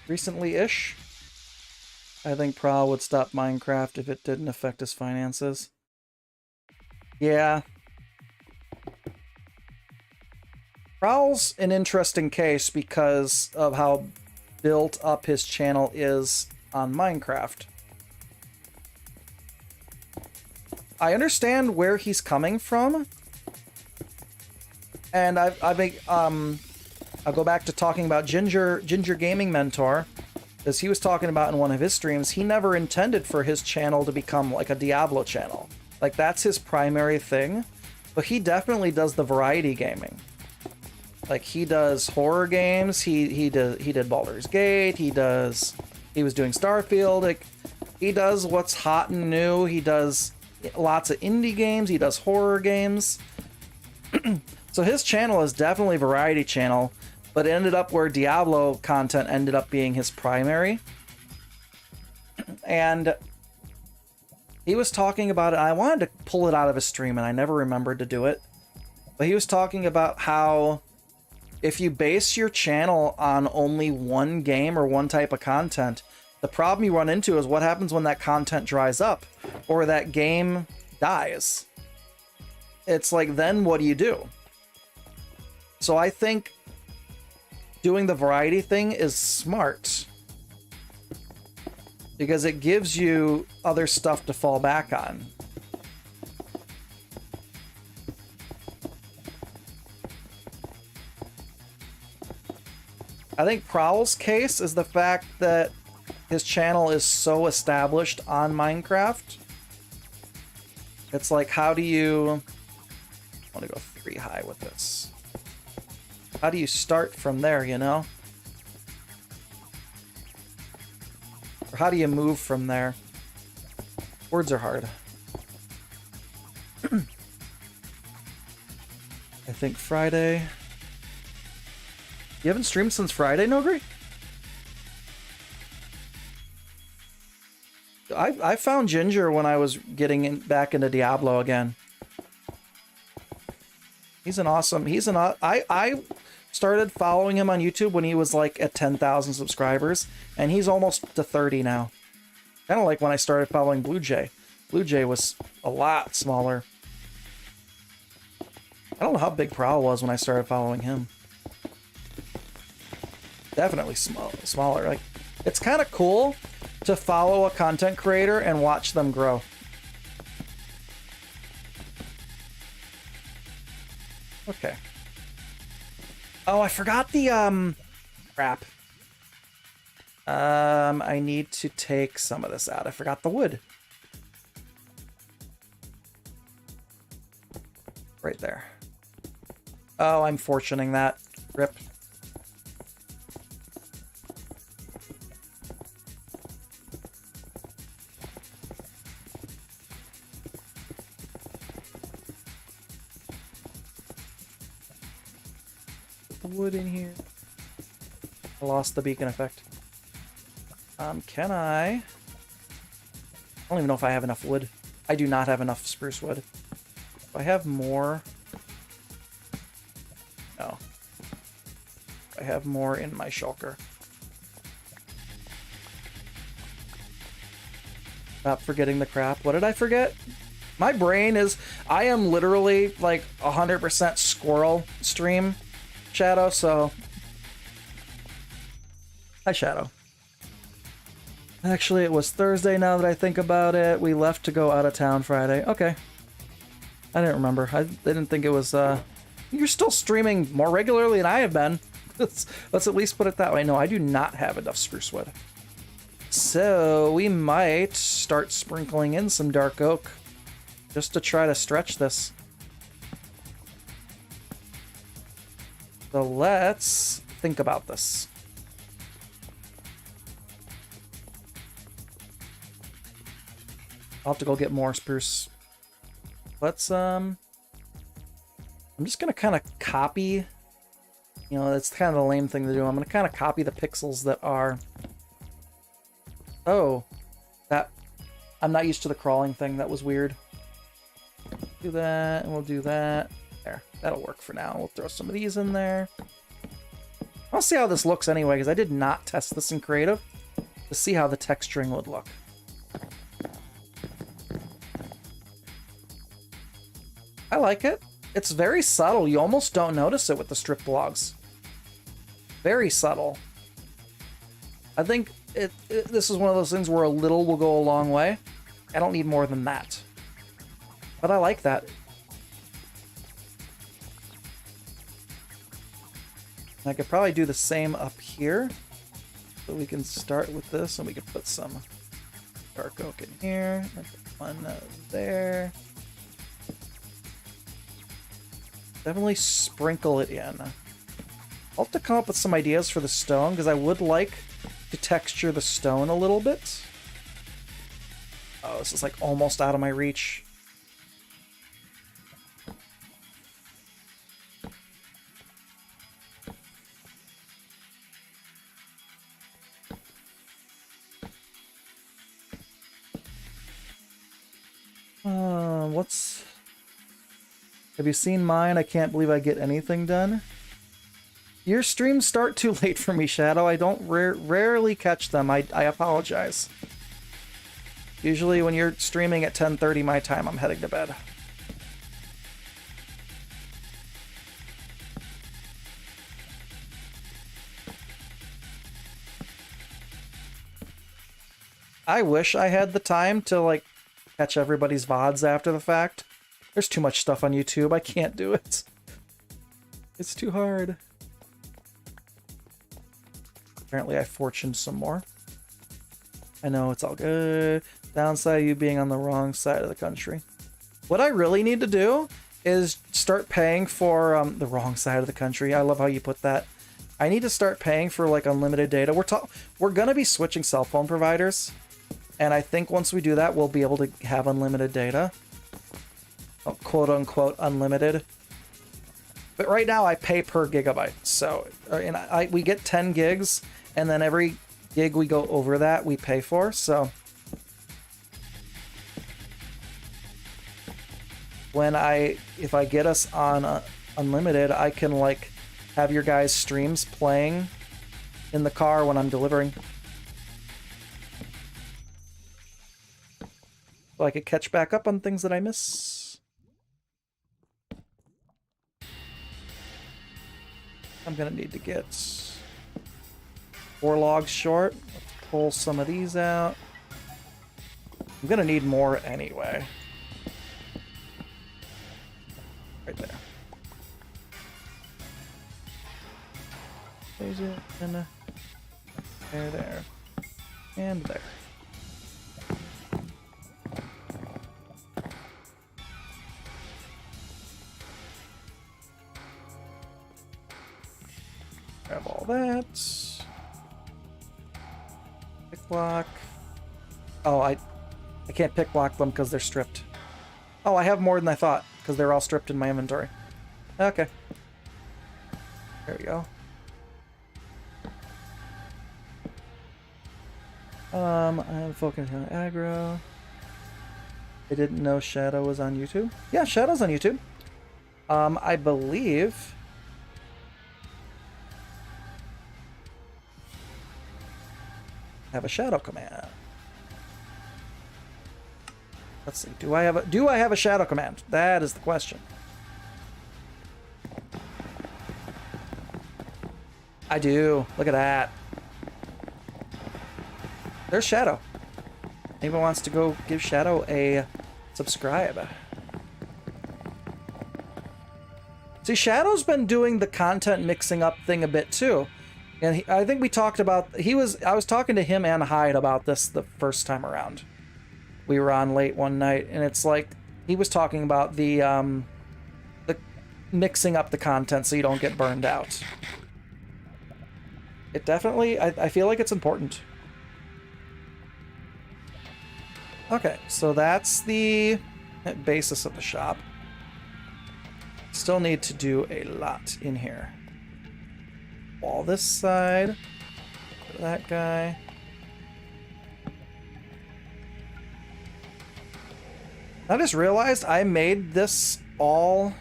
Recently-ish. I think Prowl would stop Minecraft if it didn't affect his finances. Yeah. Prowl's an interesting case because of how built up his channel is on Minecraft. I understand where he's coming from, and I'll go back to talking about Ginger Gaming Mentor, as he was talking about in one of his streams. He never intended for his channel to become like a Diablo channel. Like, that's his primary thing, but he definitely does the variety gaming. Like, he does horror games, he did Baldur's Gate, he was doing Starfield. Like, he does what's hot and new. He does lots of indie games, he does horror games. So his channel is definitely a variety channel, but it ended up where Diablo content ended up being his primary. And he was talking about it. I wanted to pull it out of his stream, and I never remembered to do it. But he was talking about how if you base your channel on only one game or one type of content, the problem you run into is what happens when that content dries up or that game dies. It's like, then what do you do? So I think doing the variety thing is smart, because it gives you other stuff to fall back on. I think Prowl's case is the fact that his channel is so established on Minecraft. It's like, how do you... I want to go 3 high with this. How do you start from there, you know? Or how do you move from there? Words are hard. I think Friday... You haven't streamed since Friday, Nogri? I found Ginger when I was getting back into Diablo again. He's an awesome... I started following him on YouTube when he was like at 10,000 subscribers, and he's almost to 30 now. Kind of like when I started following Blue Jay. Blue Jay was a lot smaller. I don't know how big Prowl was when I started following him. Definitely smaller. Like, it's kind of cool to follow a content creator and watch them grow. Okay. Oh, I forgot the crap. I need to take some of this out. I forgot the wood. Right there. Oh, I'm fortuning that. Rip. Put the wood in here. I lost the beacon effect. Can I don't even know if I have enough wood. I do not have enough spruce wood. If I have more... No. I have more in my shulker. Stop forgetting the crap. What did I forget? My brain is... I am literally like 100% squirrel stream Shadow, so... Hi, Shadow. Actually, it was Thursday now that I think about it. We left to go out of town Friday. Okay. I didn't remember. I didn't think it was, You're still streaming more regularly than I have been. Let's at least put it that way. No, I do not have enough spruce wood. So, we might start sprinkling in some dark oak. Just to try to stretch this. So let's think about this. I'll have to go get more spruce. Let's, I'm just gonna kind of copy, you know, that's kind of the lame thing to do. I'm gonna kind of copy the pixels that are, oh, that, I'm not used to the crawling thing. That was weird. Do that, and we'll do that. There, that'll work for now. We'll throw some of these in there. I'll see how this looks anyway, because I did not test this in creative to see how the texturing would look. I like it. It's very subtle. You almost don't notice it with the stripped logs. Very subtle. I think this is one of those things where a little will go a long way. I don't need more than that. But I like that. I could probably do the same up here. So we can start with this and we can put some dark oak in here. And put one there. Definitely sprinkle it in. I'll have to come up with some ideas for the stone, because I would like to texture the stone a little bit. Oh, this is like almost out of my reach. Have you seen mine? I can't believe I get anything done. Your streams start too late for me, Shadow. I don't rarely catch them. I apologize. Usually when you're streaming at 10:30 my time, I'm heading to bed. I wish I had the time to, like, catch everybody's VODs after the fact. There's too much stuff on YouTube. I can't do it. It's too hard. Apparently I fortuned some more. I know, it's all good. Downside of you being on the wrong side of the country. What I really need to do is start paying for the wrong side of the country. I love how you put that. I need to start paying for, like, unlimited data. We're gonna be switching cell phone providers. And I think once we do that, we'll be able to have unlimited data. Oh, quote unquote unlimited. But right now I pay per gigabyte. So and we get 10 gigs, and then every gig we go over that we pay for. So if I get us on unlimited, I can, like, have your guys' streams playing in the car when I'm delivering. So I could catch back up on things that I miss. I'm gonna need to get 4 logs short. Let's pull some of these out. I'm gonna need more anyway. Right there. There's it. And there. And there. Grab all that. Pick block. Oh, I can't pick block them because they're stripped. Oh, I have more than I thought because they're all stripped in my inventory. Okay. There we go. I'm focusing on aggro. I didn't know Shadow was on YouTube. Yeah, Shadow's on YouTube. I believe... I have a Shadow command. Let's see. Do I have a Shadow command? That is the question. I do. Look at that. There's Shadow. Anyone wants to go give Shadow a subscribe? See, Shadow's been doing the content mixing up thing a bit too. And I think we talked about, I was talking to him and Hyde about this the first time around. We were on late one night, and it's like, he was talking about the mixing up the content so you don't get burned out. It definitely, I feel like it's important. Okay, so that's the basis of the shop. Still need to do a lot in here. Wall this side. That guy. I just realized I made this all...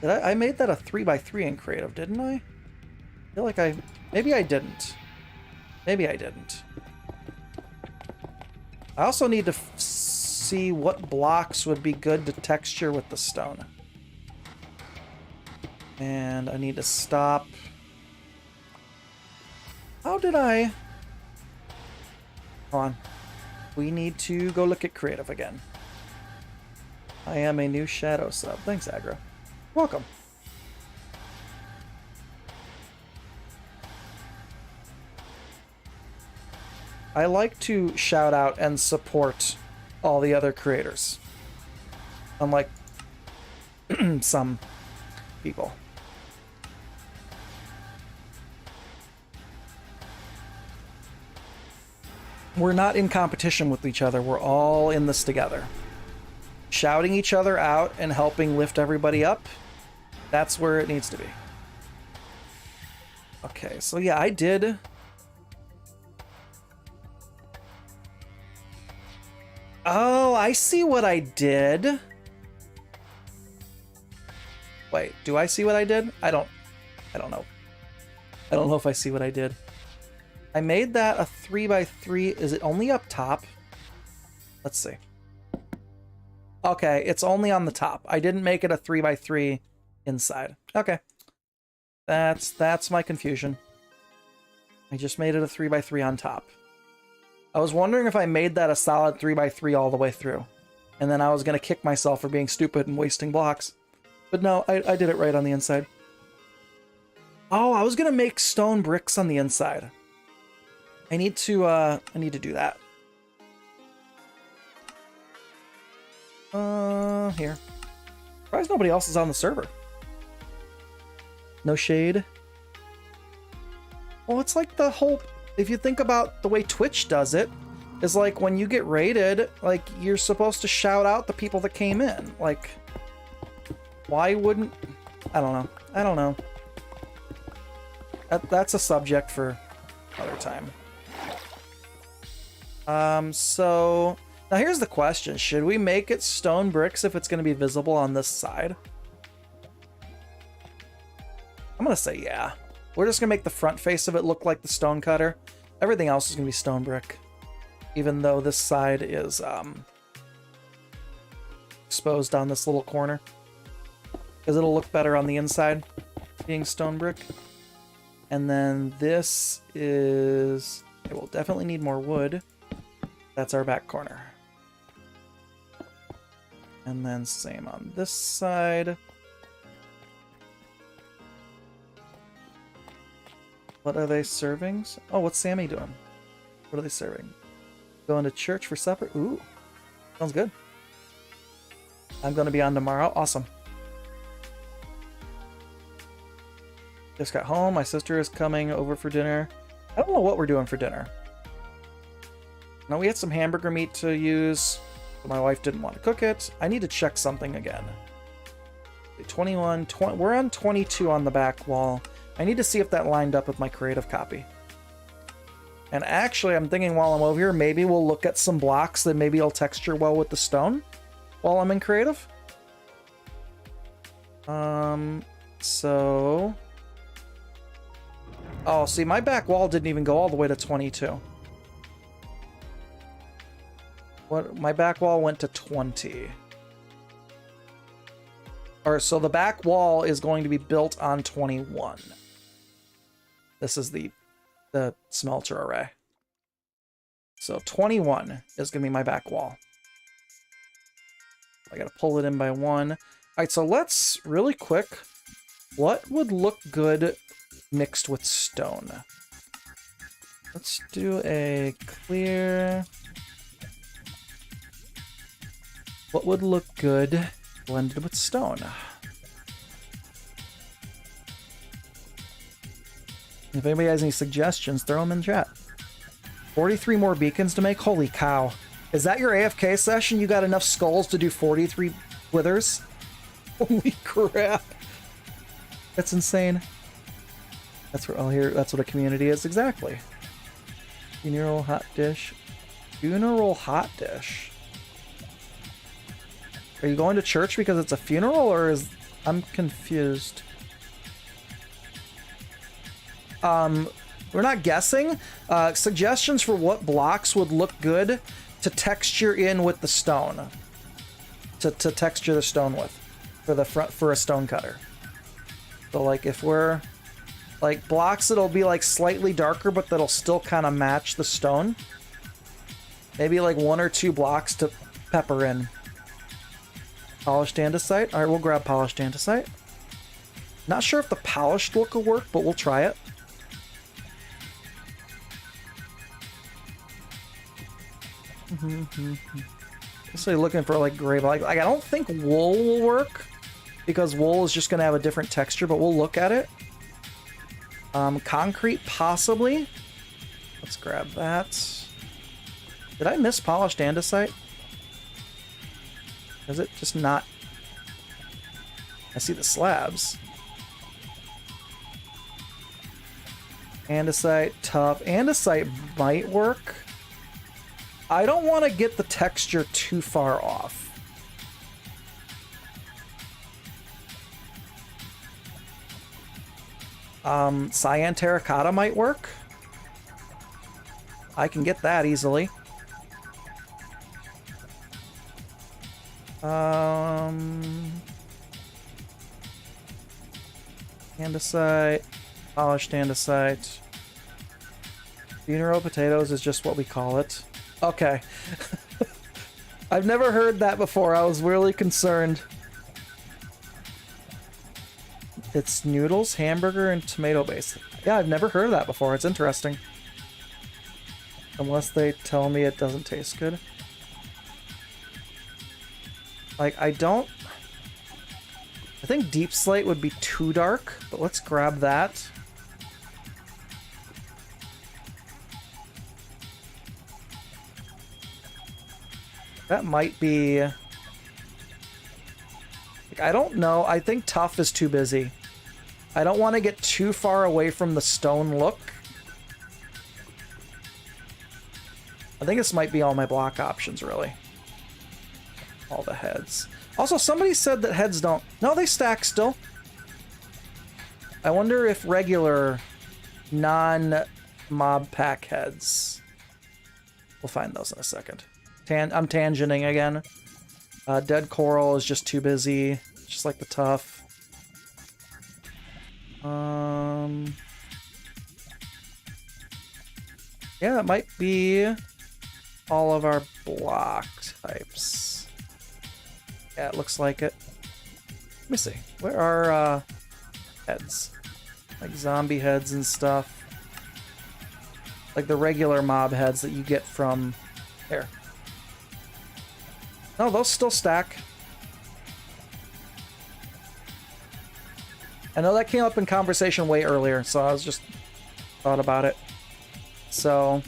I made that a 3x3 in creative, didn't I? I feel like maybe I didn't. Maybe I didn't. I also need to see what blocks would be good to texture with the stone. And I need to stop. How did I... Hold on. We need to go look at creative again. I am a new Shadow sub. Thanks, Aggro. Welcome. I like to shout out and support all the other creators. Unlike some people. We're not in competition with each other. We're all in this together. Shouting each other out and helping lift everybody up, that's where it needs to be. Okay, so yeah, I did... Oh, I see what I did. Wait, do I see what I did? I don't know. I don't know if I see what I did. I made that a 3x3. Is it only up top? Let's see. Okay, it's only on the top. I didn't make it a 3x3 inside. Okay. That's my confusion. I just made it a 3x3 on top. I was wondering if I made that a solid 3x3 all the way through. And then I was going to kick myself for being stupid and wasting blocks. But no, I did it right on the inside. Oh, I was going to make stone bricks on the inside. I need to do that. Here. Surprised nobody else is on the server. No shade. Well, it's like the whole... If you think about the way Twitch does it, is like when you get raided, like you're supposed to shout out the people that came in. Like, why wouldn't... I don't know. I don't know. That's a subject for another time. So... Now here's the question. Should we make it stone bricks if it's going to be visible on this side? I'm going to say yeah. We're just going to make the front face of it look like the stone cutter. Everything else is going to be stone brick. Even though this side is exposed on this little corner. Because it'll look better on the inside being stone brick. And then this is... It will definitely need more wood. That's our back corner. And then same on this side. What are they serving? Oh, what's Sammy doing? What are they serving? Going to church for supper? Ooh, sounds good. I'm going to be on tomorrow. Awesome. Just got home. My sister is coming over for dinner. I don't know what we're doing for dinner. No, we had some hamburger meat to use, but my wife didn't want to cook it. I need to check something again. 21, 20, we're on 22 on the back wall. I need to see if that lined up with my creative copy. And actually, I'm thinking while I'm over here, maybe we'll look at some blocks that maybe will texture well with the stone while I'm in creative. So... Oh, see, my back wall didn't even go all the way to 22. My back wall went to 20. Or, so the back wall is going to be built on 21. This is the smelter array. So 21 is going to be my back wall. I got to pull it in by 1. All right, so let's, really quick, what would look good mixed with stone? Let's do a clear. What would look good blended with stone? If anybody has any suggestions, throw them in chat. 43 more beacons to make? Holy cow. Is that your AFK session? You got enough skulls to do 43 withers? Holy crap. That's insane. That's what I'll hear. That's what a community is. Exactly. Funeral hot dish. Funeral hot dish. Are you going to church because it's a funeral, or is... I'm confused. We're not guessing. Suggestions for what blocks would look good to texture in with the stone. To texture the stone with. For a stone cutter. So like if we're... Like blocks that'll be like slightly darker, but that'll still kind of match the stone. Maybe like 1 or 2 blocks to pepper in. Polished andesite. All right, we'll grab polished andesite. Not sure if the polished look will work, but we'll try it. So looking for like gray. Like I don't think wool will work because wool is just gonna have a different texture, but we'll look at it. Concrete, possibly. Let's grab that. Did I miss polished andesite? Is it just not... I see the slabs. Andesite, tough. Andesite might work. I don't want to get the texture too far off. Cyan terracotta might work. I can get that easily. Andesite, polished andesite. Funeral potatoes is just what we call it. Okay. I've never heard that before. I was really concerned. It's noodles, hamburger, and tomato base. Yeah, I've never heard of that before. It's interesting. Unless they tell me it doesn't taste good. Like, I think deep slate would be too dark, but let's grab that. That might be... Like, I don't know. I think tough is too busy. I don't want to get too far away from the stone look. I think this might be all my block options, really. All the heads. Also, somebody said that heads don't... No, they stack still. I wonder if regular non-mob pack heads... We'll find those in a second. I'm tangenting again. Dead coral is just too busy. Just like the tough. Yeah, that might be all of our block types. Yeah, it looks like it. Let me see. Where are heads? Like zombie heads and stuff. Like the regular mob heads that you get from there. No, those still stack. I know that came up in conversation way earlier, so I was just thought about it. So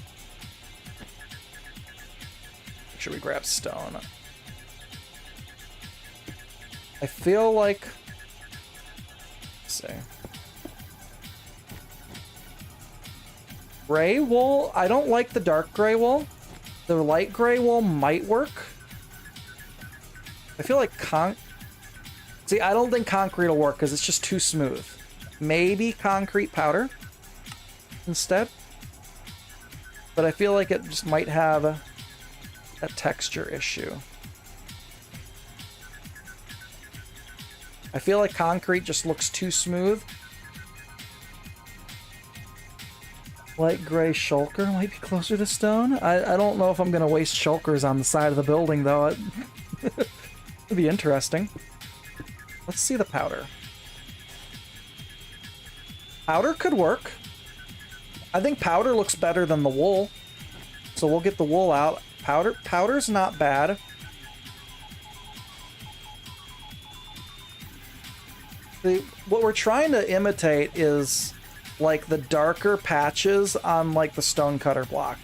make sure we grab stone. I feel like, let's see. Gray wool, I don't like the dark gray wool. The light gray wool might work. I feel like see, I don't think concrete will work because it's just too smooth. Maybe concrete powder instead. But I feel like it just might have a texture issue. I feel like concrete just looks too smooth. Light gray shulker might be closer to stone. I don't know if I'm going to waste shulkers on the side of the building, though. It'd be interesting. Let's see the powder. Powder could work. I think powder looks better than the wool. So we'll get the wool out. Powder's not bad. What we're trying to imitate is like the darker patches on like the stonecutter block.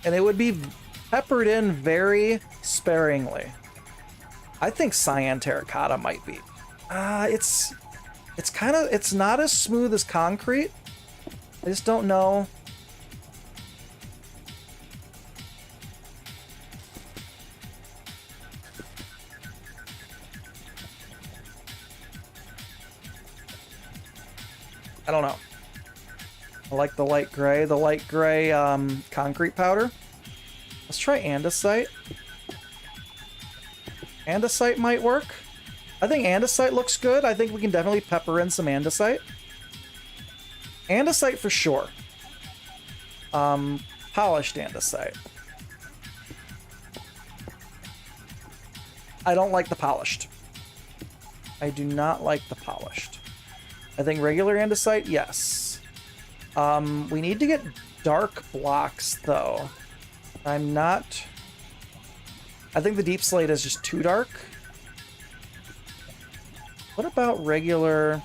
And it would be peppered in very sparingly. I think cyan terracotta might be. It's not as smooth as concrete. I just don't know. I don't know. I like the light gray. The light gray concrete powder. Let's try andesite. Andesite might work. I think andesite looks good. I think we can definitely pepper in some andesite. Andesite for sure. Polished andesite. I don't like the polished. I do not like the polished. I think regular andesite, yes. We need to get dark blocks, though. I'm not... I think the deep slate is just too dark. What about regular...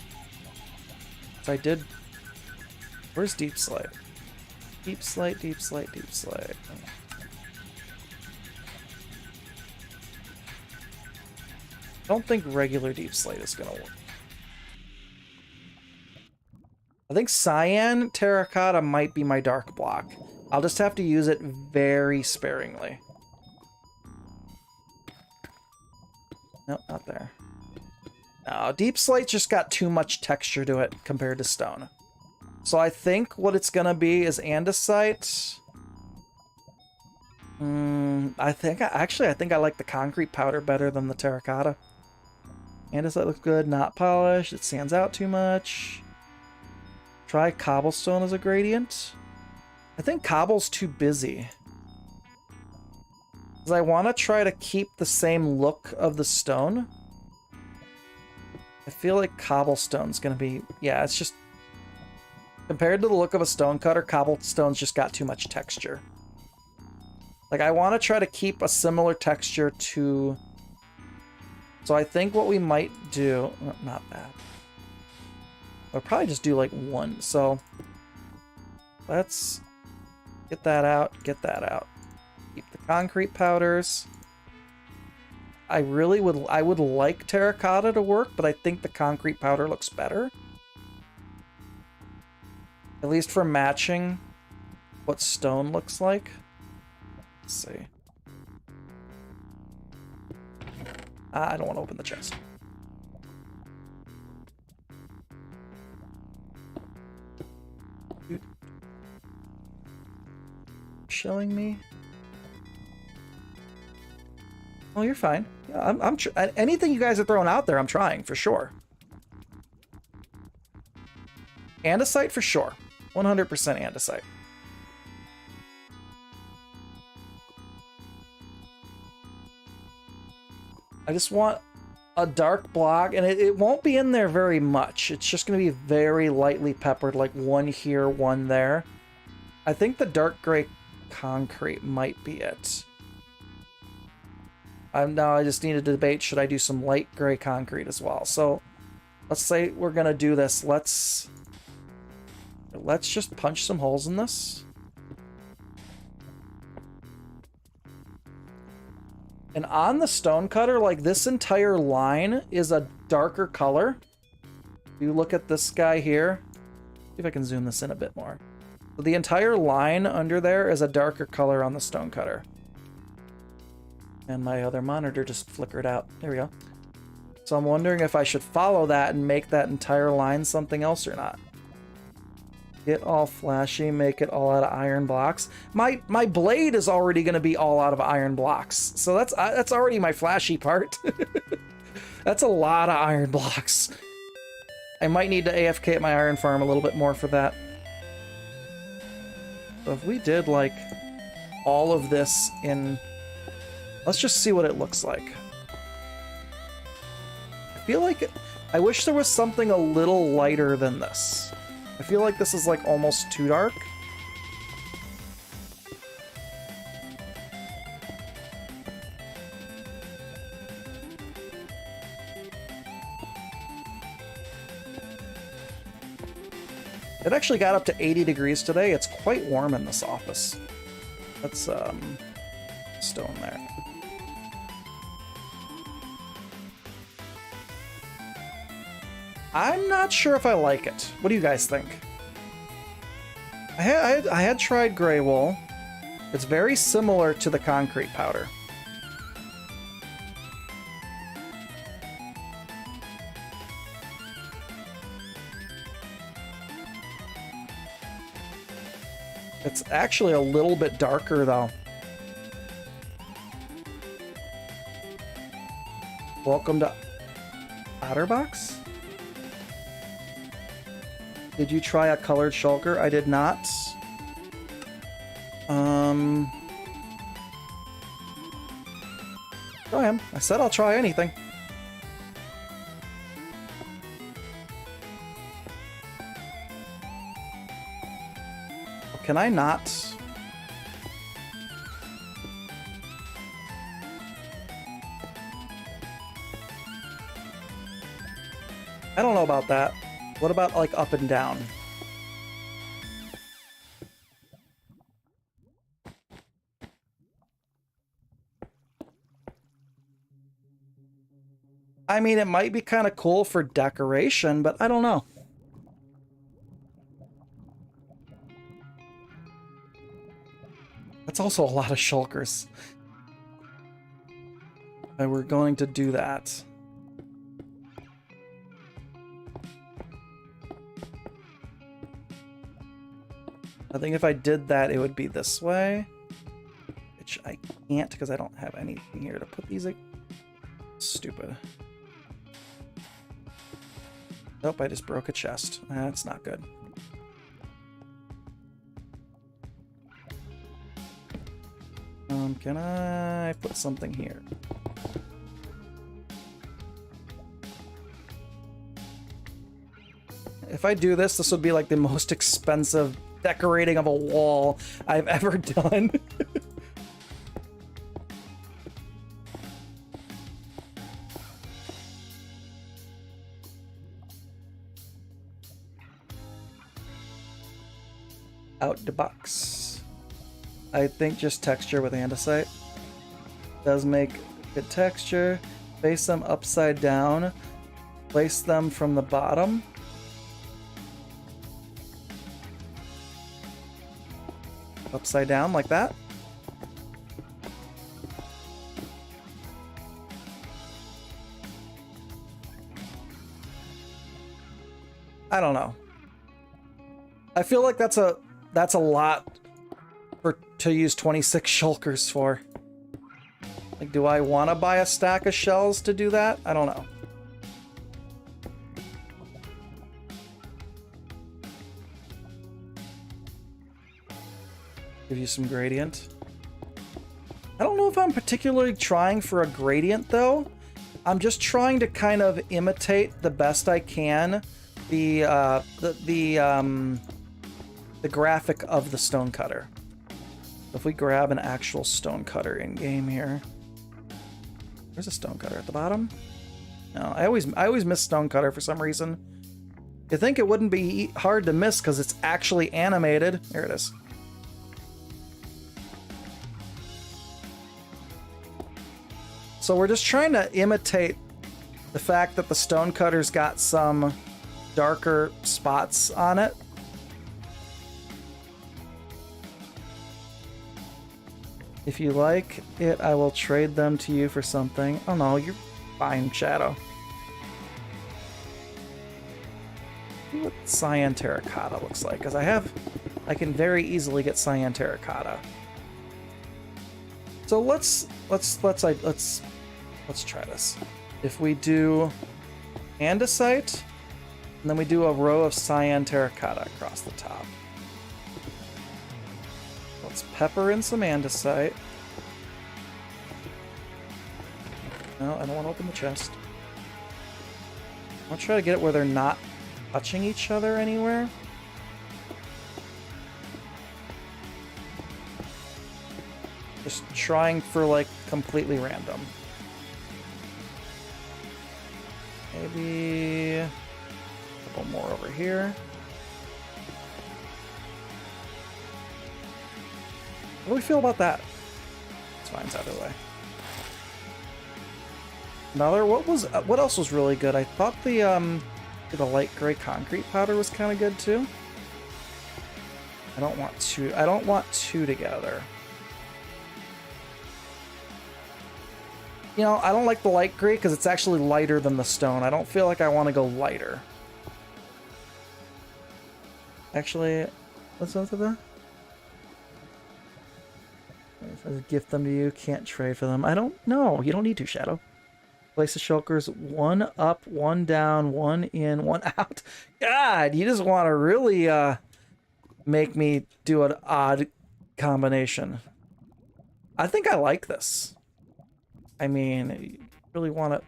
I did... Where's deep slate? Deep slate, deep slate, deep slate. I don't think regular deep slate is gonna work. I think cyan terracotta might be my dark block. I'll just have to use it very sparingly. Nope, not there. No, deep slate just got too much texture to it compared to stone. So I think what it's gonna be is andesite. I think I like the concrete powder better than the terracotta. Andesite looks good, not polished. It stands out too much. Try cobblestone as a gradient. I think cobble's too busy. Because I want to try to keep the same look of the stone. I feel like cobblestone's going to be... Yeah, it's just... Compared to the look of a stonecutter, cobblestone's just got too much texture. Like, I want to try to keep a similar texture to... So I think what we might do... Not bad. I'll probably just do like one. So let's get that out, get that out. Keep the concrete powders. I would like terracotta to work, but I think the concrete powder looks better. At least for matching what stone looks like. Let's see. I don't want to open the chest. Showing me. Oh, you're fine. Yeah, I'm anything you guys are throwing out there, I'm trying for sure. Andesite for sure. 100% andesite. I just want a dark block, and it won't be in there very much. It's just going to be very lightly peppered, like one here, one there. I think the dark gray concrete might be it. Now I just need to debate, should I do some light gray concrete as well? So let's say we're going to do this. Let's just punch some holes in this. And on the stone cutter, like this entire line is a darker color. If you look at this guy here, see if I can zoom this in a bit more. So the entire line under there is a darker color on the stone cutter. And my other monitor just flickered out. There we go. So I'm wondering if I should follow that and make that entire line something else or not. Get all flashy, make it all out of iron blocks. My blade is already going to be all out of iron blocks. So that's already my flashy part. That's a lot of iron blocks. I might need to AFK at my iron farm a little bit more for that. So if we did like all of this in... Let's just see what it looks like. I feel like... I wish there was something a little lighter than this. I feel like this is like almost too dark. It actually got up to 80 degrees today. It's quite warm in this office. That's stone there. I'm not sure if I like it. What do you guys think? I had tried gray wool. It's very similar to the concrete powder. It's actually a little bit darker though. Welcome to Otterbox? Did you try a colored shulker? I did not. Try 'em. I said I'll try anything. Can I not? I don't know about that. What about like up and down? I mean, it might be kind of cool for decoration, but I don't know. That's also a lot of shulkers. And we're going to do that. I think if I did that, it would be this way. Which I can't because I don't have anything here to put these in. Stupid. Nope, I just broke a chest. That's not good. Can I put something here? If I do this, this would be like the most expensive decorating of a wall I've ever done. Out the box. I think just texture with andesite does make good texture. Face them upside down. Place them from the bottom. Upside down like that. I don't know. I feel like that's a lot to use 26 shulkers for. Like, do I want to buy a stack of shells to do that? I don't know. Give you some gradient. I don't know if I'm particularly trying for a gradient though. I'm just trying to kind of imitate the best I can the graphic of the stonecutter. If we grab an actual stonecutter in game here, where's a stonecutter at the bottom? No, I always miss stonecutter for some reason. You think it wouldn't be hard to miss because it's actually animated. There it is. So we're just trying to imitate the fact that the stonecutter's got some darker spots on it. If you like it, I will trade them to you for something. Oh no, you're fine, Shadow. See what cyan terracotta looks like, because I can very easily get cyan terracotta. So let's try this. If we do andesite, and then we do a row of cyan terracotta across the top. Let's pepper in some andesite. No, I don't want to open the chest. I'll try to get it where they're not touching each other anywhere. Just trying for, like, completely random. Maybe a couple more over here. What do we feel about that? It's fine, it's either way. Another, what else was really good? I thought the light gray concrete powder was kind of good too. I don't want two together. You know, I don't like the light gray because it's actually lighter than the stone. I don't feel like I want to go lighter. Actually, let's look at that. If I gift them to you, can't trade for them. I don't know. You don't need to, Shadow. Place the shulkers, one up, one down, one in, one out. God, you just want to really make me do an odd combination. I think I like this. I mean, you really want to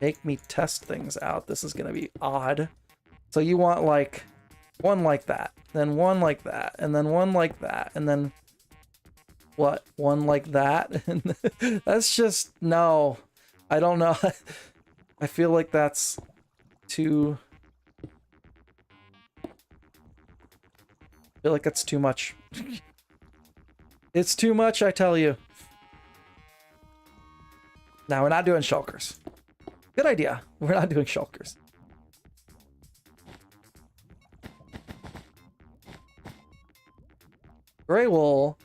make me test things out. This is going to be odd. So you want like one like that, then one like that, and then one like that, and then what? One like that? That's just, no. I don't know. I feel like that's too... I feel like that's too much. It's too much, I tell you. Now, we're not doing shulkers. Good idea. We're not doing shulkers. Gray wool.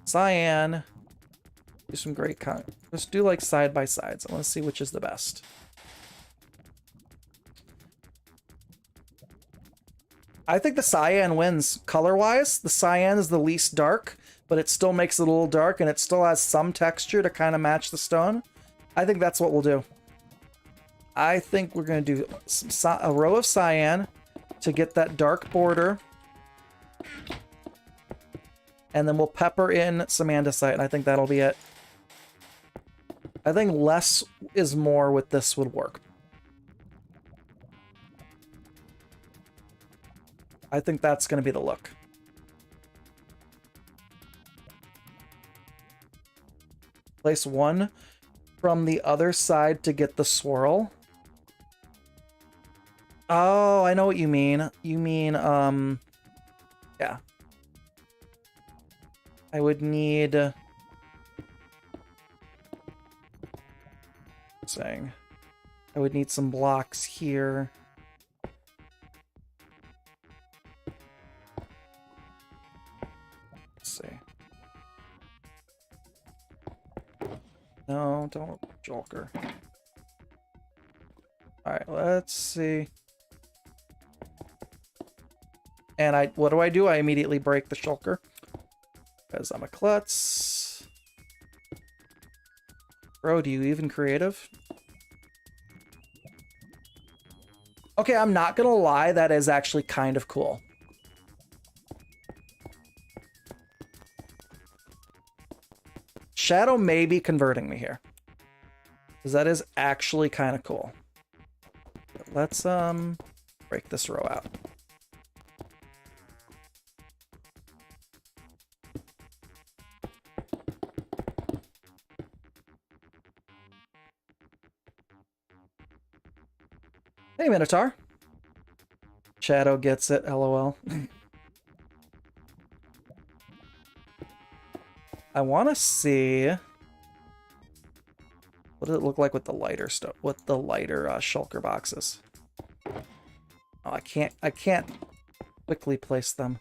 Cyan. Do some gray Let's do like side by sides. I want to see which is the best. I think the cyan wins color-wise. The cyan is the least dark, but it still makes it a little dark, and it still has some texture to kind of match the stone. I think that's what we'll do. I think we're going to do a row of cyan to get that dark border. And then we'll pepper in some andesite, and I think that'll be it. I think less is more with this would work. I think that's going to be the look. Place one from the other side to get the swirl. Oh, I know what you mean. You mean, yeah. I would need... saying. I would need some blocks here. Let's see. No, don't Joker. Alright, let's see. And what do? I immediately break the shulker. Because I'm a klutz. Bro, do you even creative? Okay, I'm not gonna lie, that is actually kind of cool. Shadow may be converting me here. Because that is actually kind of cool. But let's break this row out. Hey, Minotaur. Shadow gets it, lol. I want to see... what does it look like with the lighter stuff? With the lighter shulker boxes? Oh, I can't quickly place them.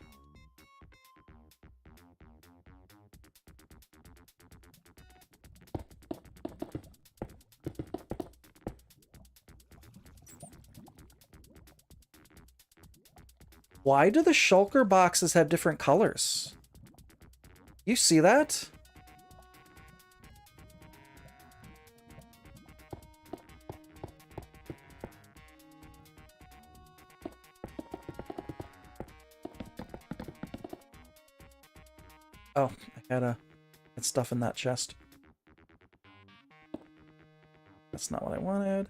Why do the shulker boxes have different colors? You see that? Oh, I had stuff in that chest. That's not what I wanted.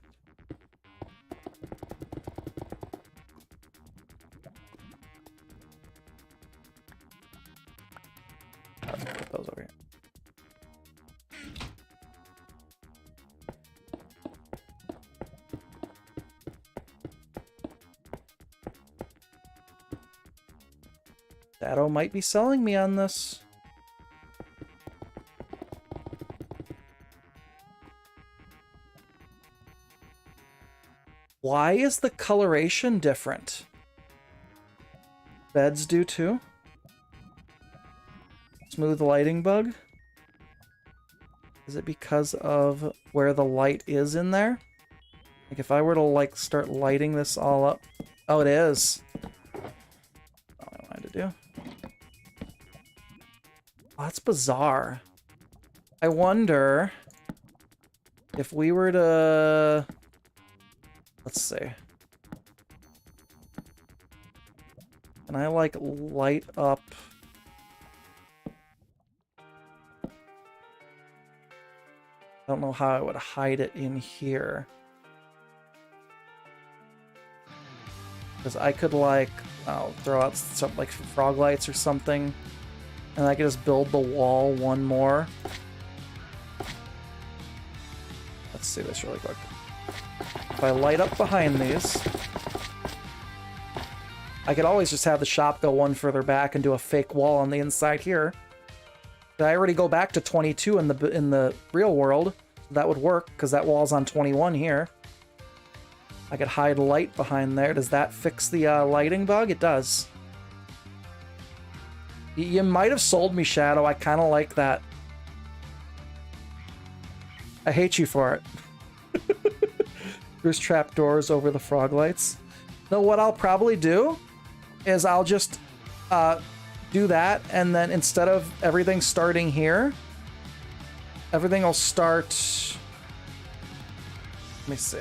Let's put those over here. Shadow might be selling me on this. Why is the coloration different? Beds do too? Smooth lighting bug? Is it because of where the light is in there? Like if I were to like start lighting this all up. Oh, it is. That's all I wanted to do. Oh, that's bizarre. I wonder if we were to... let's see. Can I like light up? I don't know how I would hide it in here. Because I could like, I'll throw out something like frog lights or something. And I could just build the wall one more. Let's see this really quick. If I light up behind these, I could always just have the shop go one further back and do a fake wall on the inside here. I already go back to 22 in the real world. So that would work because that wall's on 21 here. I could hide light behind there. Does that fix the lighting bug? It does. You might have sold me, Shadow. I kind of like that. I hate you for it. There's trapdoors over the frog lights. No, what I'll probably do is I'll just do that, and then instead of everything starting here, everything will start... let me see.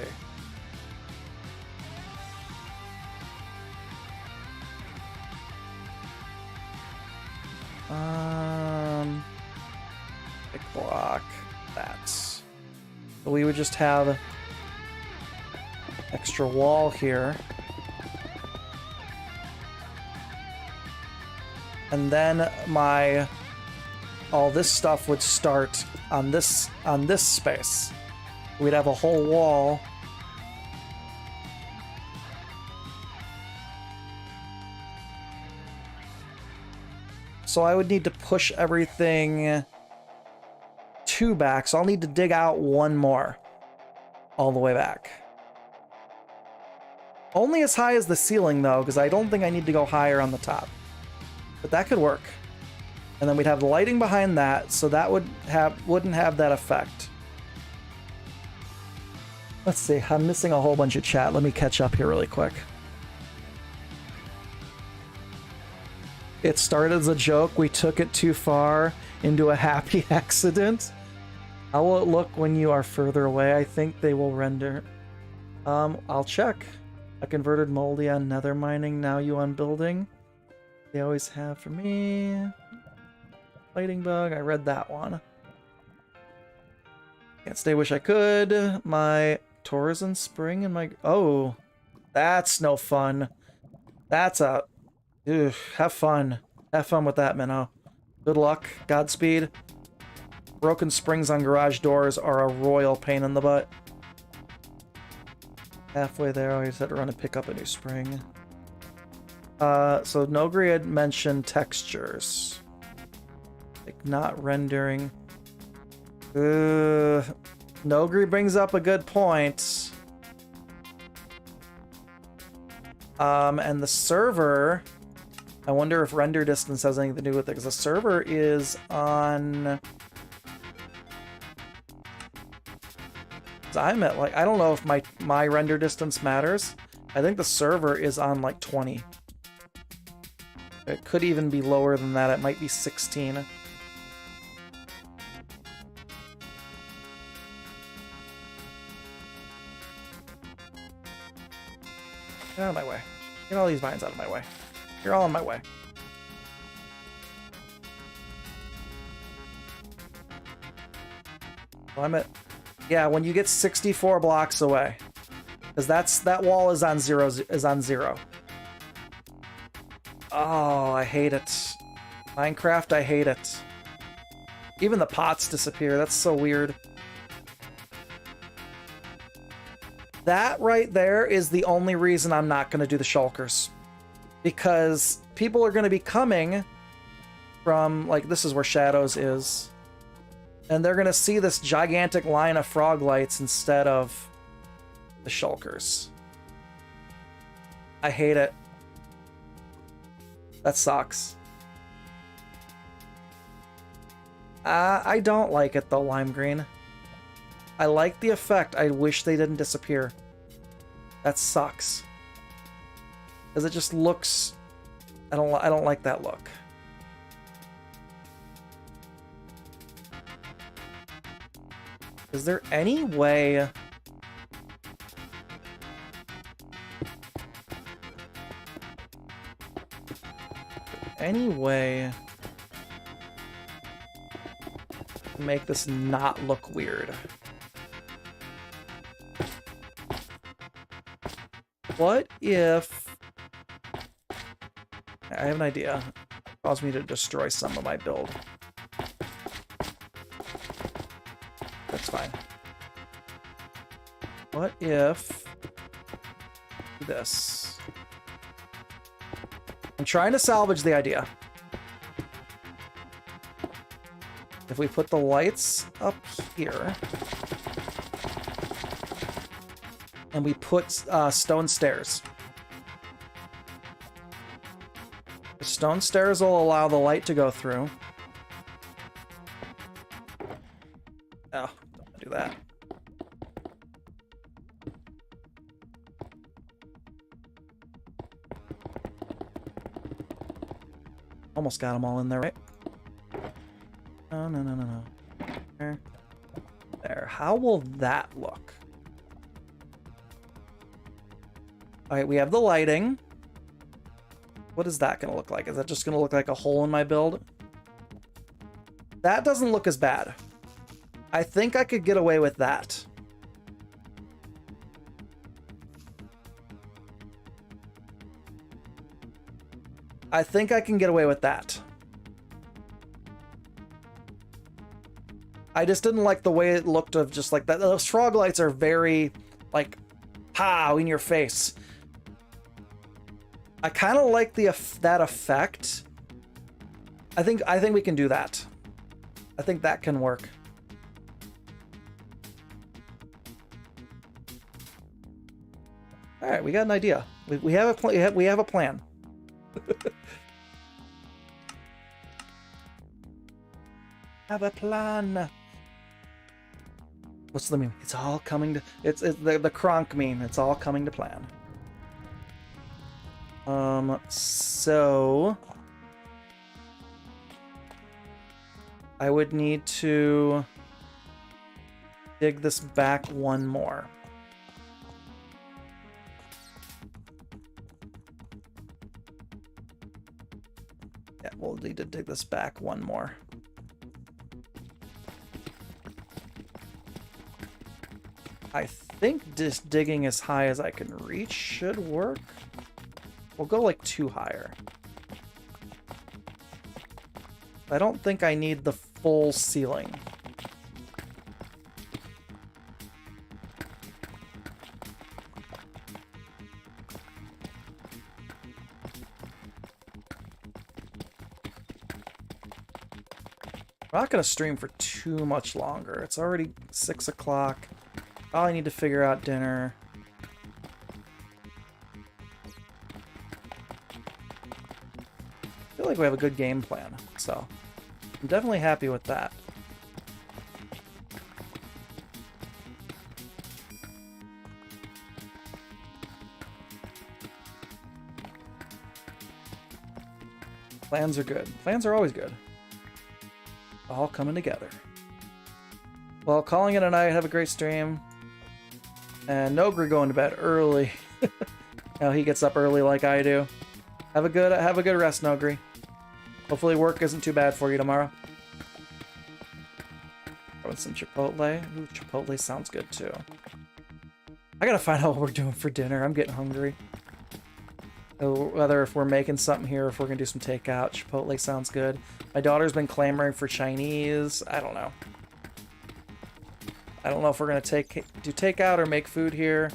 Big block. That. So we would just have extra wall here. And then all this stuff would start on this space. We'd have a whole wall. So I would need to push everything 2 back. So I'll need to dig out 1 more all the way back. Only as high as the ceiling though, because I don't think I need to go higher on the top. But that could work. And then we'd have the lighting behind that, so that wouldn't have that effect. Let's see, I'm missing a whole bunch of chat. Let me catch up here really quick. It started as a joke, we took it too far into a happy accident. How will it look when you are further away? I think they will render. I'll check. I converted moldy on nether mining, now you on building. They always have for me. Lighting bug, I read that one. Can't stay, wish I could. My Taurus in spring and my... Oh, that's no fun. That's a... Ugh, have fun. Have fun with that, Minnow. Good luck. Godspeed. Broken springs on garage doors are a royal pain in the butt. Halfway there, I just had to run and pick up a new spring. So Nogri had mentioned textures. Like, not rendering. Nogri brings up a good point. And the server... I wonder if render distance has anything to do with it, because the server is on... I'm at, like, I don't know if my render distance matters. I think the server is on, like, 20. It could even be lower than that. It might be 16. Get out of my way. Get all these vines out of my way. You're all in my way. Well, I'm at... Yeah, when you get 64 blocks away. Because that wall is on zero. Oh, I hate it. Minecraft, I hate it. Even the pots disappear. That's so weird. That right there is the only reason I'm not going to do the shulkers. Because people are going to be coming from, like, this is where Shadows is. And they're going to see this gigantic line of frog lights instead of the shulkers. I hate it. That sucks. I don't like it, though, lime green. I like the effect. I wish they didn't disappear. That sucks. Because it just looks... I don't like that look. Is there any way... to make this not look weird? What if... I have an idea. Cause me to destroy some of my build. That's fine. What if... this? I'm trying to salvage the idea. If we put the lights up here... and we put stone stairs. The stone stairs will allow the light to go through. Oh, don't do that. Almost got them all in there, right? No. There. How will that look? Alright, we have the lighting. What is that going to look like? Is that just going to look like a hole in my build? That doesn't look as bad. I think I could get away with that. I think I can get away with that. I just didn't like the way it looked of just like that. Those frog lights are very, like, pow, in your face. I kind of like that effect. I think we can do that. I think that can work. All right, we got an idea. We have a plan. Have a plan. What's the meme? It's all coming to... It's the Kronk meme. It's all coming to plan. So... I would need to... dig this back one more. Yeah, we'll need to dig this back one more. I think just digging as high as I can reach should work. We'll go like 2 higher. I don't think I need the full ceiling. I'm not going to stream for too much longer. It's already 6 o'clock. I need to figure out dinner. I feel like we have a good game plan, so I'm definitely happy with that. Plans are good. Plans are always good. All coming together. Well, calling it a night. Have a great stream. And Nogri going to bed early. Now he gets up early like I do. Have a good rest, Nogri. Hopefully work isn't too bad for you tomorrow. Throwing some Chipotle. Ooh, Chipotle sounds good too. I gotta find out what we're doing for dinner. I'm getting hungry. Whether if we're making something here, or if we're gonna do some takeout. Chipotle sounds good. My daughter's been clamoring for Chinese. I don't know. I don't know if we're gonna do takeout or make food here.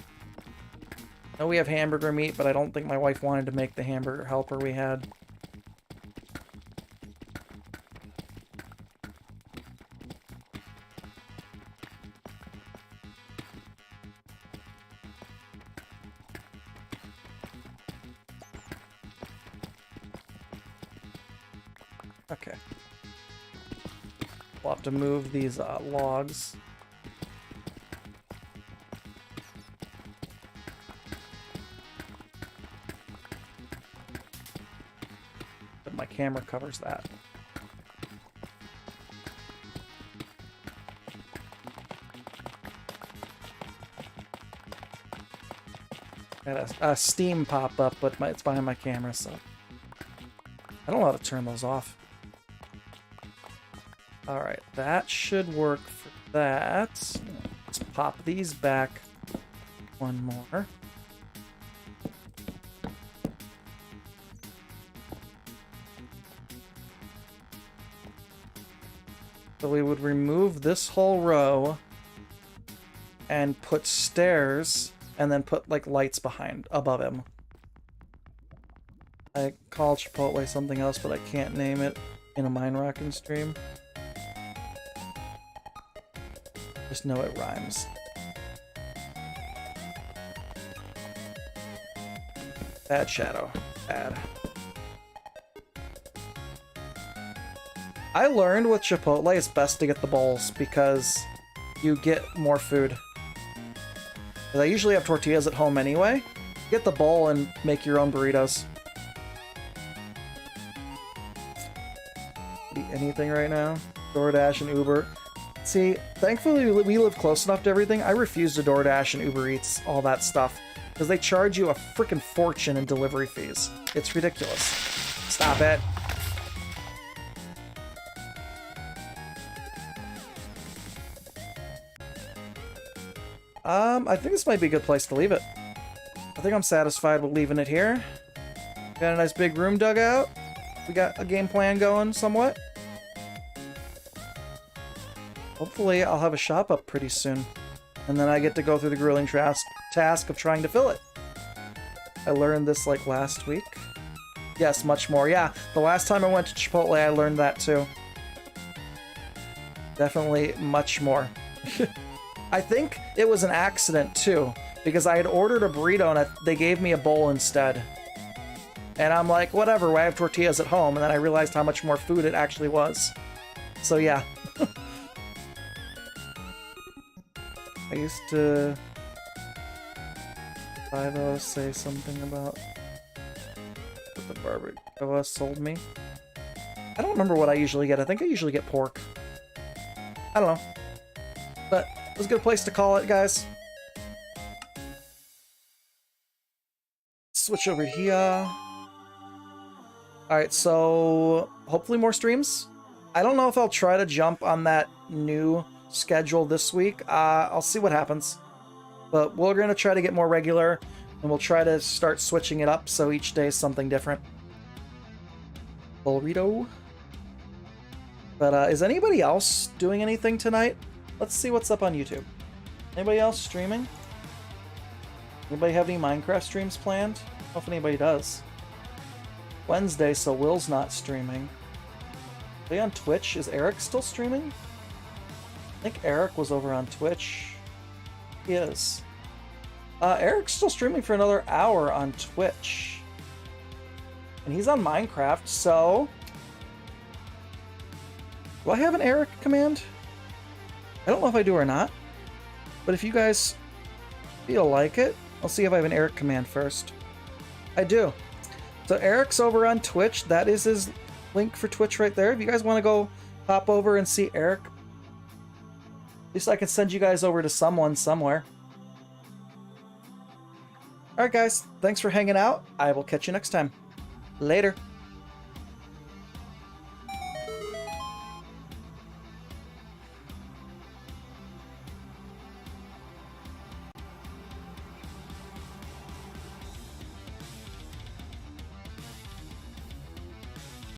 I know we have hamburger meat, but I don't think my wife wanted to make the hamburger helper we had. Okay. We'll have to move these logs. But my camera covers that. Got a Steam pop up, but it's behind my camera, so I don't know how to turn those off. Alright, that should work for that. Let's pop these back one more. So we would remove this whole row and put stairs and then put like lights above him. I call Chipotle something else, but I can't name it in a Minerockin stream. Just know it rhymes. Bad shadow. Bad. I learned with Chipotle it's best to get the bowls because you get more food. 'Cause I usually have tortillas at home anyway. Get the bowl and make your own burritos. Eat anything right now? DoorDash and Uber. See, thankfully we live close enough to everything. I refuse to DoorDash and Uber Eats, all that stuff, because they charge you a freaking fortune in delivery fees. It's ridiculous. Stop it. I think this might be a good place to leave it. I think I'm satisfied with leaving it here. Got a nice big room dug out. We got a game plan going somewhat. Hopefully I'll have a shop up pretty soon. And then I get to go through the grueling task of trying to fill it. I learned this like last week. Yes, much more. Yeah, the last time I went to Chipotle I learned that too. Definitely much more. I think it was an accident too, because I had ordered a burrito and they gave me a bowl instead. And I'm like, whatever, I have tortillas at home, and then I realized how much more food it actually was. So yeah. I used to... 5-0 say something about what the barbacoa sold me. I don't remember what I usually get. I think I usually get pork. I don't know. But it was a good place to call it, guys. Switch over here. Alright, so hopefully more streams. I don't know if I'll try to jump on that new schedule this week. I'll see what happens. But we're going to try to get more regular, and we'll try to start switching it up so each day is something different. Burrito. But is anybody else doing anything tonight? Let's see what's up on YouTube. Anybody else streaming? Anybody have any Minecraft streams planned? I don't know if anybody does. Wednesday, so Will's not streaming. Are they on Twitch? Is Eric still streaming? I think Eric was over on Twitch. He is. Eric's still streaming for another hour on Twitch. And he's on Minecraft, so... Do I have an Eric command? I don't know if I do or not. But if you guys feel like it, I'll see if I have an Eric command first. I do. So Eric's over on Twitch. That is his link for Twitch right there. If you guys want to go hop over and see Eric, at least I can send you guys over to someone somewhere. Alright guys, thanks for hanging out. I will catch you next time. Later.